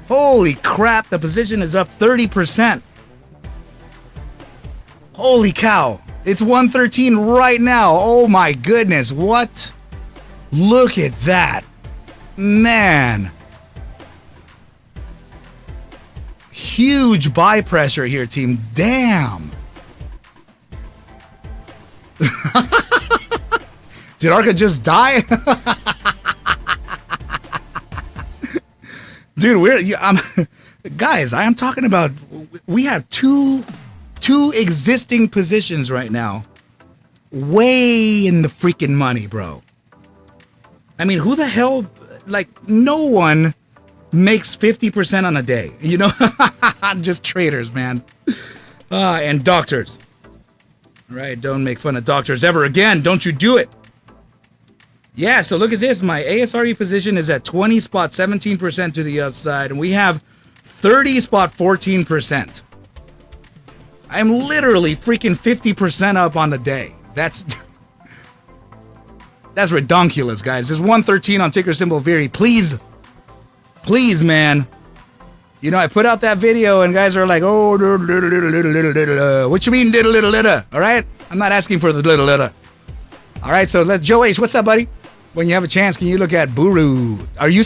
Holy crap, the position is up 30%. Holy cow, it's 113 right now. Oh my goodness, what? Look at that. Man. Huge buy pressure here, team. Damn. Did Arca just die? Dude, guys, I am talking about, we have two existing positions right now. Way in the freaking money, bro. I mean, who the hell, like, no one makes 50% on a day, you know? Just traders, man. And doctors. Right, don't make fun of doctors ever again. Don't you do it. Yeah, so look at this. My ASRE position is at 20 spot 17% to the upside, and we have 30 spot 14%. I'm literally freaking 50% up on the day. That's redonkulous, guys. There's 113 on ticker symbol Very. Please, man. You know, I put out that video and guys are like, oh, what you mean little? All right? I'm not asking for the little. All right, so Joe H, what's up, buddy? When you have a chance, can you look at Buru? Are you,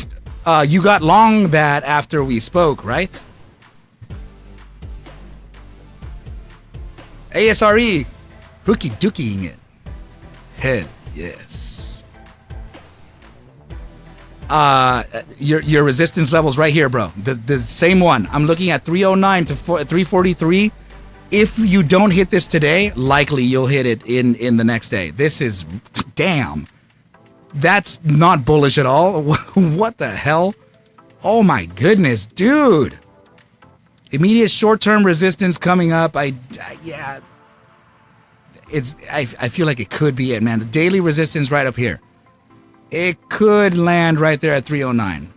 you got long that after we spoke, right? ASRE, hooky dookying it. Head, yes. Your resistance levels right here, bro. The same one. I'm looking at 309 to 343. If you don't hit this today, likely you'll hit it in the next day. This is, damn. That's not bullish at all. What the hell? Oh my goodness, dude. Immediate short-term resistance coming up. Yeah. I feel like it could be it, man. The daily resistance right up here. It could land right there at 309.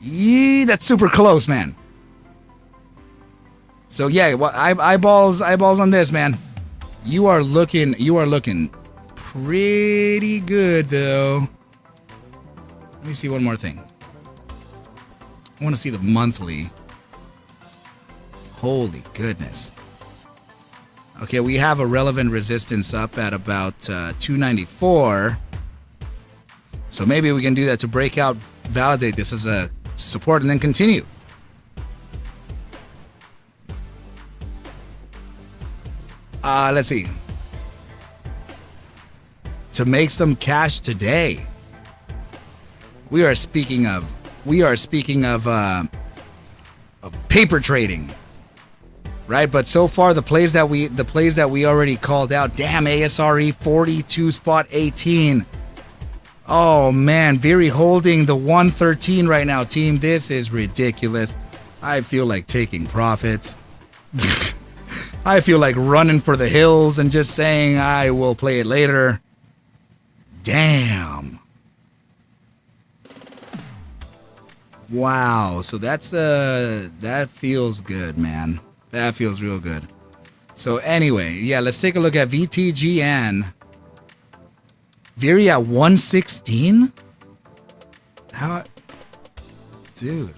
Yee, that's super close, man. So yeah, well, eyeballs on this, man. You are looking pretty good, though. Let me see one more thing. I want to see the monthly. Holy goodness. Okay, we have a relevant resistance up at about 294. So maybe we can do that to break out, validate this as a support, and then continue. Let's see. To make some cash today. We are speaking of paper trading. Right? But so far the plays that we already called out. Damn, ASRE 42 spot 18. Oh man, Veery holding the 113 right now, team. This is ridiculous. I feel like taking profits. I feel like running for the hills and just saying I will play it later. Damn. Wow. So that's that feels good, man. That feels real good. So anyway, yeah, let's take a look at VTGN. Veery at 116? How? Dude.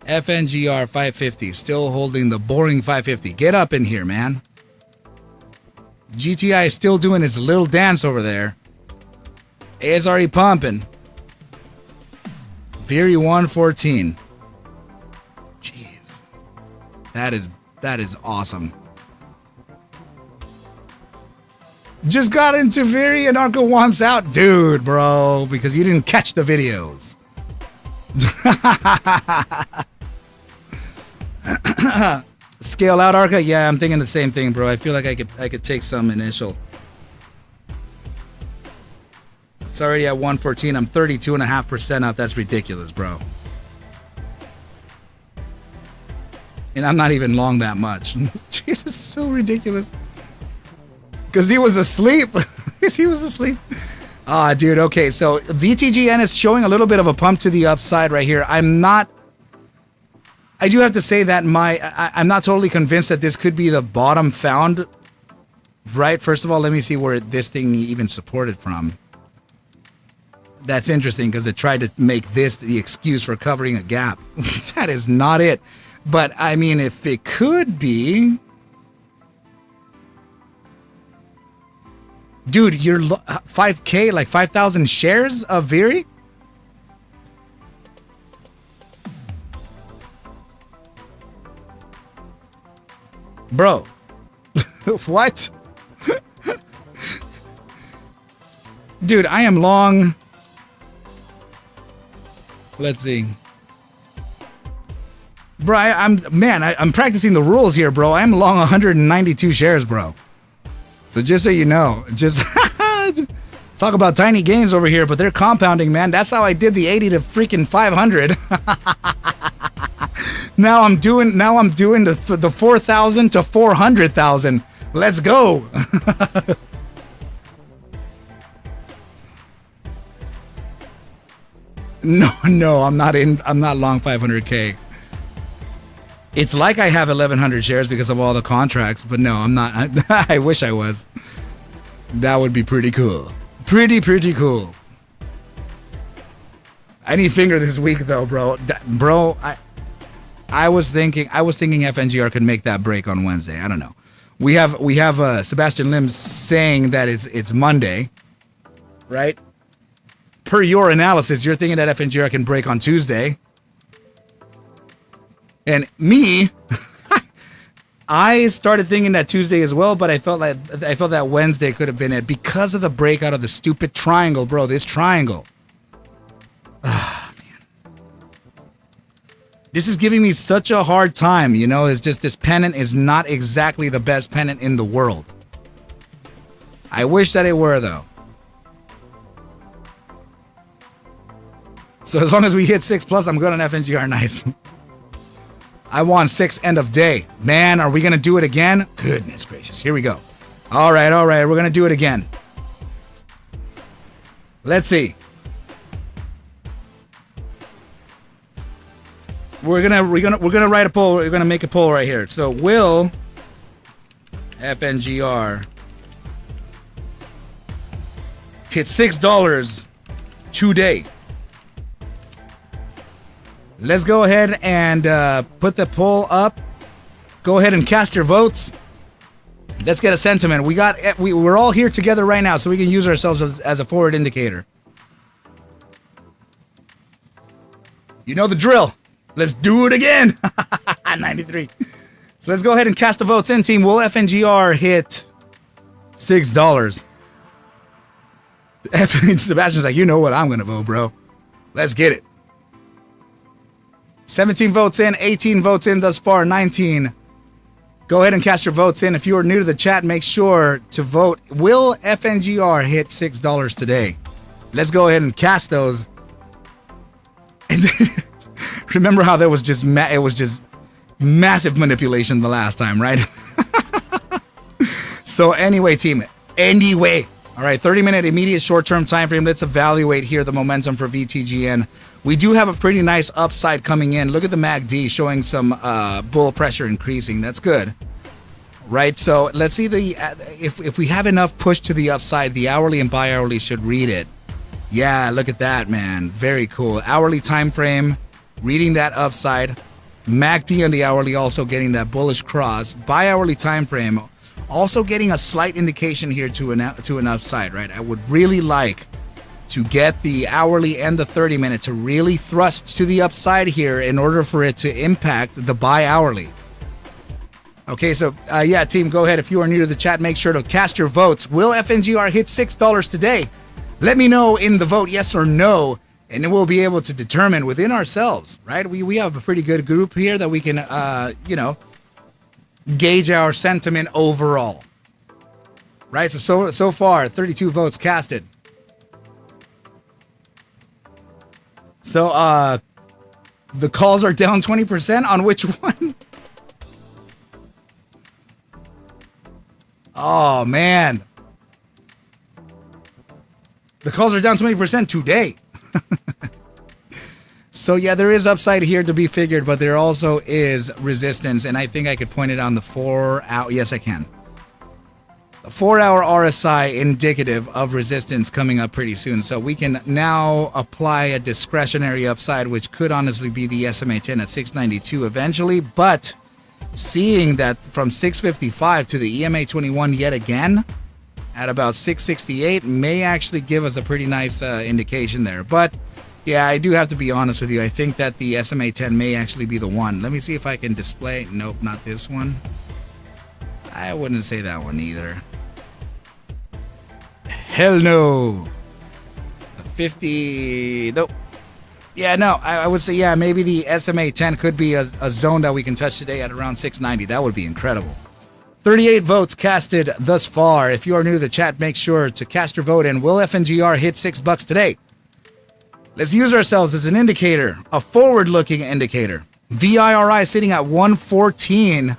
FNGR 550. Still holding the boring 550. Get up in here, man. GTI is still doing its little dance over there. ASRE pumping. Veery 114. Jeez. That is awesome. Just got into Veery and Arca wants out. Dude, bro, because you didn't catch the videos. Scale out Arca? Yeah, I'm thinking the same thing, bro. I feel like I could take some initial. It's already at 114. I'm 32.5% up. That's ridiculous, bro. And I'm not even long that much. It's so ridiculous. Because he was asleep. He was asleep. Ah, dude. Okay, so VTGN is showing a little bit of a pump to the upside right here. I do have to say that I'm not totally convinced that this could be the bottom found. Right? First of all, let me see where this thing even supported from. That's interesting because it tried to make this the excuse for covering a gap. That is not it. But I mean, if it could be. Dude, you're 5K, like 5,000 shares of Veery? Bro. What? Dude, I am long. Let's see. Bro, I'm practicing the rules here, bro. I'm long 192 shares, bro. So just so you know, just talk about tiny gains over here, but they're compounding, man. That's how I did the 80 to freaking 500. Now I'm doing the 4,000 to 400,000. Let's go. No, I'm not long 500K. It's like I have 1,100 shares because of all the contracts, but no, I'm not. I wish I was. That would be pretty cool. Pretty cool. I need finger this week though, bro. Bro, I was thinking FNGR could make that break on Wednesday. I don't know. We have Sebastian Lim saying that it's Monday, right? Per your analysis, you're thinking that FNGR can break on Tuesday. And me, I started thinking that Tuesday as well, but I felt that Wednesday could have been it because of the breakout of the stupid triangle, bro. This triangle. Ah, man. This is giving me such a hard time, you know? It's just this pennant is not exactly the best pennant in the world. I wish that it were, though. So as long as we hit 6+, I'm good on FNGR. Nice. I want 6 end of day. Man, are we going to do it again? Goodness gracious. Here we go. All right. We're going to do it again. Let's see. We're going to write a poll. We're going to make a poll right here. So, will FNGR hit $6 today? Let's go ahead and put the poll up. Go ahead and cast your votes. Let's get a sentiment. We're all here together right now, so we can use ourselves as a forward indicator. You know the drill. Let's do it again. 93. Let's go ahead and cast the votes in, team. Will FNGR hit $6? Sebastian's like, you know what? I'm going to vote, bro. Let's get it. 17 votes in, 18 votes in thus far, 19. Go ahead and cast your votes in. If you are new to the chat, make sure to vote. Will FNGR hit $6 today? Let's go ahead and cast those. Remember how there was just it was just massive manipulation the last time, right? So anyway, team. Anyway. All right, 30-minute immediate short-term time frame. Let's evaluate here the momentum for VTGN. We do have a pretty nice upside coming in. Look at the MACD showing some bull pressure increasing. That's good. Right, so let's see if we have enough push to the upside, the hourly and bi-hourly should read it. Yeah, look at that, man. Very cool. Hourly time frame, reading that upside. MACD on the hourly also getting that bullish cross. Bi-hourly time frame also getting a slight indication here to an upside, right? I would really like to get the hourly and the 30-minute to really thrust to the upside here in order for it to impact the bi-hourly. Okay, so yeah, team, go ahead. If you are new to the chat, make sure to cast your votes. Will FNGR hit $6 today? Let me know in the vote, yes or no, and then we'll be able to determine within ourselves, right? We have a pretty good group here that we can, gauge our sentiment overall. Right, so far, 32 votes casted. So, the calls are down 20% on which one? Oh, man. The calls are down 20% today. So, yeah, there is upside here to be figured, but there also is resistance, and I think I could point it on the 4-hour. Yes, I can. A 4-hour RSI indicative of resistance coming up pretty soon. So we can now apply a discretionary upside, which could honestly be the SMA 10 at 692 eventually. But seeing that from 655 to the EMA 21 yet again at about 668 may actually give us a pretty nice indication there. But yeah, I do have to be honest with you. I think that the SMA 10 may actually be the one. Let me see if I can display. Nope, not this one. I wouldn't say that one either. Hell no. 50. Nope. Yeah, no, I would say, yeah, maybe the SMA 10 could be a zone that we can touch today at around 690. That would be incredible. 38 votes casted thus far. If you are new to the chat, make sure to cast your vote in. Will FNGR hit $6 today? Let's use ourselves as an indicator, a forward-looking indicator. VIRI sitting at 114.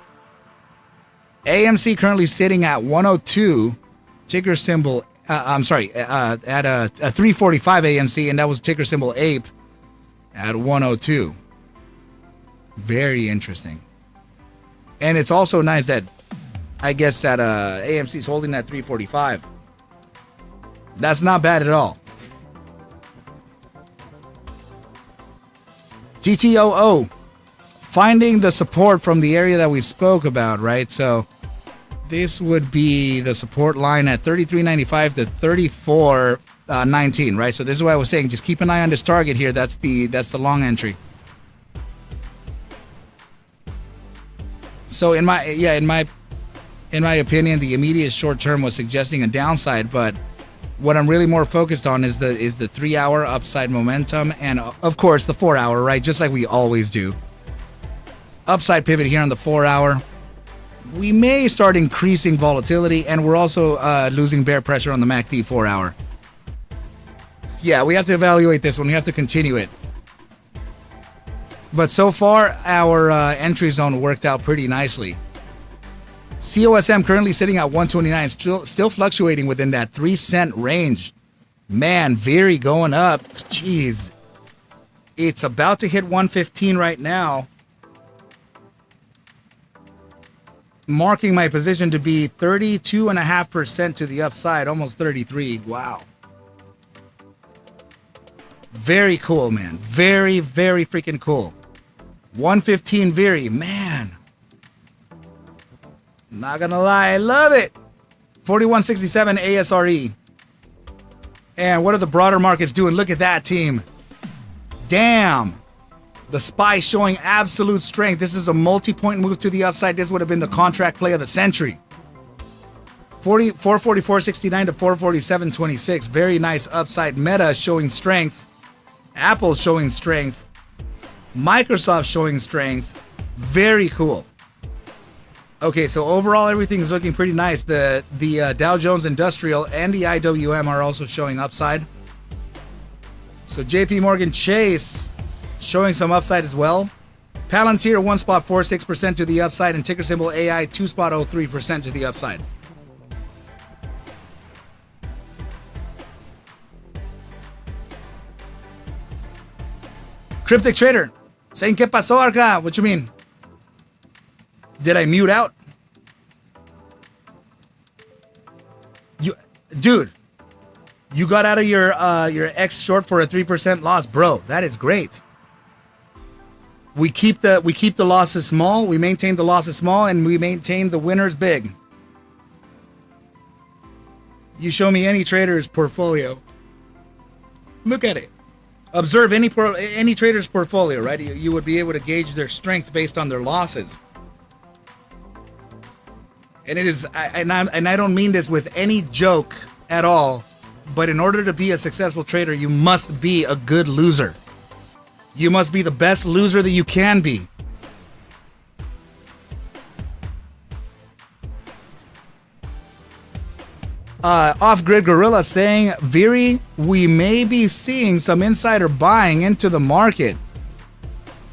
AMC currently sitting at 102. Ticker symbol, at a 345 AMC, and that was ticker symbol APE at 102. Very interesting. And it's also nice that I guess that AMC is holding that 345. That's not bad at all. GTOO, finding the support from the area that we spoke about, right? So this would be the support line at 33.95 to 34.19, right? So this is why I was saying, just keep an eye on this target here. That's the long entry. So in my opinion, the immediate short term was suggesting a downside, but what I'm really more focused on is the 3-hour upside momentum, and of course the 4-hour, right? Just like we always do. Upside pivot here on the 4-hour. We may start increasing volatility, and we're also losing bear pressure on the MACD 4-hour. Yeah, we have to evaluate this one. We have to continue it. But so far, our entry zone worked out pretty nicely. COSM currently sitting at 129, still fluctuating within that 3-cent range. Man, very going up. Jeez. It's about to hit 115 right now. Marking my position to be 32.5% to the upside, almost 33. Wow. Very cool, man. Very, very freaking cool. 115 very, man. Not gonna lie, I love it. 4167 ASRE. And what are the broader markets doing? Look at that, team. Damn. The SPY showing absolute strength. This is a multi-point move to the upside. This would have been the contract play of the century. 444.69 to 447.26. Very nice upside. Meta showing strength. Apple showing strength. Microsoft showing strength. Very cool. Okay, so overall everything is looking pretty nice. The Dow Jones Industrial and the IWM are also showing upside. So JP Morgan Chase showing some upside as well. Palantir 1.46% to the upside, and ticker symbol AI 2.03% to the upside. Cryptic Trader saying, ¿Qué pasó, Arca? What you mean? Did I mute out? Dude, you got out of your X short for a 3% loss, bro. That is great. We keep the losses small. We maintain the losses small, and we maintain the winners big. You show me any trader's portfolio. Look at it. Observe any trader's portfolio, right? You would be able to gauge their strength based on their losses. And it is, and I don't mean this with any joke at all, but in order to be a successful trader, you must be a good loser. You must be the best loser that you can be. Off-Grid Gorilla saying, Viri, we may be seeing some insider buying into the market.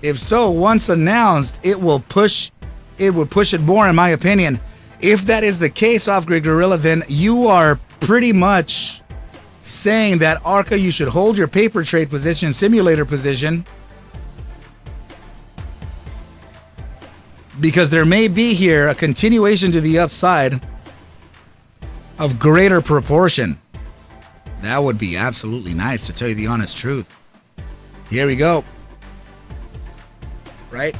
If so, once announced, it will push it more, in my opinion. If that is the case, Off-Grid Gorilla, then you are pretty much saying that Arca, you should hold your paper trade position, simulator position, because there may be here a continuation to the upside of greater proportion. That would be absolutely nice, to tell you the honest truth. Here we go. Right?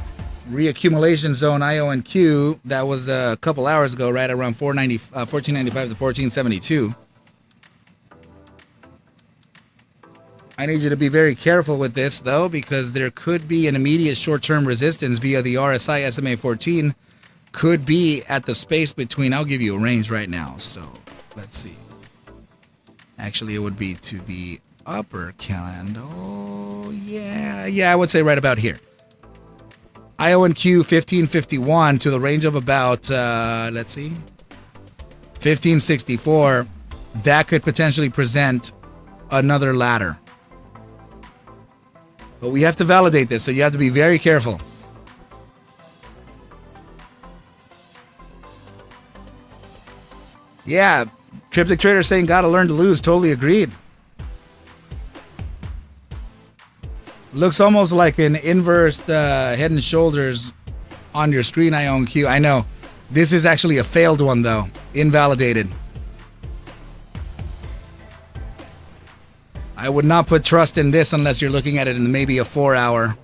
Reaccumulation zone IONQ, that was a couple hours ago, right around 1495 to 1472. I need you to be very careful with this, though, because there could be an immediate short-term resistance via the RSI SMA 14. Could be at the space between, I'll give you a range right now. So let's see. Actually, it would be to the upper candle. Yeah, I would say right about here. IONQ 1551 to the range of about, let's see, 1564. That could potentially present another ladder. But we have to validate this, so you have to be very careful. Yeah, Cryptic Trader saying gotta learn to lose. Totally agreed. Looks almost like an inverse head and shoulders on your screen, IONQ. I know. This is actually a failed one, though. Invalidated. I would not put trust in this unless you're looking at it in maybe a 4-hour.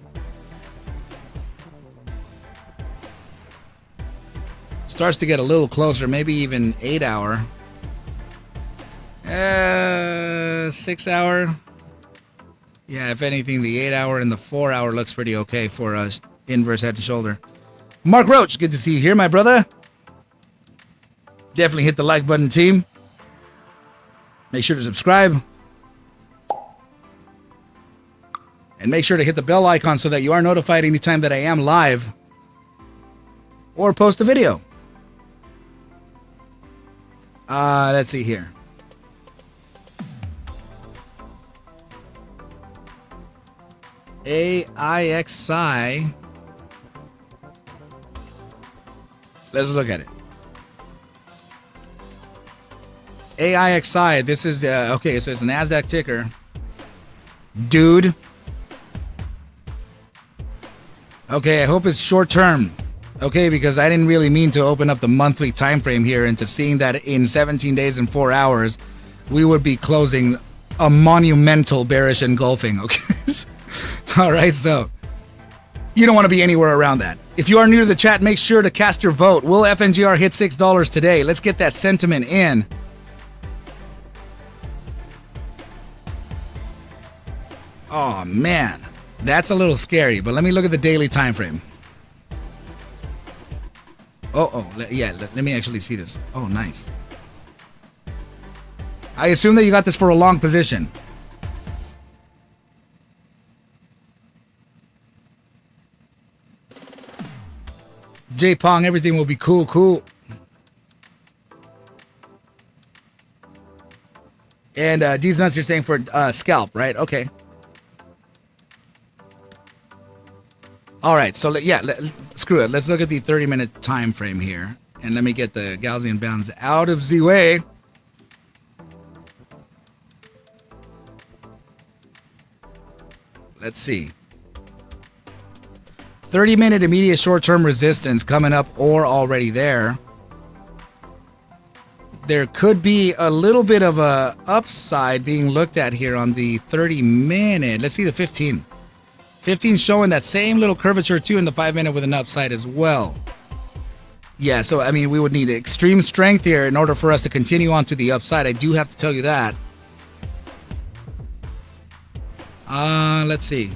Starts to get a little closer, maybe even 8-hour. 6-hour. Yeah, if anything, the 8-hour and the 4-hour looks pretty okay for us. Inverse head and shoulder. Mark Roach, good to see you here, my brother. Definitely hit the like button, team. Make sure to subscribe. And make sure to hit the bell icon so that you are notified anytime that I am live or post a video. Let's see here. AIXI. Let's look at it. AIXI. This is okay. So it's a NASDAQ ticker, dude. Okay, I hope it's short term. Okay, because I didn't really mean to open up the monthly time frame here into seeing that in 17 days and 4 hours, we would be closing a monumental bearish engulfing. Okay. All right, so you don't want to be anywhere around that. If you are new to the chat, make sure to cast your vote. Will FNGR hit $6 today? Let's get that sentiment in. Oh, man. That's a little scary, but let me look at the daily time frame. Let me actually see this. Oh, nice. I assume that you got this for a long position. J-Pong, everything will be cool. And D's Nuts, you're saying for scalp, right? Okay. All right, so screw it. Let's look at the 30-minute time frame here. And let me get the Gaussian bounds out of the way. Let's see. 30-minute immediate short-term resistance coming up or already there. There could be a little bit of a upside being looked at here on the 30-minute. Let's see the 15. 15 showing that same little curvature too in the 5-minute with an upside as well. Yeah, so I mean, we would need extreme strength here in order for us to continue on to the upside. I do have to tell you that. Let's see.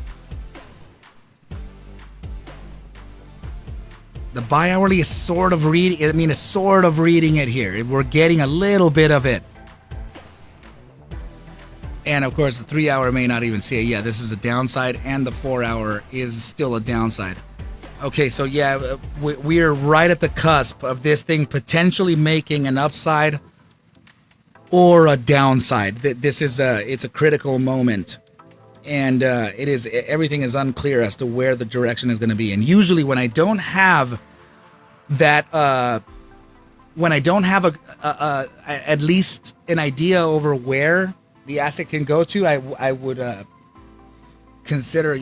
The bi-hourly is sort of reading it here. We're getting a little bit of it. And of course, the 3-hour may not even see it. Yeah, this is a downside, and the 4-hour is still a downside. Okay, so yeah, we're right at the cusp of this thing potentially making an upside or a downside. This is it's a critical moment. And everything is unclear as to where the direction is going to be. And usually when I don't have that, when I don't have at least an idea over where the asset can go to, I would consider,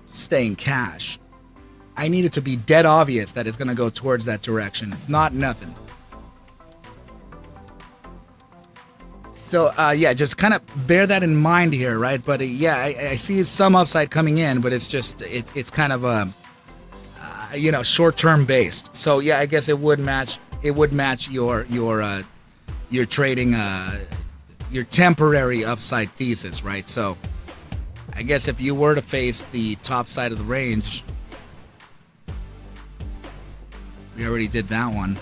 staying cash. I need it to be dead obvious that it's going to go towards that direction. If not, nothing. So, just kind of bear that in mind here, right? But, I see some upside coming in, but it's just, it's kind of, short-term based. So, I guess it would match your trading, your temporary upside thesis, right? So, I guess if you were to face the top side of the range, we already did that one.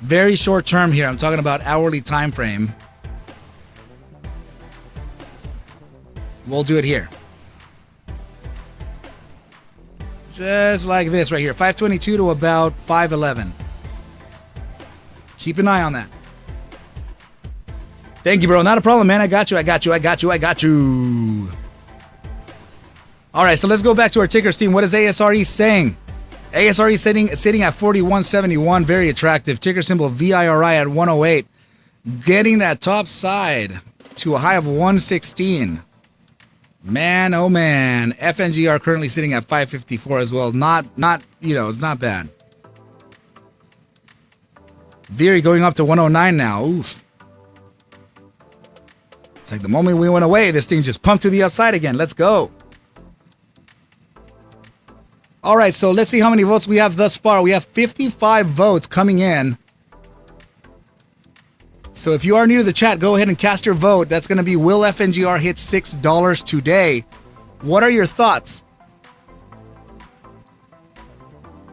Very short term here. I'm talking about hourly time frame. We'll do it here. Just like this right here. 522 to about 511. Keep an eye on that. Thank you, bro. Not a problem, man. I got you. All right, so let's go back to our tickers team. What is ASRE saying? ASRE sitting at 41.71, very attractive. Ticker symbol VIRI at 108, getting that top side to a high of 116. Man, oh man. FNGR currently sitting at 554 as well. It's not bad. VIRI going up to 109 now. Oof. It's like the moment we went away, this thing just pumped to the upside again. Let's go. All right, so let's see how many votes we have thus far. We have 55 votes coming in. So if you are new to the chat, go ahead and cast your vote. That's going to be, will FNGR hit $6 today? What are your thoughts?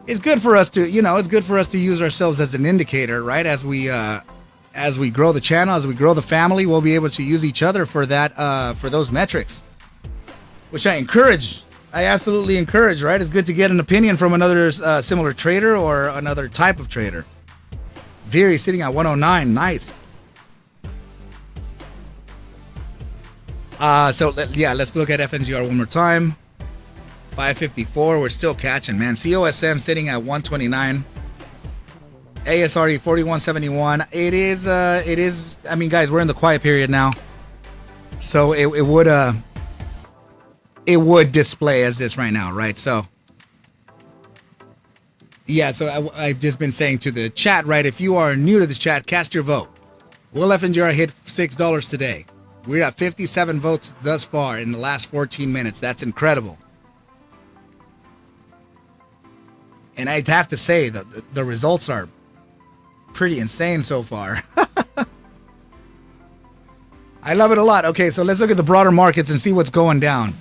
It's good for us to, use ourselves as an indicator, right? As we grow the channel, as we grow the family, we'll be able to use each other for that, for those metrics, which I encourage. I absolutely encourage, right? It's good to get an opinion from another similar trader or another type of trader. VIRI sitting at 109. Nice. Let's look at FNGR one more time. 554. We're still catching, man. COSM sitting at 129. ASRE 41.71. It is. I mean, guys, we're in the quiet period now, so it would display as this right now, right? So, I've just been saying to the chat, right? If you are new to the chat, cast your vote. Will FNGR hit $6 today? We're at 57 votes thus far in the last 14 minutes. That's incredible. And I'd have to say that the results are pretty insane so far. I love it a lot. Okay, so let's look at the broader markets and see what's going down.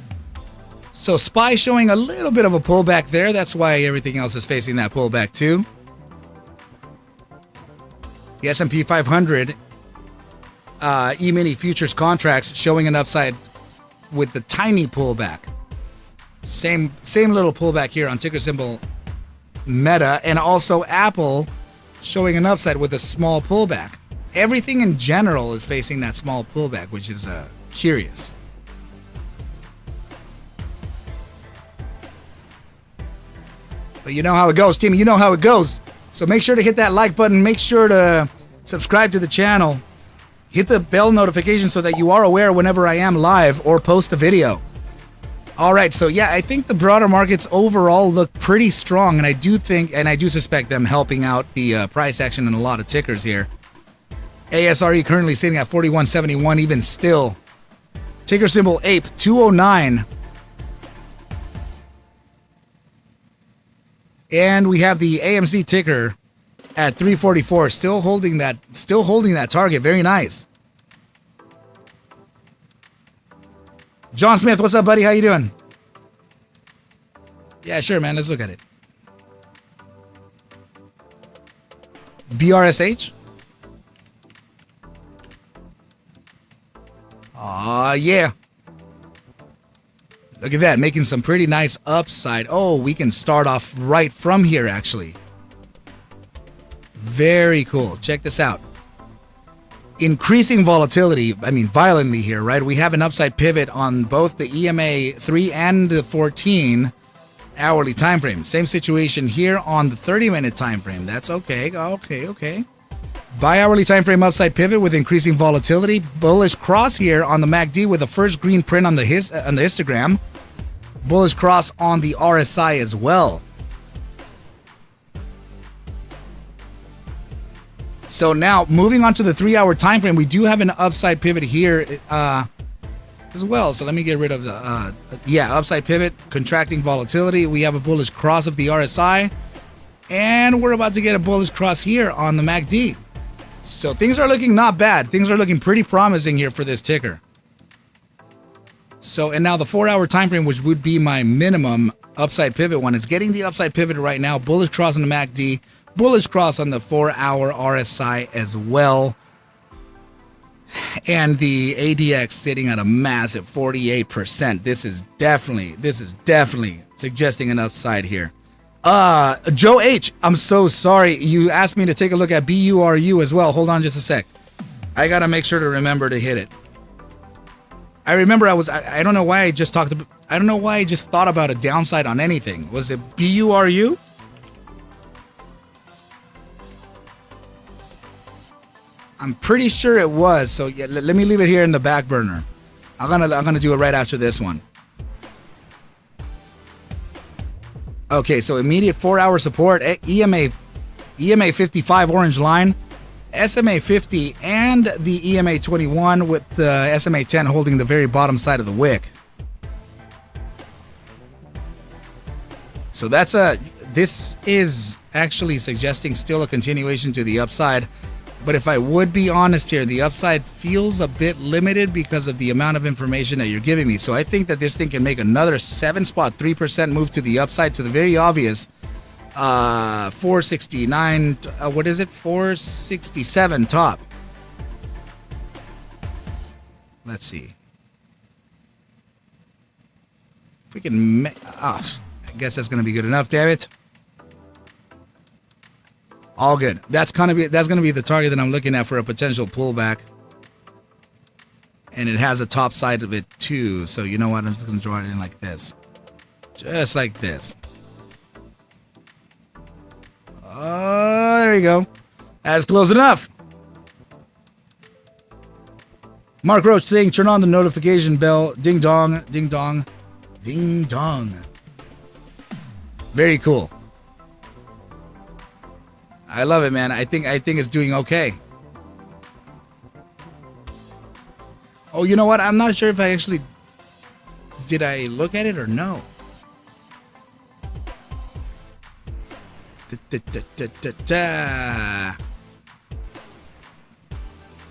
So SPY showing a little bit of a pullback there. That's why everything else is facing that pullback too. The S&P 500 E-mini futures contracts showing an upside with the tiny pullback. Same little pullback here on ticker symbol Meta, and also Apple showing an upside with a small pullback. Everything in general is facing that small pullback, which is curious. But you know how it goes, team. You know how it goes. So make sure to hit that like button. Make sure to subscribe to the channel. Hit the bell notification so that you are aware whenever I am live or post a video. All right, so yeah, I think the broader markets overall look pretty strong, and I do suspect them helping out the price action in a lot of tickers here. ASRE currently sitting at 41.71 even still. Ticker symbol APE 209. And we have the AMC ticker at 344, still holding that target. Very nice. John Smith, what's up, buddy? How you doing? Yeah, sure, man. Let's look at it. BRSH. Yeah. Look at that, making some pretty nice upside. Oh, we can start off right from here, actually. Very cool. Check this out. Increasing volatility, violently here, right? We have an upside pivot on both the EMA 3 and the 14 hourly time frame. Same situation here on the 30-minute time frame. That's okay. Okay. Bi-hourly time frame upside pivot with increasing volatility. Bullish cross here on the MACD with the first green print on the histogram. Bullish cross on the RSI as well. So now, moving on to the 3-hour time frame, we do have an upside pivot here as well. So let me get rid of the upside pivot, contracting volatility. We have a bullish cross of the RSI, and we're about to get a bullish cross here on the MACD. So things are looking not bad. Things are looking pretty promising here for this ticker. So, and now the 4-hour time frame, which would be my minimum upside pivot one, it's getting the upside pivot right now. Bullish cross on the MACD, bullish cross on the 4-hour RSI as well. And the ADX sitting at a massive 48%. This is definitely suggesting an upside here. Joe H, I'm so sorry. You asked me to take a look at BURU as well. Hold on just a sec. I got to make sure to remember to hit it. I remember I don't know why I just thought about a downside on anything. Was it BURU? I'm pretty sure it was. So yeah, let me leave it here in the back burner. I'm gonna do it right after this one. Okay, so immediate 4-hour support, EMA 55 orange line, SMA 50, and the EMA 21 with the SMA 10 holding the very bottom side of the wick. So this is actually suggesting still a continuation to the upside. But if I would be honest here, the upside feels a bit limited because of the amount of information that you're giving me. So I think that this thing can make another 7.3% move to the upside to the very obvious 469, 467 top. Let's see. If we can, I guess that's going to be good enough, damn it. All good. That's gonna be the target that I'm looking at for a potential pullback. And it has a top side of it too. So you know what? I'm just gonna draw it in like this. Just like this. There you go. That's close enough. Mark Roach saying turn on the notification bell. Ding dong, ding dong, ding dong. Very cool. I love it, man. I think it's doing okay. Oh, you know what? I'm not sure if I actually did I look at it or no.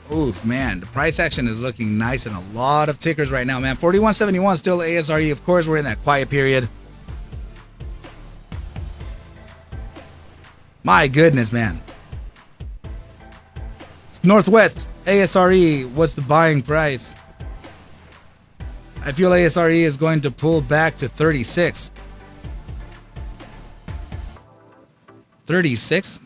Oh, Oof, man, the price action is looking nice in a lot of tickers right now, man. 41.71 still ASRE. Of course, we're in that quiet period. My goodness, man. Northwest ASRE, what's the buying price? I feel ASRE is going to pull back to 36. 36?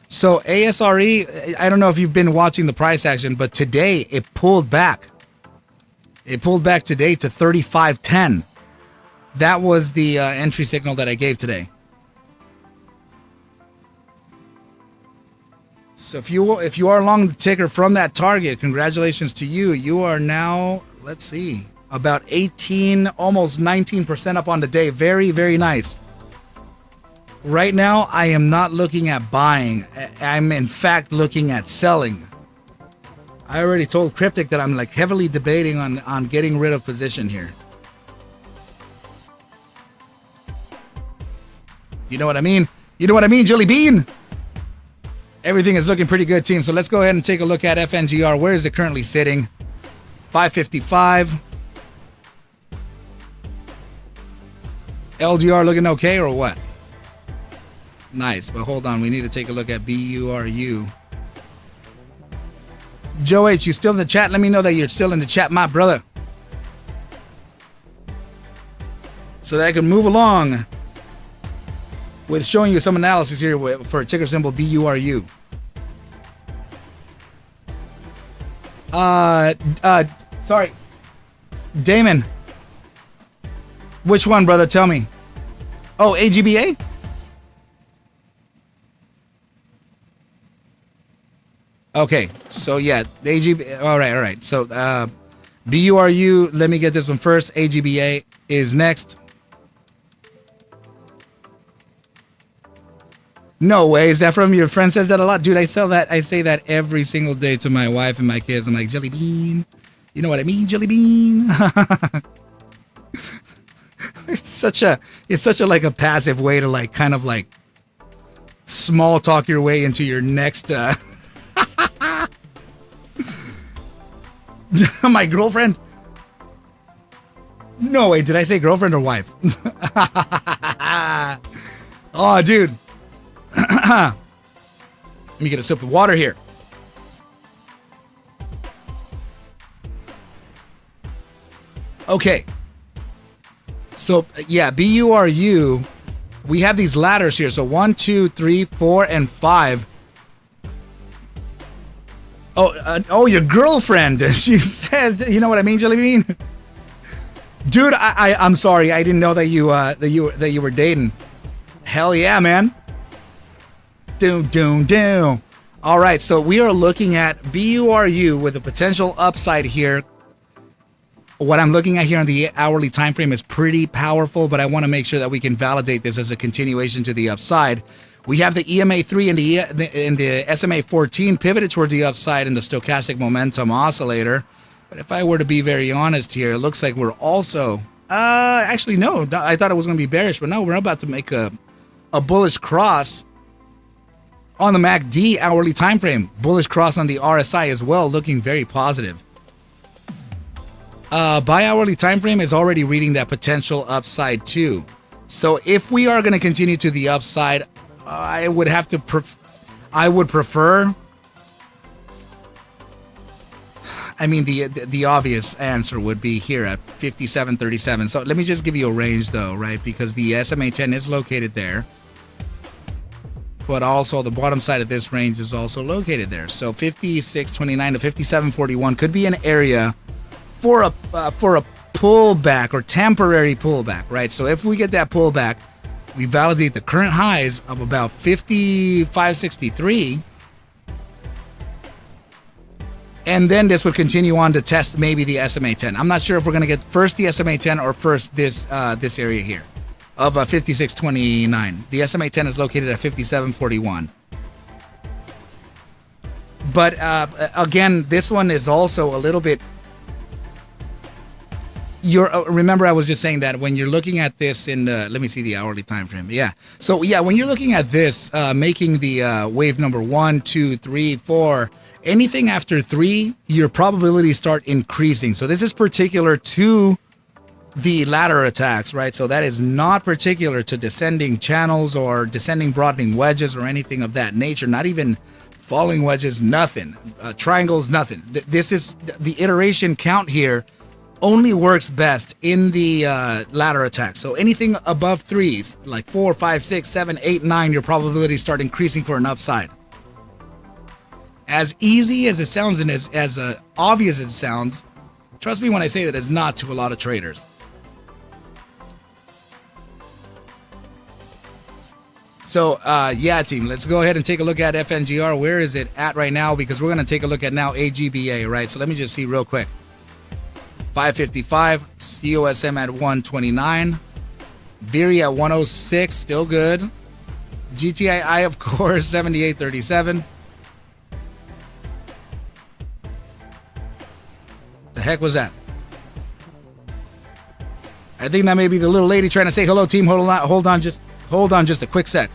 So ASRE, I don't know if you've been watching the price action, but today it pulled back. It pulled back today to 35.10. That was the entry signal that I gave today. So if you are along the ticker from that target, congratulations to you. You are now, let's see, about 18, almost 19% up on the day. Very, very nice. Right now, I am not looking at buying. I'm in fact looking at selling. I already told Cryptic that I'm like heavily debating on getting rid of position here. You know what I mean? You know what I mean, Jelly Bean? Everything is looking pretty good, team. So let's go ahead and take a look at FNGR. Where is it currently sitting? 555. LGR looking okay or what? Nice, but hold on. We need to take a look at BURU. Joe H, you still in the chat? Let me know that you're still in the chat, my brother. So that I can move along with showing you some analysis here for ticker symbol BURU. Sorry. Damon. Which one, brother? Tell me. Oh, AGBA? Okay, so yeah, the AGBA. All right. So BURU, let me get this one first. AGBA is next. No way. Is that from your friend? Says that a lot, dude. I say that every single day to my wife and my kids. I'm like, Jelly Bean. You know what I mean, Jelly Bean? It's such a like a passive way to like kind of like small talk your way into your next my girlfriend. No way. Did I say girlfriend or wife? Oh, dude. Let me get a sip of water here. Okay. So, yeah, BURU, we have these ladders here. So 1, 2, 3, 4, and 5. Oh, your girlfriend. She says, you know what I mean, Jelly Bean? Dude, I'm sorry. I didn't know that you were dating. Hell yeah, man. Doom. All right, so we are looking at BURU with a potential upside here. What I'm looking at here on the hourly time frame is pretty powerful, but I want to make sure that we can validate this as a continuation to the upside. We have the EMA3 and the SMA14 pivoted toward the upside in the stochastic momentum oscillator. But if I were to be very honest here, it looks like we're also actually no, I thought it was going to be bearish, but no, we're about to make a bullish cross on the MACD hourly time frame. Bullish cross on the RSI as well, looking very positive. Bi-hourly time frame is already reading that potential upside too. So if we are going to continue to the upside, I would prefer. I mean, the obvious answer would be here at 57.37. So let me just give you a range though, right? Because the SMA 10 is located there. But also the bottom side of this range is also located there. So 56.29 to 57.41 could be an area for a pullback or temporary pullback, right? So if we get that pullback, we validate the current highs of about 55.63, and then this would continue on to test maybe the SMA 10. I'm not sure if we're going to get first the SMA 10 or first this area here of 56.29. The SMA 10 is located at 57.41. But again, this one is also a little bit, you're remember I was just saying that when you're looking at this in the, let me see the hourly time frame. Yeah. So yeah, when you're looking at this, making the wave number 1, 2, 3, 4, anything after 3, your probabilities start increasing. So this is particular to the ladder attacks, right? So that is not particular to descending channels or descending broadening wedges or anything of that nature. Not even falling wedges, nothing. Triangles, nothing. This is the iteration count here. Only works best in the ladder attack. So anything above 3s, like 4, 5, 6, 7, 8, 9, your probabilities start increasing for an upside. As easy as it sounds and as obvious as it sounds, trust me when I say that it's not to a lot of traders. So, yeah, team, let's go ahead and take a look at FNGR. Where is it at right now? Because we're going to take a look at now AGBA, right? So let me just see real quick. 555, COSM at 129, Viri at 106, still good. GTI, of course, 78.37. The heck was that? I think that may be the little lady trying to say hello, team. Hold on just a quick sec.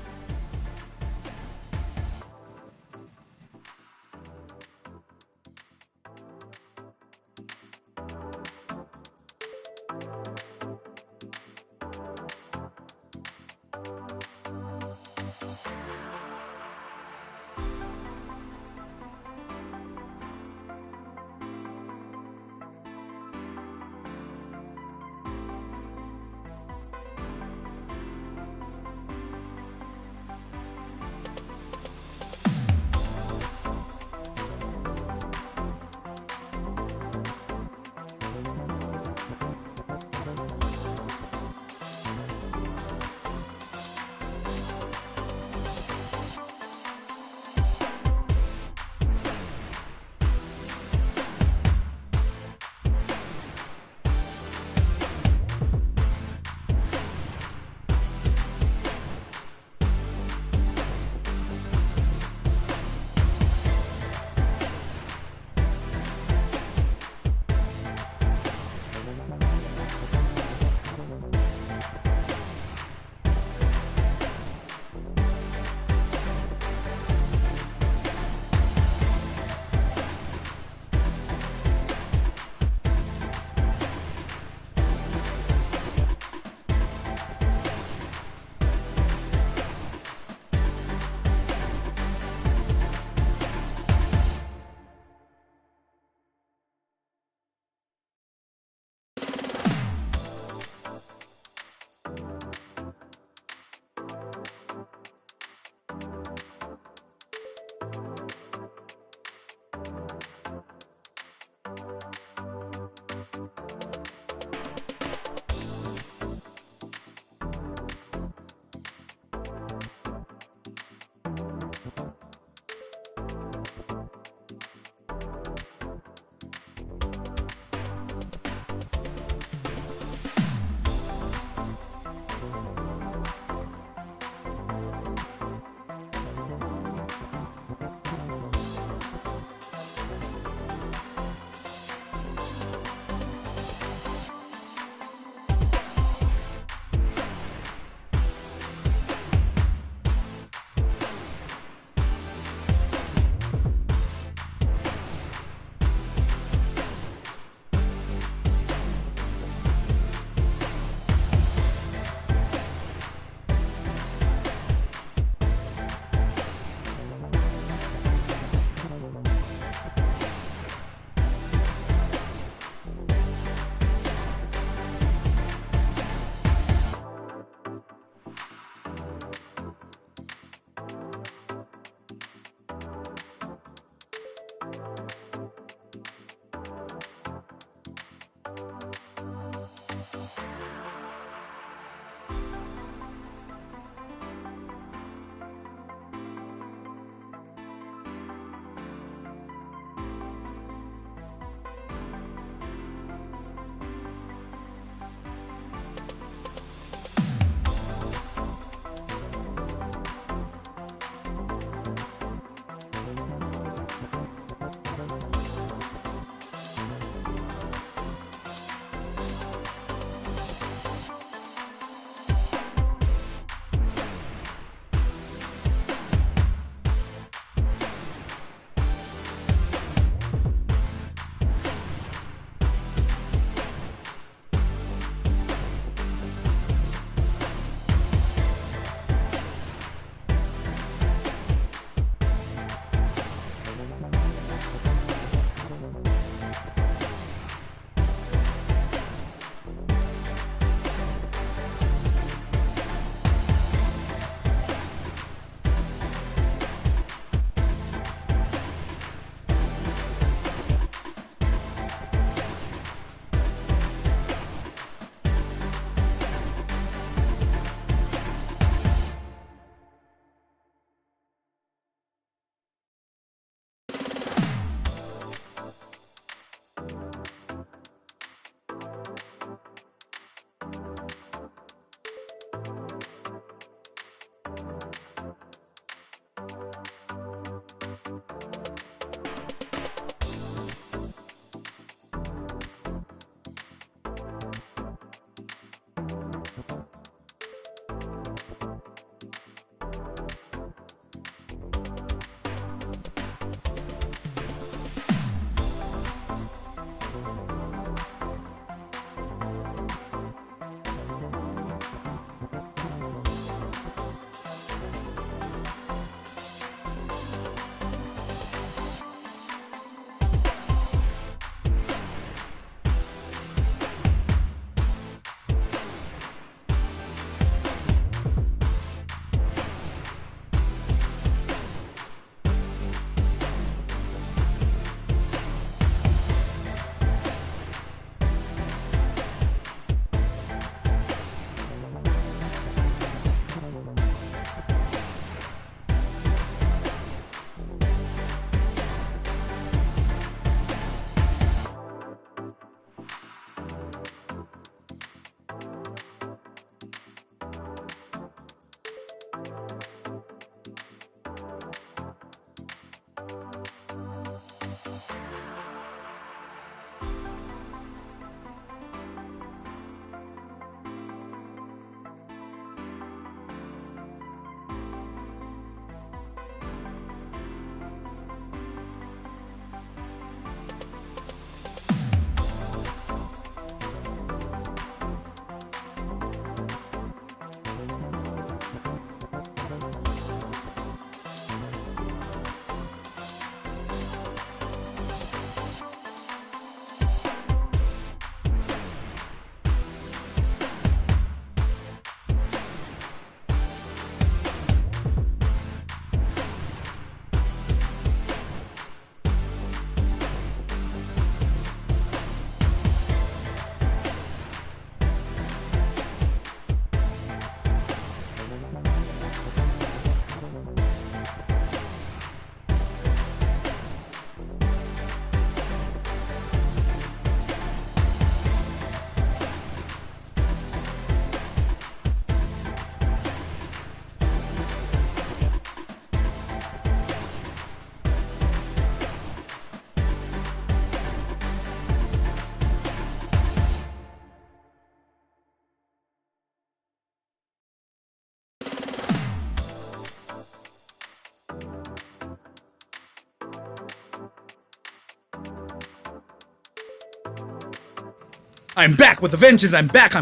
I'm back with a vengeance. I'm back.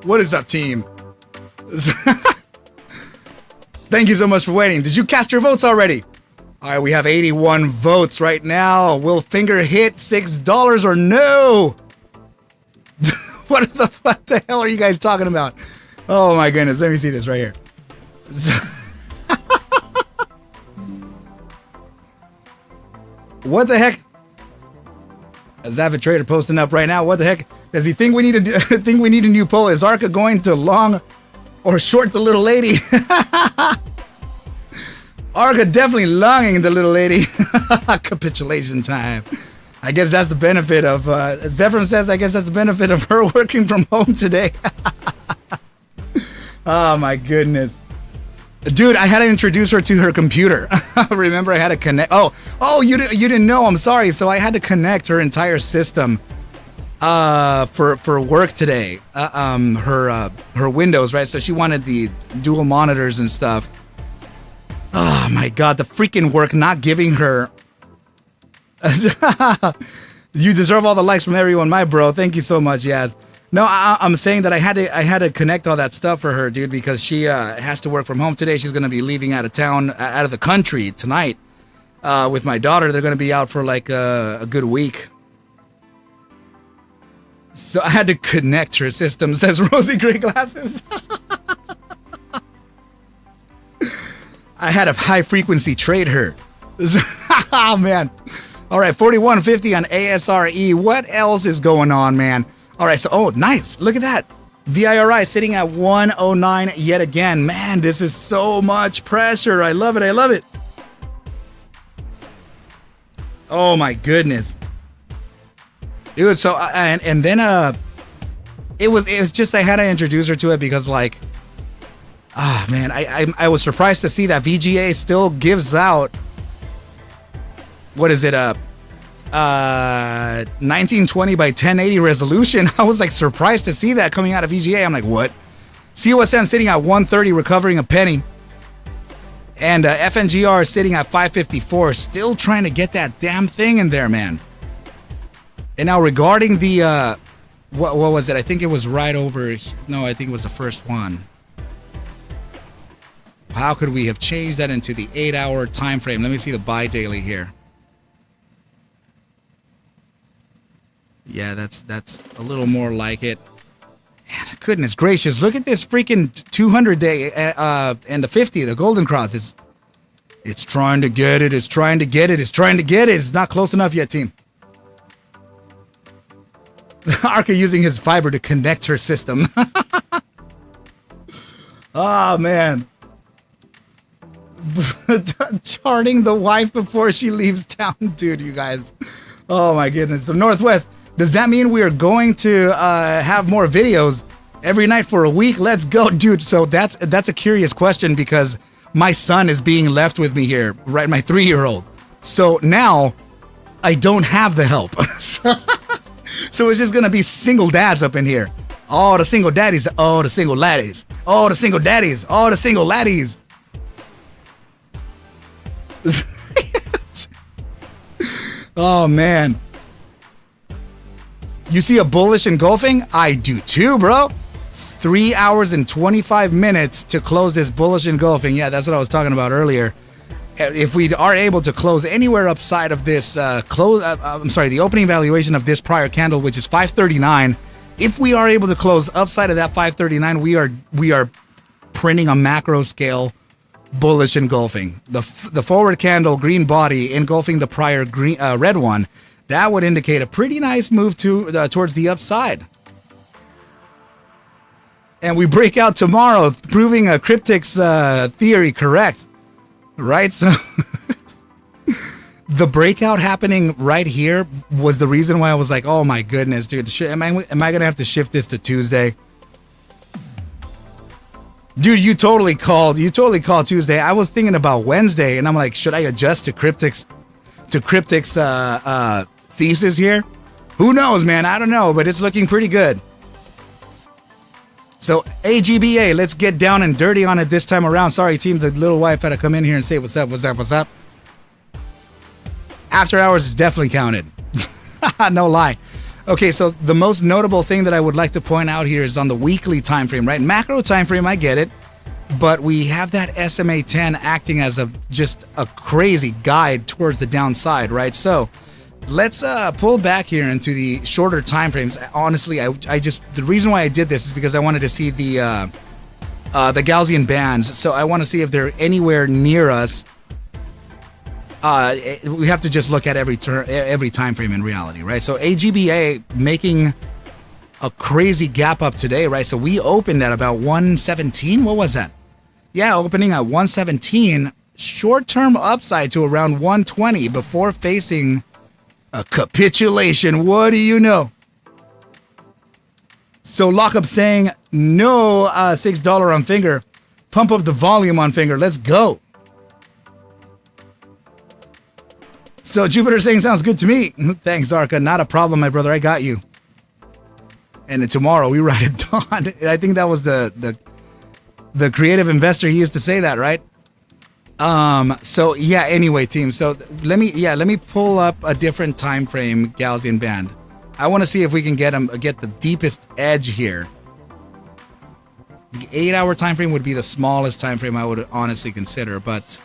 What is up, team? Thank you so much for waiting. Did you cast your votes already? All right, we have 81 votes right now. Will Finger hit $6 or no? What the hell are you guys talking about? Oh my goodness, let me see this right here. What the heck? A Avid Trader posting up right now. What the heck? Does he think we need a new poll? Is Arca going to long or short the little lady? Arca definitely longing the little lady. Capitulation time. I guess that's the benefit of, Zephyr says, I guess that's the benefit of her working from home today. Oh my goodness. Dude, I had to introduce her to her computer. Remember, I had to connect. Oh, you didn't know. I'm sorry. So I had to connect her entire system for work today. Her Windows, right? So she wanted the dual monitors and stuff. Oh my God, the freaking work not giving her. You deserve all the likes from everyone, my bro. Thank you so much, Yaz. No, I'm saying that I had to connect all that stuff for her, dude, because she has to work from home today. She's gonna be leaving out of town, out of the country tonight, with my daughter. They're gonna be out for like a good week. So I had to connect her system. Says Rosie Gray Glasses. I had a high frequency trade her. Oh man. All right, 4150 on ASRE. What else is going on, man? All right, so, oh, nice. Look at that. VIRI sitting at 109 yet again. Man, this is so much pressure. I love it. Oh my goodness. Dude, so, and then, it was just, I had to introduce her to it because, like, man, I was surprised to see that VGA still gives out, what is it, 1920 by 1080 resolution. I was like surprised to see that coming out of VGA. I'm like, what? COSM sitting at 130, recovering a penny. And FNGR sitting at 554, still trying to get that damn thing in there, man. And now regarding the, what was it? I think it was right over, no, I think it was the first one. How could we have changed that into the 8-hour time frame? Let me see the buy daily here. Yeah, that's a little more like it. Man, goodness gracious, look at this freaking 200-day and the 50, the Golden Cross. It's trying to get it. It's trying to get it. It's not close enough yet, team. Arca using his fiber to connect her system. Oh, man. Charting the wife before she leaves town, dude, you guys. Oh my goodness. So Northwest, does that mean we are going to have more videos every night for a week? Let's go, dude. So that's a curious question because my son is being left with me here, right? My 3-year-old. So now I don't have the help. So it's just gonna be single dads up in here. Oh, the single daddies. Oh, the single laddies. Oh, the single daddies. Oh, the single laddies. Oh man, you see a bullish engulfing? I do too, bro. 3 hours and 25 minutes to close this bullish engulfing. Yeah, that's what I was talking about earlier. If we are able to close anywhere upside of this the opening valuation of this prior candle, which is 539. If we are able to close upside of that 539, we are printing a macro scale bullish engulfing. The forward candle green body engulfing the prior green red one. That would indicate a pretty nice move towards the upside. And we break out tomorrow, proving a Cryptic's theory correct. Right? So the breakout happening right here was the reason why I was like, oh my goodness, dude, am I gonna have to shift this to Tuesday? Dude, you totally called Tuesday. I was thinking about Wednesday, and I'm like, should I adjust to Cryptic's thesis here? Who knows, man? I don't know, but it's looking pretty good. So AGBA, let's get down and dirty on it this time around. Sorry, team, the little wife had to come in here and say what's up. After hours is definitely counted. No lie. Okay, so the most notable thing that I would like to point out here is on the weekly time frame, right? Macro time frame, I get it, but we have that SMA 10 acting as just a crazy guide towards the downside, right? So let's pull back here into the shorter time frames. Honestly, the reason why I did this is because I wanted to see the Gaussian bands. So I want to see if they're anywhere near us. We have to just look at every time frame in reality, right? So AGBA making a crazy gap up today, right? So we opened at about 117. What was that? Yeah, opening at 117. Short-term upside to around 120 before facing a capitulation. What do you know? So lockup saying no $6 on finger. Pump up the volume on finger. Let's go. So Jupiter saying sounds good to me. Thanks, Arca. Not a problem, my brother. I got you. And then tomorrow we ride at dawn. I think that was the creative investor. He used to say that, right? So yeah. Anyway, team. So let me pull up a different time frame Gaussian band. I want to see if we can get the deepest edge here. The 8-hour time frame would be the smallest time frame I would honestly consider, but.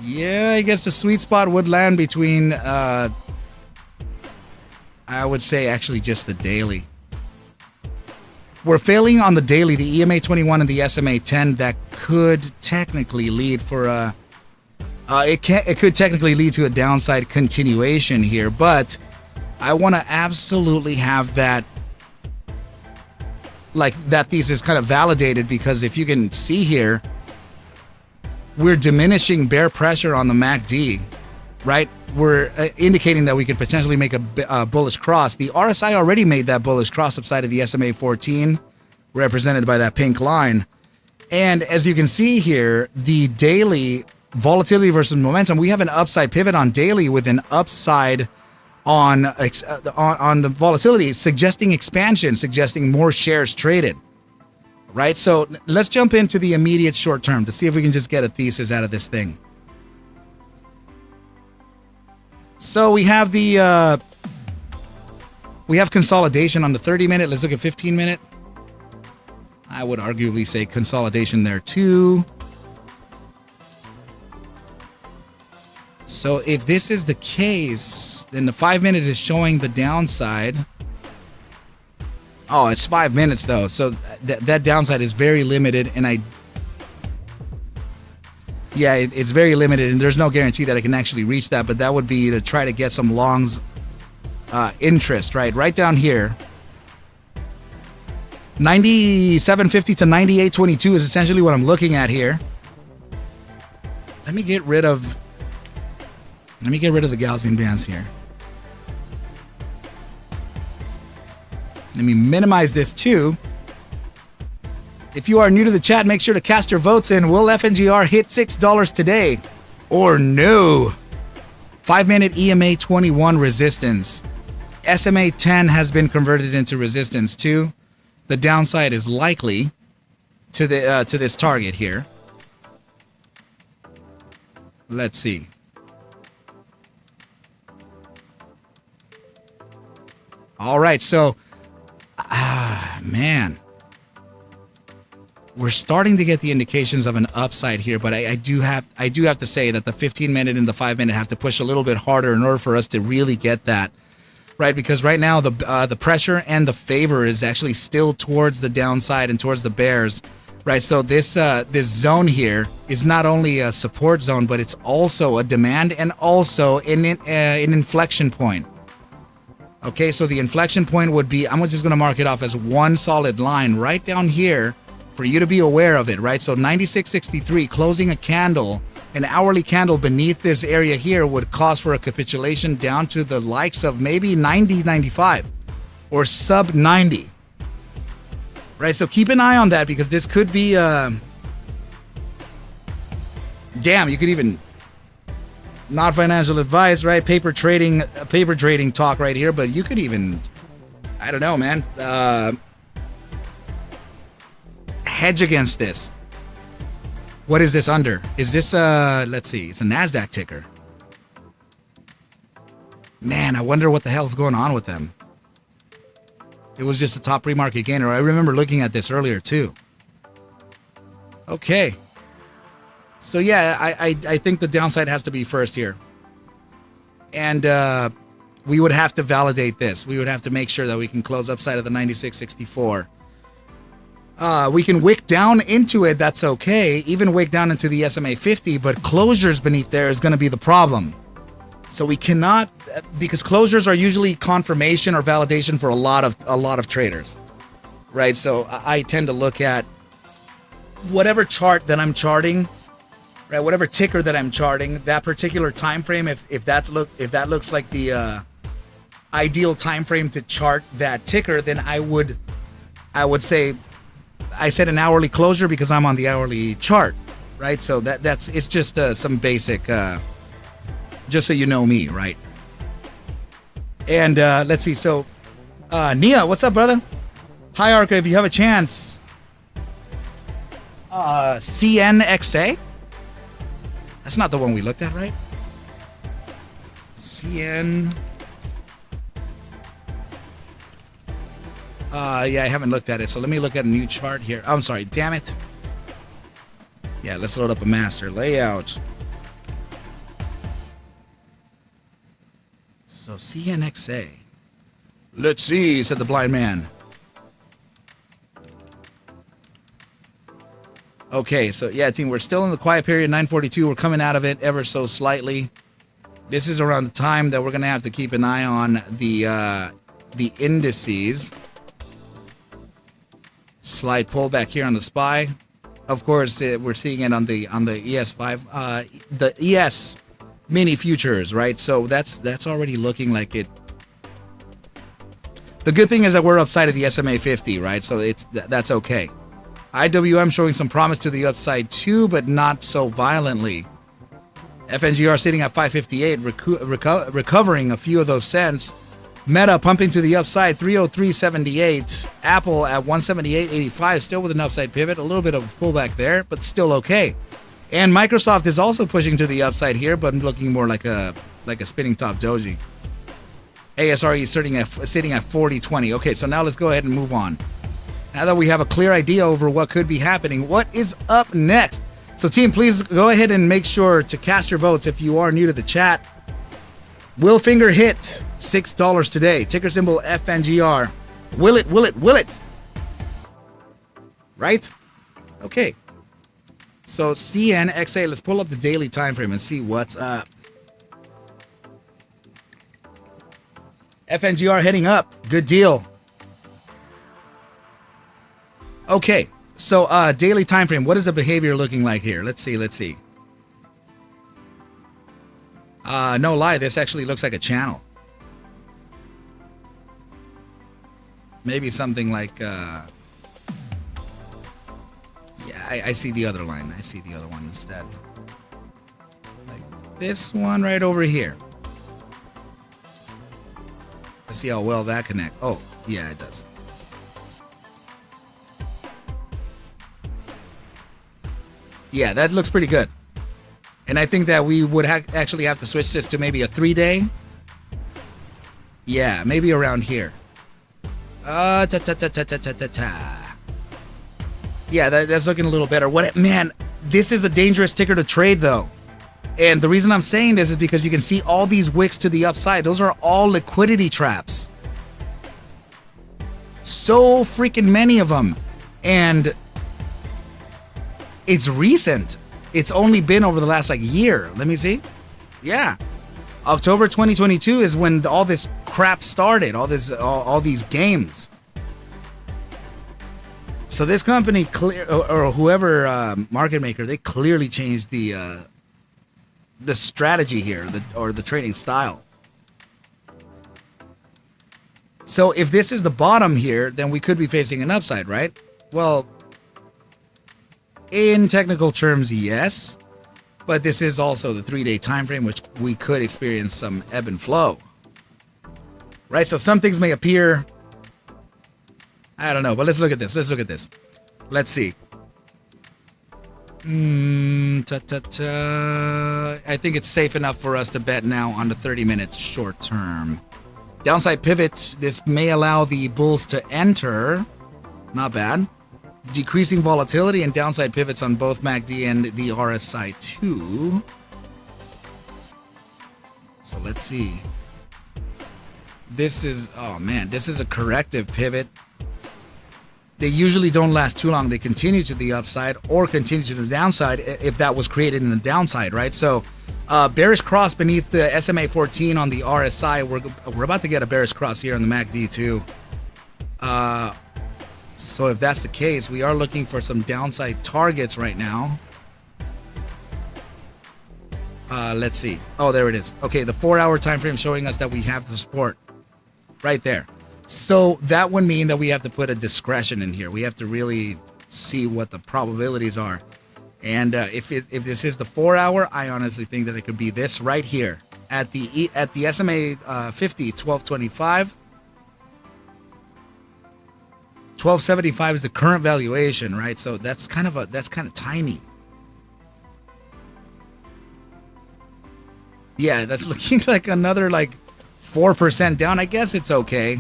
Yeah, I guess the sweet spot would land between, I would say actually just the daily. We're failing on the daily, the EMA 21 and the SMA 10 that could technically lead for it could technically lead to a downside continuation here, but I want to absolutely have that thesis kind of validated, because if you can see here, we're diminishing bear pressure on the MACD, right? We're indicating that we could potentially make a bullish cross. The RSI already made that bullish cross upside of the SMA 14, represented by that pink line. And as you can see here, the daily volatility versus momentum, we have an upside pivot on daily with an upside on the volatility, suggesting expansion, suggesting more shares traded. Right, so let's jump into the immediate short term to see if we can just get a thesis out of this thing. So we have consolidation on the 30-minute. Let's look at 15-minute. I would arguably say consolidation there too. So if this is the case, then the 5-minute is showing the downside. Oh, it's 5 minutes though, so that downside is very limited, and it's very limited, and there's no guarantee that I can actually reach that, but that would be to try to get some longs interest, right down here. 97.50 to 98.22 is essentially what I'm looking at here. Let me get rid of the Gaussian bands here. Let me minimize this too. If you are new to the chat, make sure to cast your votes in. Will FNGR hit $6 today or no? 5-minute EMA 21 resistance. SMA 10 has been converted into resistance too. The downside is likely to this target here. Let's see. All right, so man, we're starting to get the indications of an upside here, but I do have to say that the 15-minute and the 5-minute have to push a little bit harder in order for us to really get that, right? Because right now the pressure and the favor is actually still towards the downside and towards the bears, right? So this zone here is not only a support zone, but it's also a demand and also an inflection point. Okay, so the inflection point would be, I'm just going to mark it off as one solid line right down here for you to be aware of it, right? So 96.63, closing a candle, an hourly candle beneath this area here would cause for a capitulation down to the likes of maybe 90.95 or sub 90. Right, so keep an eye on that, because this could be, damn, you could even, not financial advice, right? Paper trading talk right here, but you could even, I don't know, man, hedge against this. What is this under? Is this, let's see, it's a NASDAQ ticker. Man, I wonder what the hell's going on with them. It was just a top pre-market gainer. I remember looking at this earlier too. Okay. So yeah, I think the downside has to be first here. And we would have to validate this. We would have to make sure that we can close upside of the 96.64. We can wick down into it, that's okay. Even wick down into the SMA 50, but closures beneath there is going to be the problem. So we cannot, because closures are usually confirmation or validation for a lot of traders, right? So I tend to look at whatever chart that I'm charting, right? Whatever ticker that I'm charting, that particular time frame. If that looks like the ideal time frame to chart that ticker, then I would say I set an hourly closure because I'm on the hourly chart, right? So it's just some basic. Just so you know me, right? And let's see. So, Nia, what's up, brother? Hi, Arca. If you have a chance, CNXA. That's not the one we looked at, right? CN. Yeah, I haven't looked at it. So let me look at a new chart here. I'm sorry. Damn it. Yeah, let's load up a master layout. So CNXA. Let's see, said the blind man. Okay, so yeah, team, we're still in the quiet period, 942. We're coming out of it ever so slightly. This is around the time that we're going to have to keep an eye on the indices. Slight pullback here on the SPY. Of course, we're seeing it on the ES5, the ES mini futures, right? So that's already looking like it. The good thing is that we're upside of the SMA 50, right? So that's okay. IWM showing some promise to the upside too, but not so violently. FNGR sitting at 558, recovering a few of those cents. Meta pumping to the upside, 303.78. Apple at 178.85, still with an upside pivot. A little bit of a pullback there, but still okay. And Microsoft is also pushing to the upside here, but looking more like a spinning top doji. ASRE sitting at 40.20. Okay, so now let's go ahead and move on. Now that we have a clear idea over what could be happening, what is up next? So team, please go ahead and make sure to cast your votes if you are new to the chat. Will Finger hit $6 today? Ticker symbol FNGR. Will it? Will it? Will it? Right? Okay. So CNXA, let's pull up the daily time frame and see what's up. FNGR heading up. Good deal. Okay. So daily time frame, what is the behavior looking like here? Let's see. No lie, this actually looks like a channel. Maybe something like I see the other line. I see the other one instead. Like this one right over here. Let's see how well that connects. Oh, yeah, it does. Yeah, that looks pretty good. And I think that we would actually have to switch this to maybe a 3-day. Yeah, maybe around here. Yeah, that's looking a little better. Man, this is a dangerous ticker to trade though. And the reason I'm saying this is because you can see all these wicks to the upside. Those are all liquidity traps. So freaking many of them. And it's recent. It's only been over the last year. Let me see. Yeah. October 2022 is when all this crap started. All these games. So this company or whoever market maker, they clearly changed the strategy here, or the trading style. So if this is the bottom here, then we could be facing an upside, right? Well, in technical terms, yes, but this is also the 3-day time frame, which we could experience some ebb and flow, right? So some things may appear, I don't know, but let's look at this. Let's see. I think it's safe enough for us to bet now on the 30 minutes short term. Downside pivots. This may allow the bulls to enter. Not bad. Decreasing volatility and downside pivots on both MACD and the RSI too. So let's see. This is, oh man, this is a corrective pivot. They usually don't last too long. They continue to the upside or continue to the downside if that was created in the downside, right? So bearish cross beneath the SMA 14 on the RSI. We're about to get a bearish cross here on the MACD too. So if that's the case, we are looking for some downside targets right now. Let's see. Oh, there it is. Okay, the 4-hour time frame showing us that we have the support right there. So that would mean that we have to put a discretion in here. We have to really see what the probabilities are. And if this is the 4-hour, I honestly think that it could be this right here at the SMA 50 1225. 1275 is the current valuation, right? So that's kind of tiny. Yeah, that's looking like another like 4% down. I guess it's okay.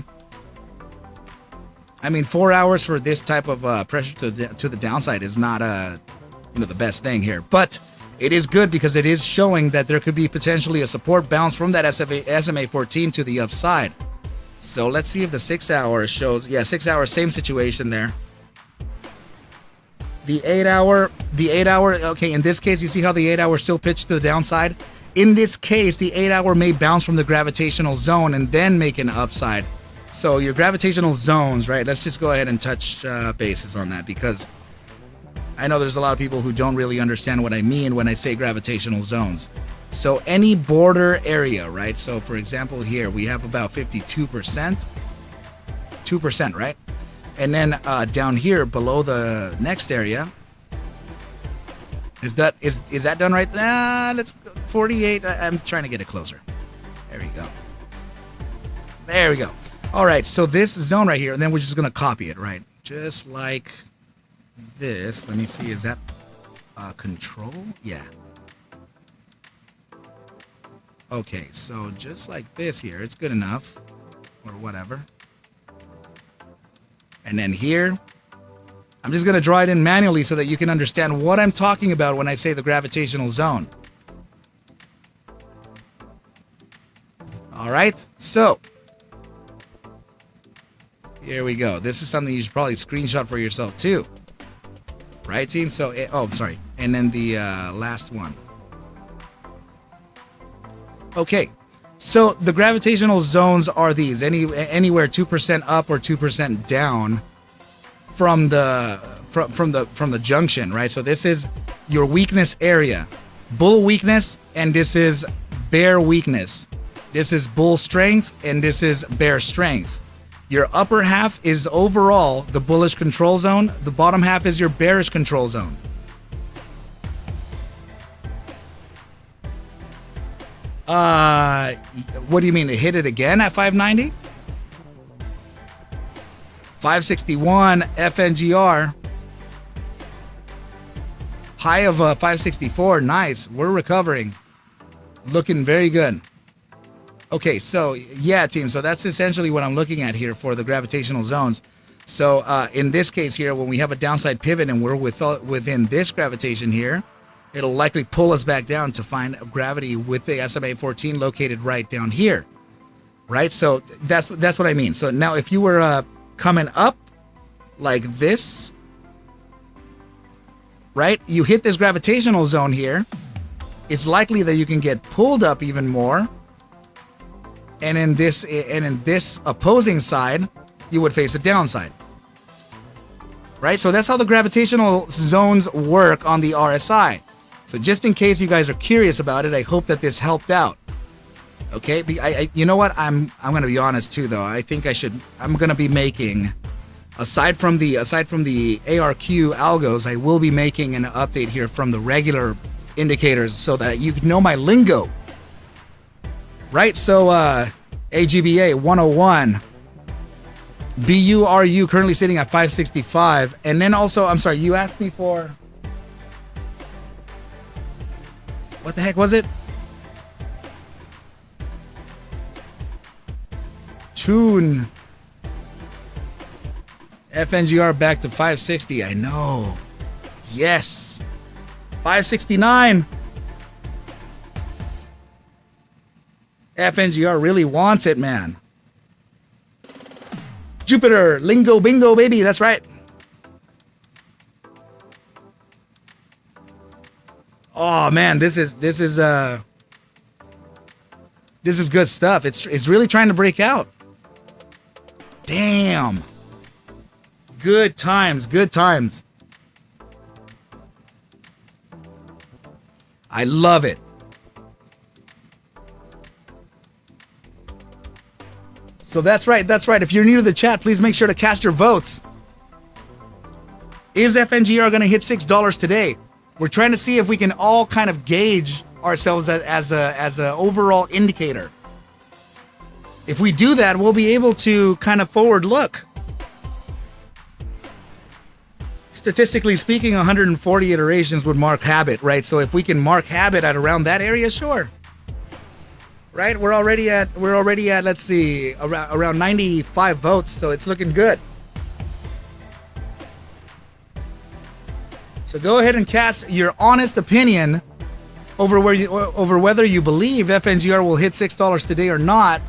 I mean, 4 hours for this type of pressure to the downside is not the best thing here, but it is good because it is showing that there could be potentially a support bounce from that SMA 14 to the upside. So let's see if the 6 hour shows. Yeah, 6 hours, same situation there. The 8 hour. Okay, in this case, you see how the 8 hour still pitched to the downside. In this case, the 8 hour may bounce from the gravitational zone and then make an upside. So your gravitational zones, right? Let's just go ahead and touch bases on that, because I know there's a lot of people who don't really understand what I mean when I say gravitational zones. So any border area, right? So for example, here we have about 52%, 2%, right? And then down here below the next area, is that done right? Let's go 48. I'm trying to get it closer. There we go. There we go. All right, so this zone right here, and then we're just gonna copy it, right? Just like this. Let me see, is that control? Yeah. Okay, so just like this here, it's good enough, or whatever. And then here, I'm just gonna draw it in manually so that you can understand what I'm talking about when I say the gravitational zone. All right, so here we go. This is something you should probably screenshot for yourself too. Right, team? So, oh, I'm sorry. And then the last one. Okay, so the gravitational zones are these. Anywhere 2% up or 2% down from the junction, right? So this is your weakness area. Bull weakness, and this is bear weakness. This is bull strength, and this is bear strength. Your upper half is overall the bullish control zone. The bottom half is your bearish control zone. What do you mean, to hit it again at 590? 561 FNGR. High of 564. Nice. We're recovering. Looking very good. Okay, so yeah, team. So that's essentially what I'm looking at here for the gravitational zones. So in this case here, when we have a downside pivot and we're within this gravitation here, it'll likely pull us back down to find gravity with the SMA 14 located right down here, right? So that's what I mean. So now if you were coming up like this, right? You hit this gravitational zone here. It's likely that you can get pulled up even more. And in this opposing side, you would face a downside. Right? So that's how the gravitational zones work on the RSI. So just in case you guys are curious about it, I hope that this helped out. Okay? You know what? I'm going to be honest too though. I think I'm going to be making, aside from the ARQ algos, I will be making an update here from the regular indicators so that you know my lingo. Right, so AGBA 101, BURU currently sitting at 565, and then also, I'm sorry, you asked me for, what the heck was it? soon. FNGR back to 560. I know. Yes. 569. FNGR really wants it, man. Jupiter, lingo bingo, baby. That's right. Oh man, this is good stuff. It's really trying to break out. Damn. Good times, good times. I love it. So that's right, that's right. If you're new to the chat, please make sure to cast your votes. Is FNGR going to hit $6 today? We're trying to see if we can all kind of gauge ourselves as a overall indicator. If we do that, we'll be able to kind of forward look. Statistically speaking, 140 iterations would mark habit, right? So if we can mark habit at around that area, sure. Right? We're already at let's see, around 95 votes, so it's looking good. So go ahead and cast your honest opinion over whether you believe FNGR will hit $6 today or not.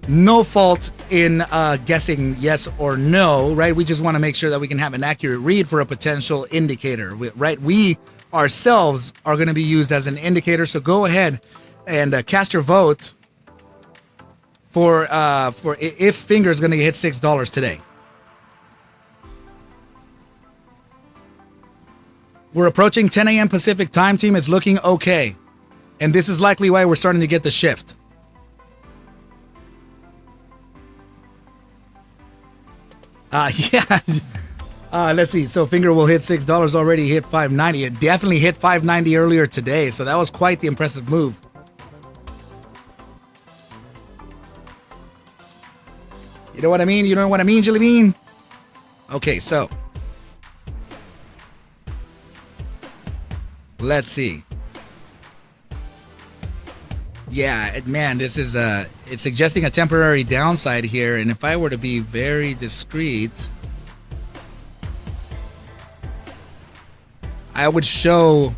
No fault in guessing yes or no, right? We just want to make sure that we can have an accurate read for a potential indicator, right? We ourselves are going to be used as an indicator, so go ahead and cast your vote for if Finger is going to hit $6 today. We're approaching 10 a.m. Pacific time, team. It's looking okay. And this is likely why we're starting to get the shift. Yeah. Let's see. So Finger will hit $6 already. Hit 590. It definitely hit 590 earlier today. So that was quite the impressive move. You know what I mean? You know what I mean, Jelly Bean? Okay, so let's see. Yeah, man, this is it's suggesting a temporary downside here, and if I were to be very discreet, I would show.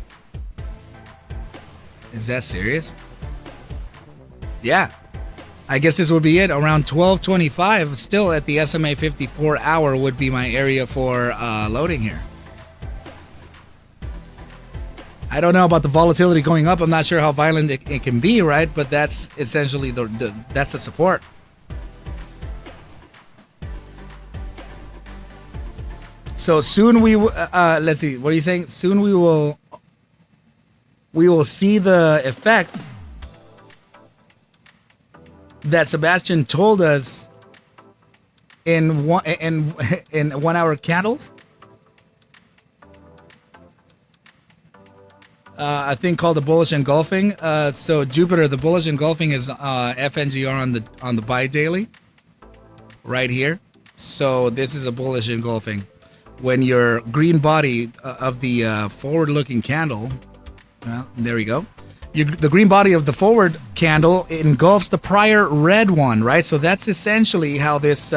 Is that serious? Yeah. I guess this would be it. Around 12:25, still at the SMA 54 hour would be my area for loading here. I don't know about the volatility going up. I'm not sure how violent it can be, right? But that's essentially that's the support. So soon we let's see. What are you saying? Soon we will see the effect that Sebastian told us in 1 hour candles. A thing called the bullish engulfing. So Jupiter, the bullish engulfing is FNGR on the buy daily, right here. So this is a bullish engulfing. When your green body of the forward-looking candle, well, there we go. The green body of the forward candle engulfs the prior red one, right? So that's essentially how this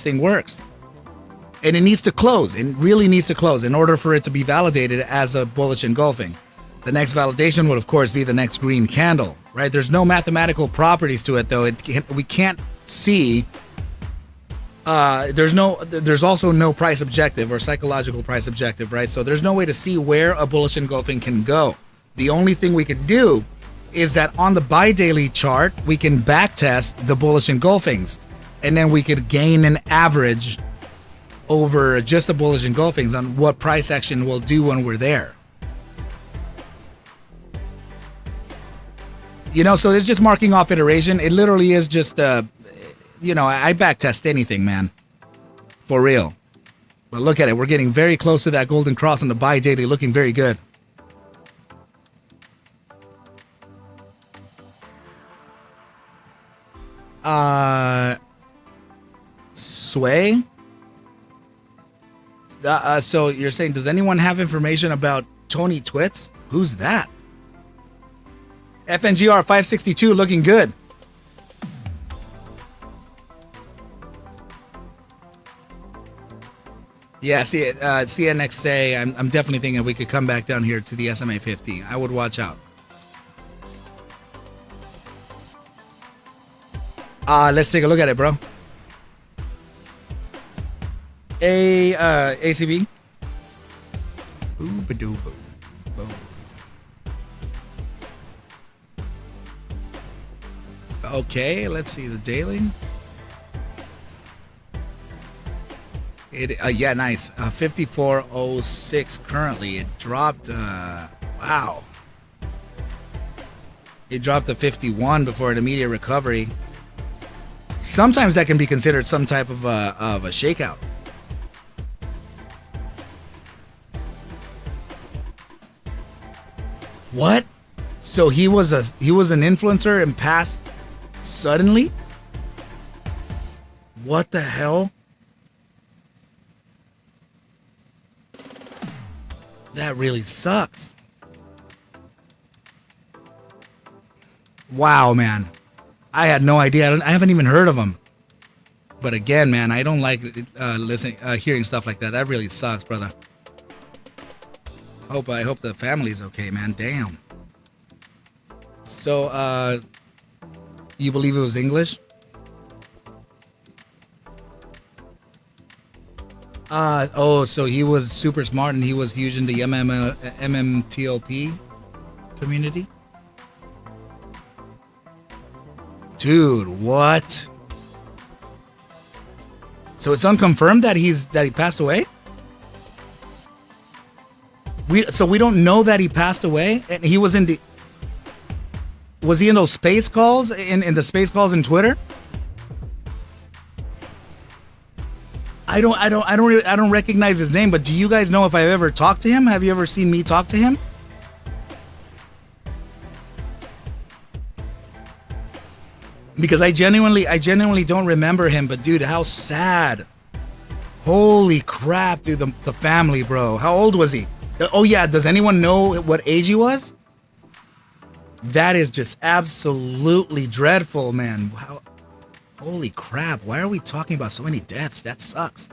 thing works. And it needs to close. It really needs to close in order for it to be validated as a bullish engulfing. The next validation would, of course, be the next green candle, right? There's no mathematical properties to it, though. We can't see. There's also no price objective or psychological price objective, right? So there's no way to see where a bullish engulfing can go. The only thing we can do is that on the buy daily chart, we can backtest the bullish engulfings, and then we could gain an average over just the bullish engulfings on what price action will do when we're there. You know, so it's just marking off iteration. It literally is just, I backtest anything, man. For real. But look at it. We're getting very close to that golden cross on the buy daily, looking very good. Sway? So you're saying, does anyone have information about Tony Twits? Who's that? FNGR 562 looking good. Yeah, see, CNXA. I'm definitely thinking we could come back down here to the SMA 50. I would watch out. Let's take a look at it, bro. ACB. Ooh-ba-doo-boo. Boom. Okay, let's see the daily. Yeah, nice. 54.06 currently. It dropped. Wow. It dropped to 51 before an immediate recovery. Sometimes that can be considered some type of a shakeout. What? So he was an influencer and passed suddenly? What the hell? That really sucks. Wow, man. I had no idea. I haven't even heard of him. But again, man, I don't like hearing stuff like that. That really sucks, brother. I hope the family's okay, man. Damn. So, you believe it was English? So he was super smart and he was using the MMTLP community? Dude, what? So it's unconfirmed that he passed away? We don't know that he passed away, and he was in he in those space calls in the space calls in Twitter? I don't recognize his name, but do you guys know if I've ever talked to him? Have you ever seen me talk to him? Because I genuinely don't remember him, but dude, how sad. Holy crap, dude, the family, bro. How old was he? Oh yeah, does anyone know what age he was? That is just absolutely dreadful, man. Wow. Holy crap, why are we talking about so many deaths? That sucks.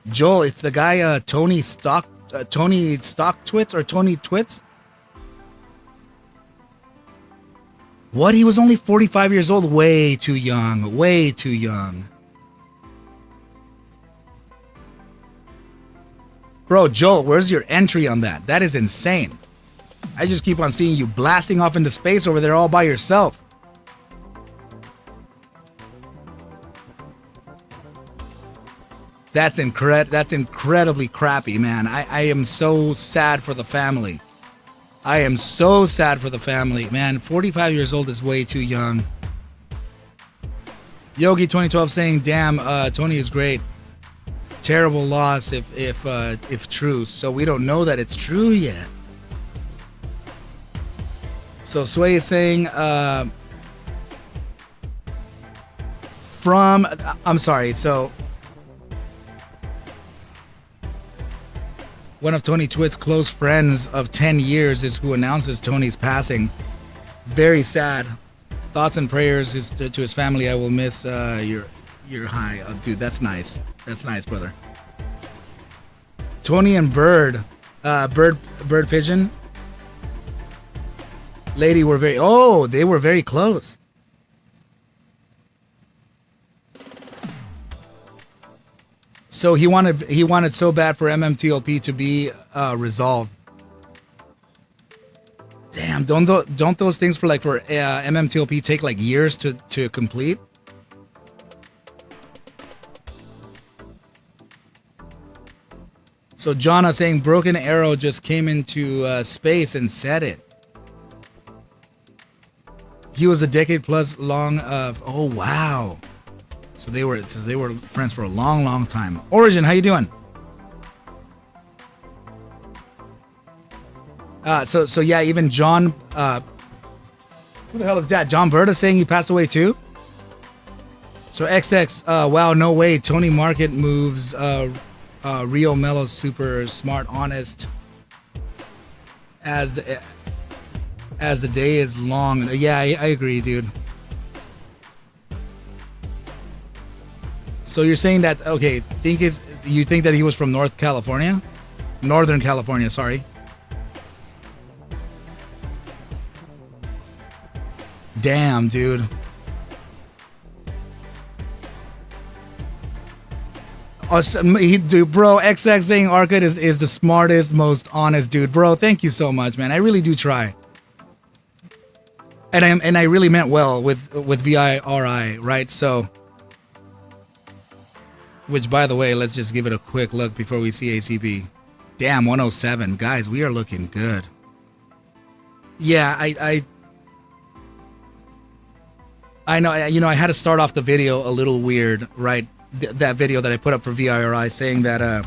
Joel, it's the guy Tony Stocktwits or Tony Twits? What? He was only 45 years old? Way too young. Way too young. Bro, Joel, where's your entry on that? That is insane. I just keep on seeing you blasting off into space over there all by yourself. That's incredibly crappy, man. I am so sad for the family. I am so sad for the family, man. 45 years old is way too young. Yogi 2012 saying, "Damn, Tony is great. Terrible loss if true." So we don't know that it's true yet. So Sway is saying, I'm sorry. So one of Tony Twit's close friends of 10 years is who announces Tony's passing. Very sad. Thoughts and prayers to his family. I will miss your high. Oh, dude, that's nice. That's nice, brother. Tony and Bird Pigeon lady were they were very close. So he wanted so bad for MMTLP to be resolved. Damn, don't those things for MMTLP take like years to complete? So Jonna saying Broken Arrow just came into space and said it. He was a decade plus long of. Oh wow. So they were friends for a long time. Origin, how you doing? So yeah, even John. Who the hell is that? John Berta saying he passed away too. So XX. Wow, no way. Tony Market moves. Rio Mello, super smart, honest. As the day is long. Yeah, I agree, dude. So you're saying that, okay, You think that he was from Northern California, sorry. Damn, dude. Dude, bro, XX saying Arca is the smartest, most honest dude. Bro, thank you so much, man. I really do try. And I really meant well with VIRI, right? So, which, by the way, let's just give it a quick look before we see ACB. Damn, 107. Guys, we are looking good. Yeah, I know, I had to start off the video a little weird, right? That video that I put up for VIRI saying that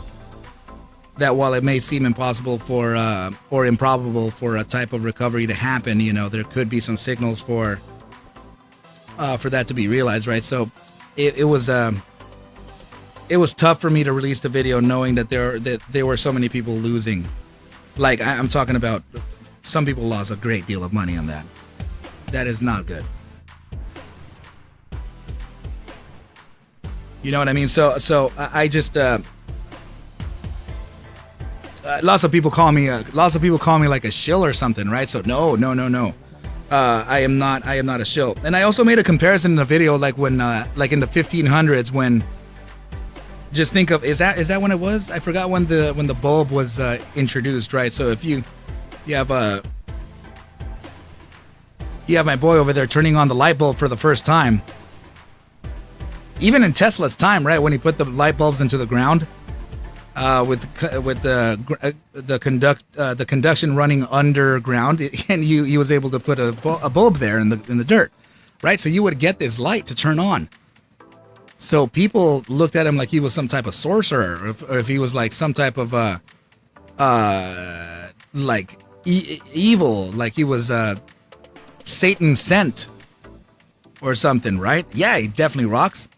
that while it may seem impossible for or improbable for a type of recovery to happen, there could be some signals for that to be realized, right? So it was tough for me to release the video knowing that there were so many people losing. Like I'm talking about, some people lost a great deal of money on that. That is not good. You know what I mean? So I just lots of people call me like a shill or something, right? So no. I am not a shill. And I also made a comparison in the video, like when like in the 1500s, when, just think of, is that when it was? I forgot when the bulb was introduced, right? So if you have my boy over there turning on the light bulb for the first time. Even in Tesla's time, right, when he put the light bulbs into the ground, with the conduction running underground, and he was able to put a bulb there in the dirt, right? So you would get this light to turn on. So people looked at him like he was some type of sorcerer, or if he was like some type of like evil, like he was Satan sent or something, right? Yeah, he definitely rocks.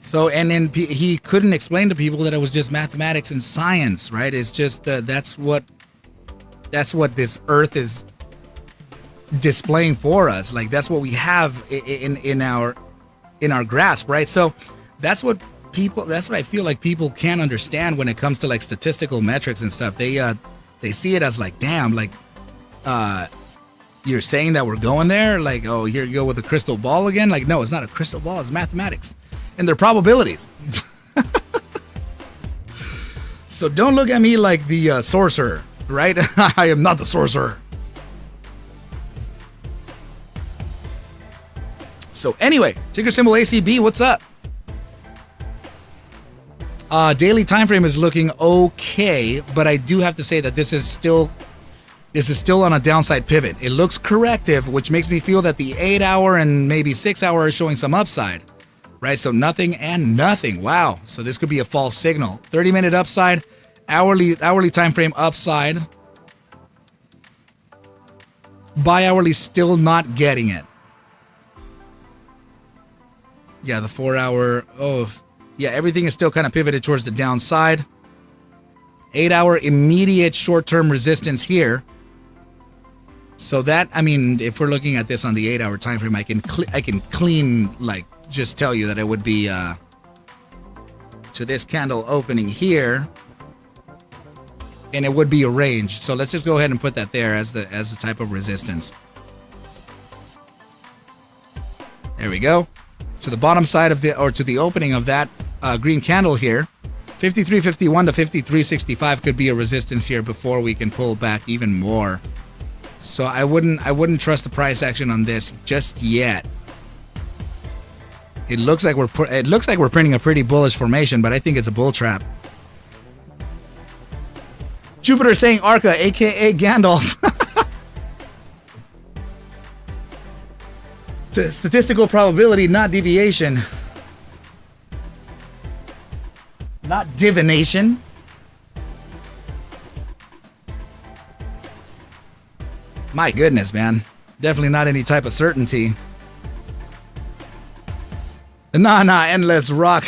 So, and then he couldn't explain to people that it was just mathematics and science, right? It's just that's what this earth is displaying for us. Like that's what we have in our grasp, right? So that's what I feel like people can't understand when it comes to like statistical metrics and stuff. They see it as like, damn, like you're saying that we're going there, like, oh, here you go with a crystal ball again. Like, no, it's not a crystal ball, it's mathematics. And their probabilities. So don't look at me like the sorcerer, right? I am not the sorcerer. So anyway, ticker symbol ACB, what's up? Daily time frame is looking okay, but I do have to say that this is still on a downside pivot. It looks corrective, which makes me feel that the 8-hour and maybe 6-hour is showing some upside. Right, so nothing and nothing. Wow, so this could be a false signal. 30-minute upside, hourly time frame upside. Bi-hourly still not getting it. Yeah, the 4-hour. Oh, yeah, everything is still kind of pivoted towards the downside. 8-hour immediate short-term resistance here. So that, I mean, if we're looking at this on the 8-hour time frame, I can clean, like, just tell you that it would be to this candle opening here, and it would be a range. So let's just go ahead and put that there as the type of resistance. There we go. To the bottom side of to the opening of that green candle here, 53.51 to 53.65 could be a resistance here before we can pull back even more. So I wouldn't trust the price action on this just yet. It looks like we're printing a pretty bullish formation, but I think it's a bull trap. Jupiter saying Arca, aka Gandalf. Statistical probability, not deviation. Not divination. My goodness, man. Definitely not any type of certainty. Nah, endless rock.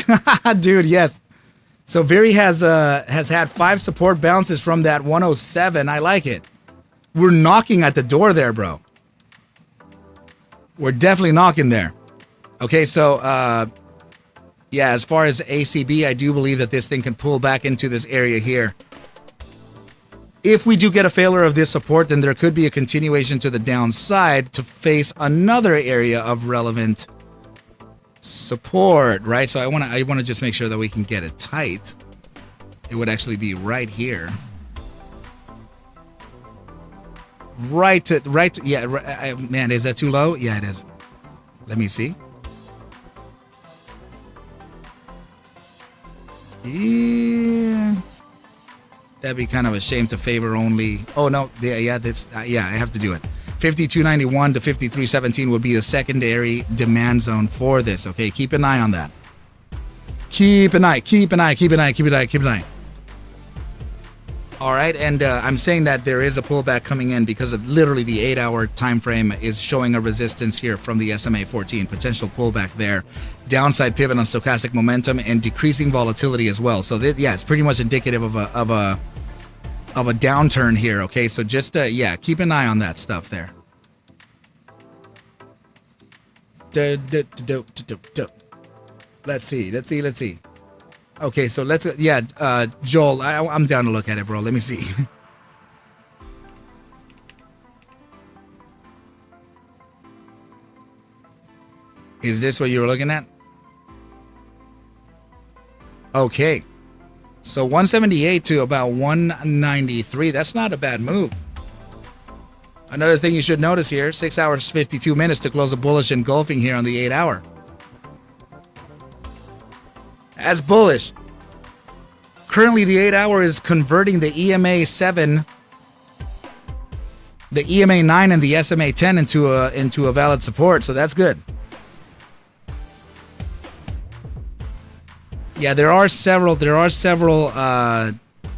Dude, yes. So Veri has had 5 support bounces from that 107. I like it. We're knocking at the door there, bro. We're definitely knocking there. Okay, so Yeah, as far as ACB, I do believe that this thing can pull back into this area here. If we do get a failure of this support, then there could be a continuation to the downside to face another area of relevant support, right? So I want to just make sure that we can get it tight. It would actually be right here. Yeah, man, is that too low? Yeah, it is. Let me see. Yeah. That'd be kind of a shame to favor only. Oh no, yeah, I have to do it. 52.91 to 53.17 would be the secondary demand zone for this. Okay, keep an eye on that. Keep an eye. All right, and I'm saying that there is a pullback coming in because of literally the 8-hour time frame is showing a resistance here from the SMA 14, potential pullback there, downside pivot on stochastic momentum, and decreasing volatility as well. So yeah, it's pretty much indicative of a downturn here. Okay, so just yeah, keep an eye on that stuff there. Let's see. Okay, so Joel, I'm down to look at it, bro. Let me see. Is this what you were looking at? Okay. So 178 to about 193. That's not a bad move. Another thing you should notice here, 6 hours, 52 minutes to close a bullish engulfing here on the 8-hour. That's bullish. Currently, the 8-hour is converting the EMA 7, the EMA 9, and the SMA 10 into a valid support. So that's good. Yeah, there are several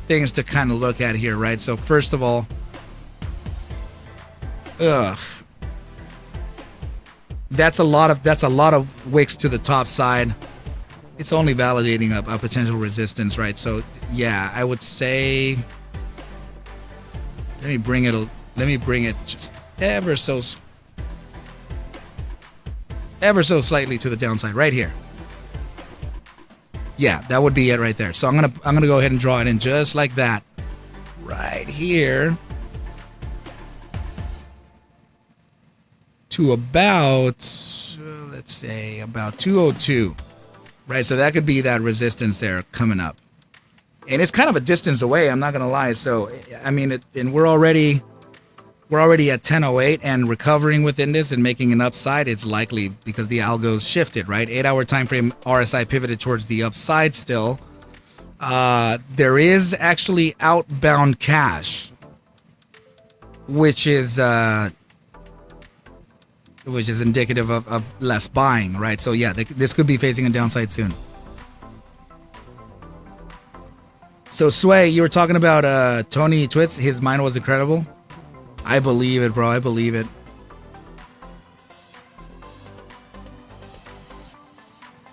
things to kind of look at here, right? So first of all, that's a lot of wicks to the top side. It's only validating a potential resistance, right? So yeah, I would say let me bring it just ever so slightly to the downside right here. Yeah, that would be it right there. So I'm gonna go ahead and draw it in just like that right here to about let's say about 202. Right, so that could be that resistance there coming up, and it's kind of a distance away. I'm not gonna lie. So I mean, and we're already at 10:08 and recovering within this and making an upside. It's likely because the algo's shifted. Right, 8-hour time frame RSI pivoted towards the upside still. There is actually outbound cash, which is indicative of less buying, right? So yeah, this could be facing a downside soon. So Sway, you were talking about Tony Twits. His mind was incredible. I believe it, bro. I believe it.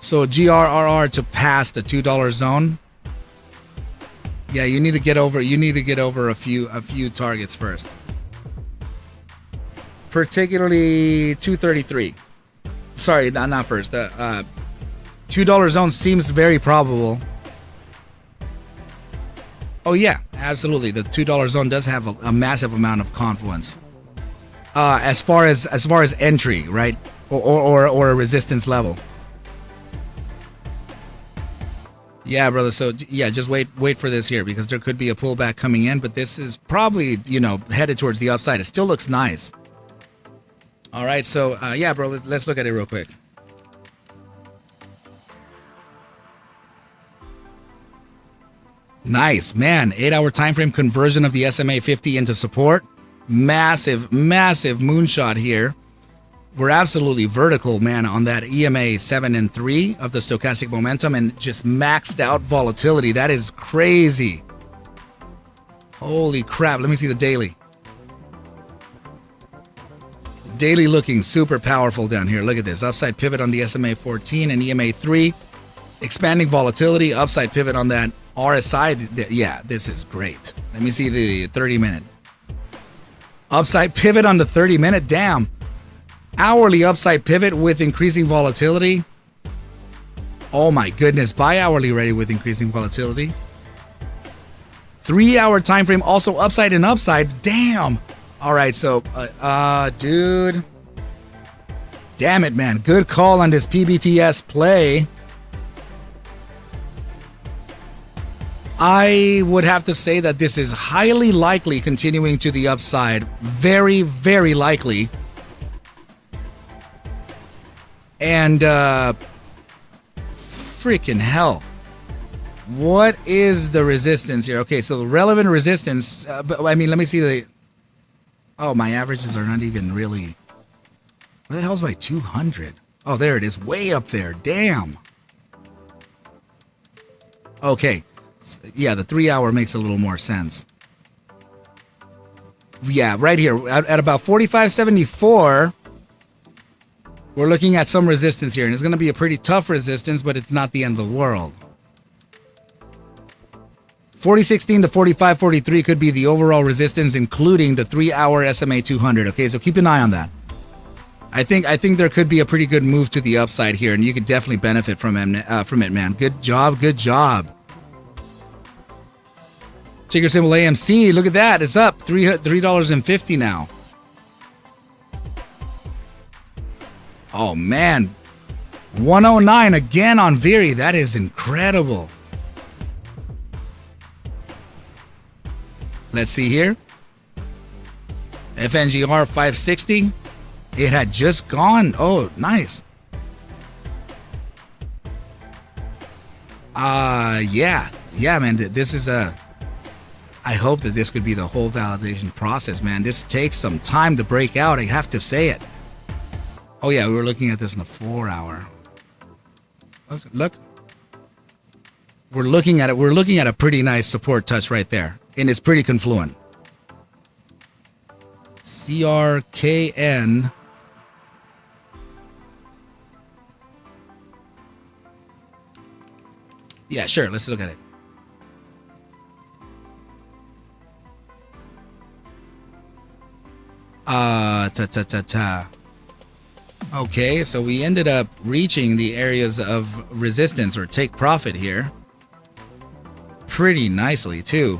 So GRRR to pass the $2 zone. Yeah, you need to get over a few targets first. Particularly 233. Sorry, not first. $2 zone seems very probable. Oh yeah, absolutely. The $2 zone does have a massive amount of confluence. As far as entry, right, or a resistance level. Yeah, brother. So yeah, just wait for this here because there could be a pullback coming in, but this is probably headed towards the upside. It still looks nice. All right, so yeah, bro, let's look at it real quick. Nice, man. 8-hour time frame conversion of the SMA 50 into support. Massive moonshot here. We're absolutely vertical, man, on that EMA 7 and 3 of the stochastic momentum and just maxed out volatility. That is crazy. Holy crap. Let me see the daily. Daily looking super powerful down here. Look at this. Upside pivot on the SMA 14 and EMA 3. Expanding volatility. Upside pivot on that RSI. Yeah, this is great. Let me see the 30-minute. Upside pivot on the 30-minute. Damn. Hourly upside pivot with increasing volatility. Oh my goodness, buy hourly ready with increasing volatility. 3 hour time frame, also upside and upside. Damn. All right, so dude. Damn it, man. Good call on this PBTS play. I would have to say that this is highly likely continuing to the upside. Very, very likely. And freaking hell. What is the resistance here? Okay, so the relevant resistance, I mean, let me see the... Oh, my averages are not even really... Where the hell's my 200? Oh, there it is. Way up there. Damn. Okay. Yeah, the 3 hour makes a little more sense. Yeah, right here. At about 45.74, we're looking at some resistance here. And it's going to be a pretty tough resistance, but it's not the end of the world. 40.16 to 45.43 could be the overall resistance, including the 3 hour SMA 200. Okay, so keep an eye on that. I think there could be a pretty good move to the upside here, and you could definitely benefit from it, man. Good job, good job. Ticker symbol AMC, look at that. It's up $3.50 now. Oh man, 109 again on Viri. That is incredible. Let's see here. FNGR 560. It had just gone. Oh, nice. Yeah, man. This is a... I hope that this could be the whole validation process, man. This takes some time to break out. I have to say it. Oh, yeah, we were looking at this in the 4 hour. Look. We're looking at it. We're looking at a pretty nice support touch right there. And it's pretty confluent. CRKN. Yeah, sure. Let's look at it. Okay, so we ended up reaching the areas of resistance or take profit here. Pretty nicely, too.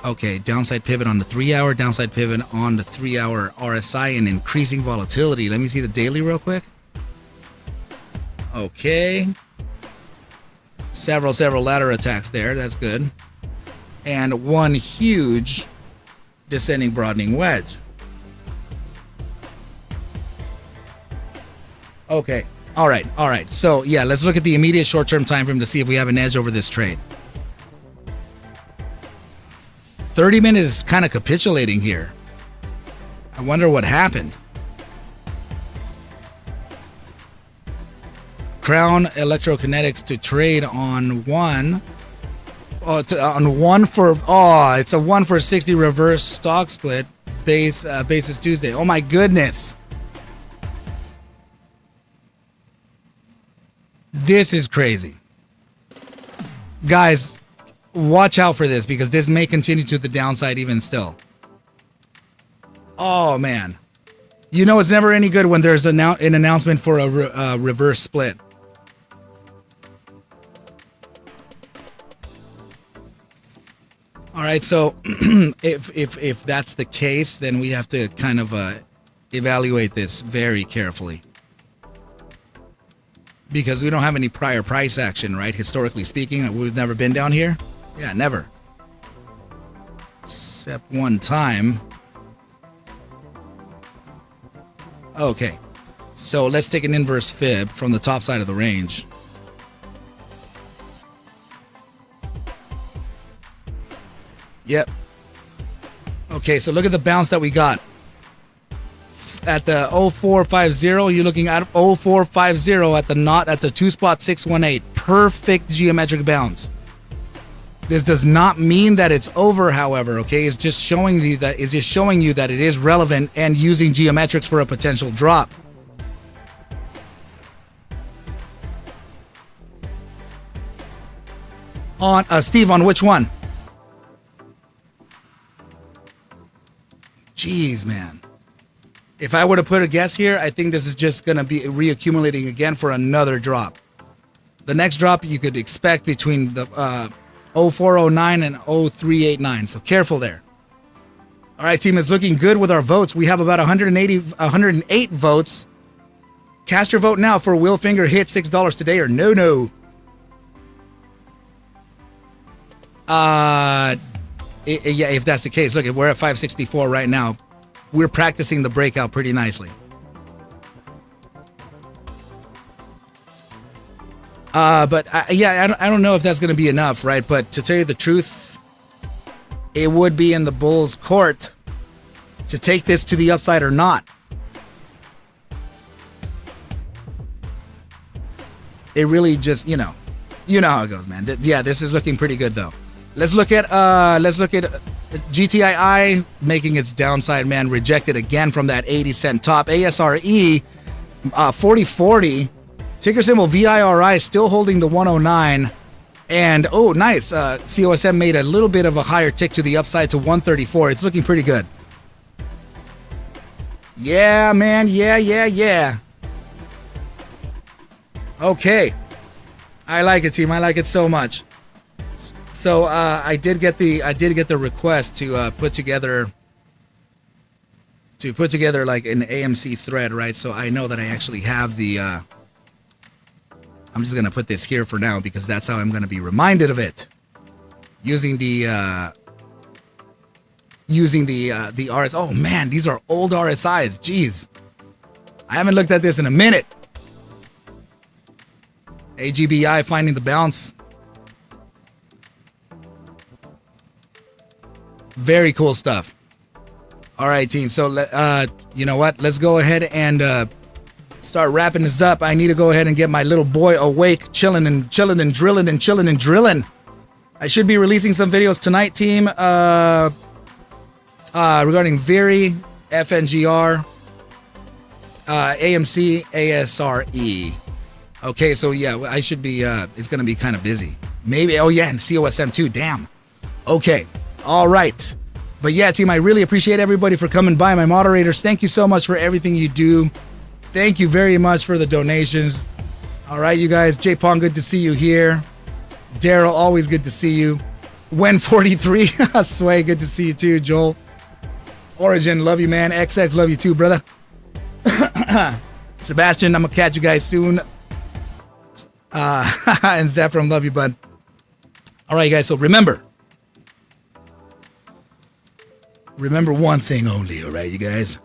Okay, downside pivot on the 3 hour, downside pivot on the 3 hour RSI and increasing volatility. Let me see the daily real quick. Okay. Several ladder attacks there. That's good. And one huge descending broadening wedge. Okay. All right. So, yeah, let's look at the immediate short-term time frame to see if we have an edge over this trade. 30 minutes is kind of capitulating here. I wonder what happened. Crown Electrokinetics to trade on one. On one for... Oh, it's a 1 for 60 reverse stock split. Basis Tuesday. Oh, my goodness. This is crazy. Guys, watch out for this because this may continue to the downside even still. Oh, man. You know it's never any good when there's an announcement for a reverse split. All right, so if that's the case, then we have to kind of evaluate this very carefully. Because we don't have any prior price action, right? Historically speaking, we've never been down here. Yeah, never. Except one time. Okay, so let's take an inverse fib from the top side of the range. Yep. Okay, so look at the bounce that we got. At the 0450, you're looking at 0450 at the knot at the 2 spot 618. Perfect geometric bounce. This does not mean that it's over, however, okay? It's just showing you that it is relevant and using geometrics for a potential drop. On Steve, on which one? Jeez, man. If I were to put a guess here, I think this is just going to be reaccumulating again for another drop. The next drop you could expect between the 0409 and 0389. So careful there. All right, team, it's looking good with our votes. We have about 108 votes. Cast your vote now for Will Finger hit $6 today or no. Yeah, if that's the case. Look, we're at 564 right now. We're practicing the breakout pretty nicely. But yeah, I don't know if that's going to be enough, right? But to tell you the truth, it would be in the Bulls' court to take this to the upside or not. It really just, you know how it goes, man. Yeah, this is looking pretty good though. Let's look at GTII making its downside, man, rejected again from that 80-cent top. ASRE 4040, ticker symbol VIRI, still holding the 109. And oh, nice. COSM made a little bit of a higher tick to the upside to 134. It's looking pretty good. Yeah, man. Yeah. Okay. I like it, team. I like it so much. So I did get the request to put together like an AMC thread, right? So I know that I actually have the I'm just gonna put this here for now because that's how I'm gonna be reminded of it. Using the RS. Oh man, these are old RSIs. Jeez, I haven't looked at this in a minute. AGBI finding the bounce. Very cool stuff. All right, team. So, you know what? Let's go ahead and start wrapping this up. I need to go ahead and get my little boy awake, chilling and drilling. I should be releasing some videos tonight, team, regarding Veri, FNGR, AMC, ASRE. Okay, so yeah, I should be, it's going to be kind of busy. Maybe, oh yeah, and COSM too, damn. Okay, all right. But yeah, team, I really appreciate everybody for coming by. My moderators, thank you so much for everything you do. Thank you very much for the donations. All right, you guys, J-Pong, good to see you here. Daryl, always good to see you. Wen43, Sway, good to see you too. Joel, Origin, love you, man. XX, love you too, brother. Sebastian, I'm going to catch you guys soon. And Zephram, love you, bud. All right, guys, so remember one thing only, all right, you guys?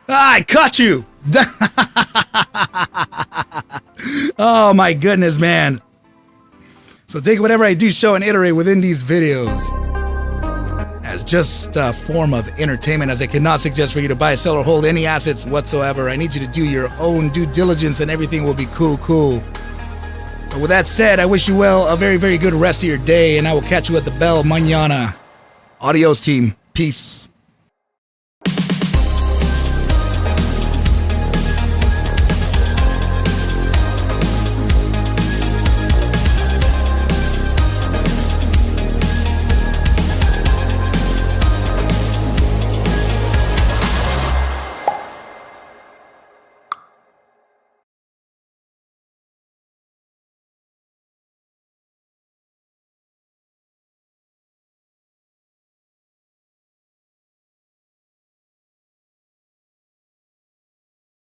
I caught you! Oh, my goodness, man. So take whatever I do show and iterate within these videos as just a form of entertainment, as I cannot suggest for you to buy, sell, or hold any assets whatsoever. I need you to do your own due diligence and everything will be cool. But with that said, I wish you well a very, very good rest of your day, and I will catch you at the bell mañana. Adios, team. Peace.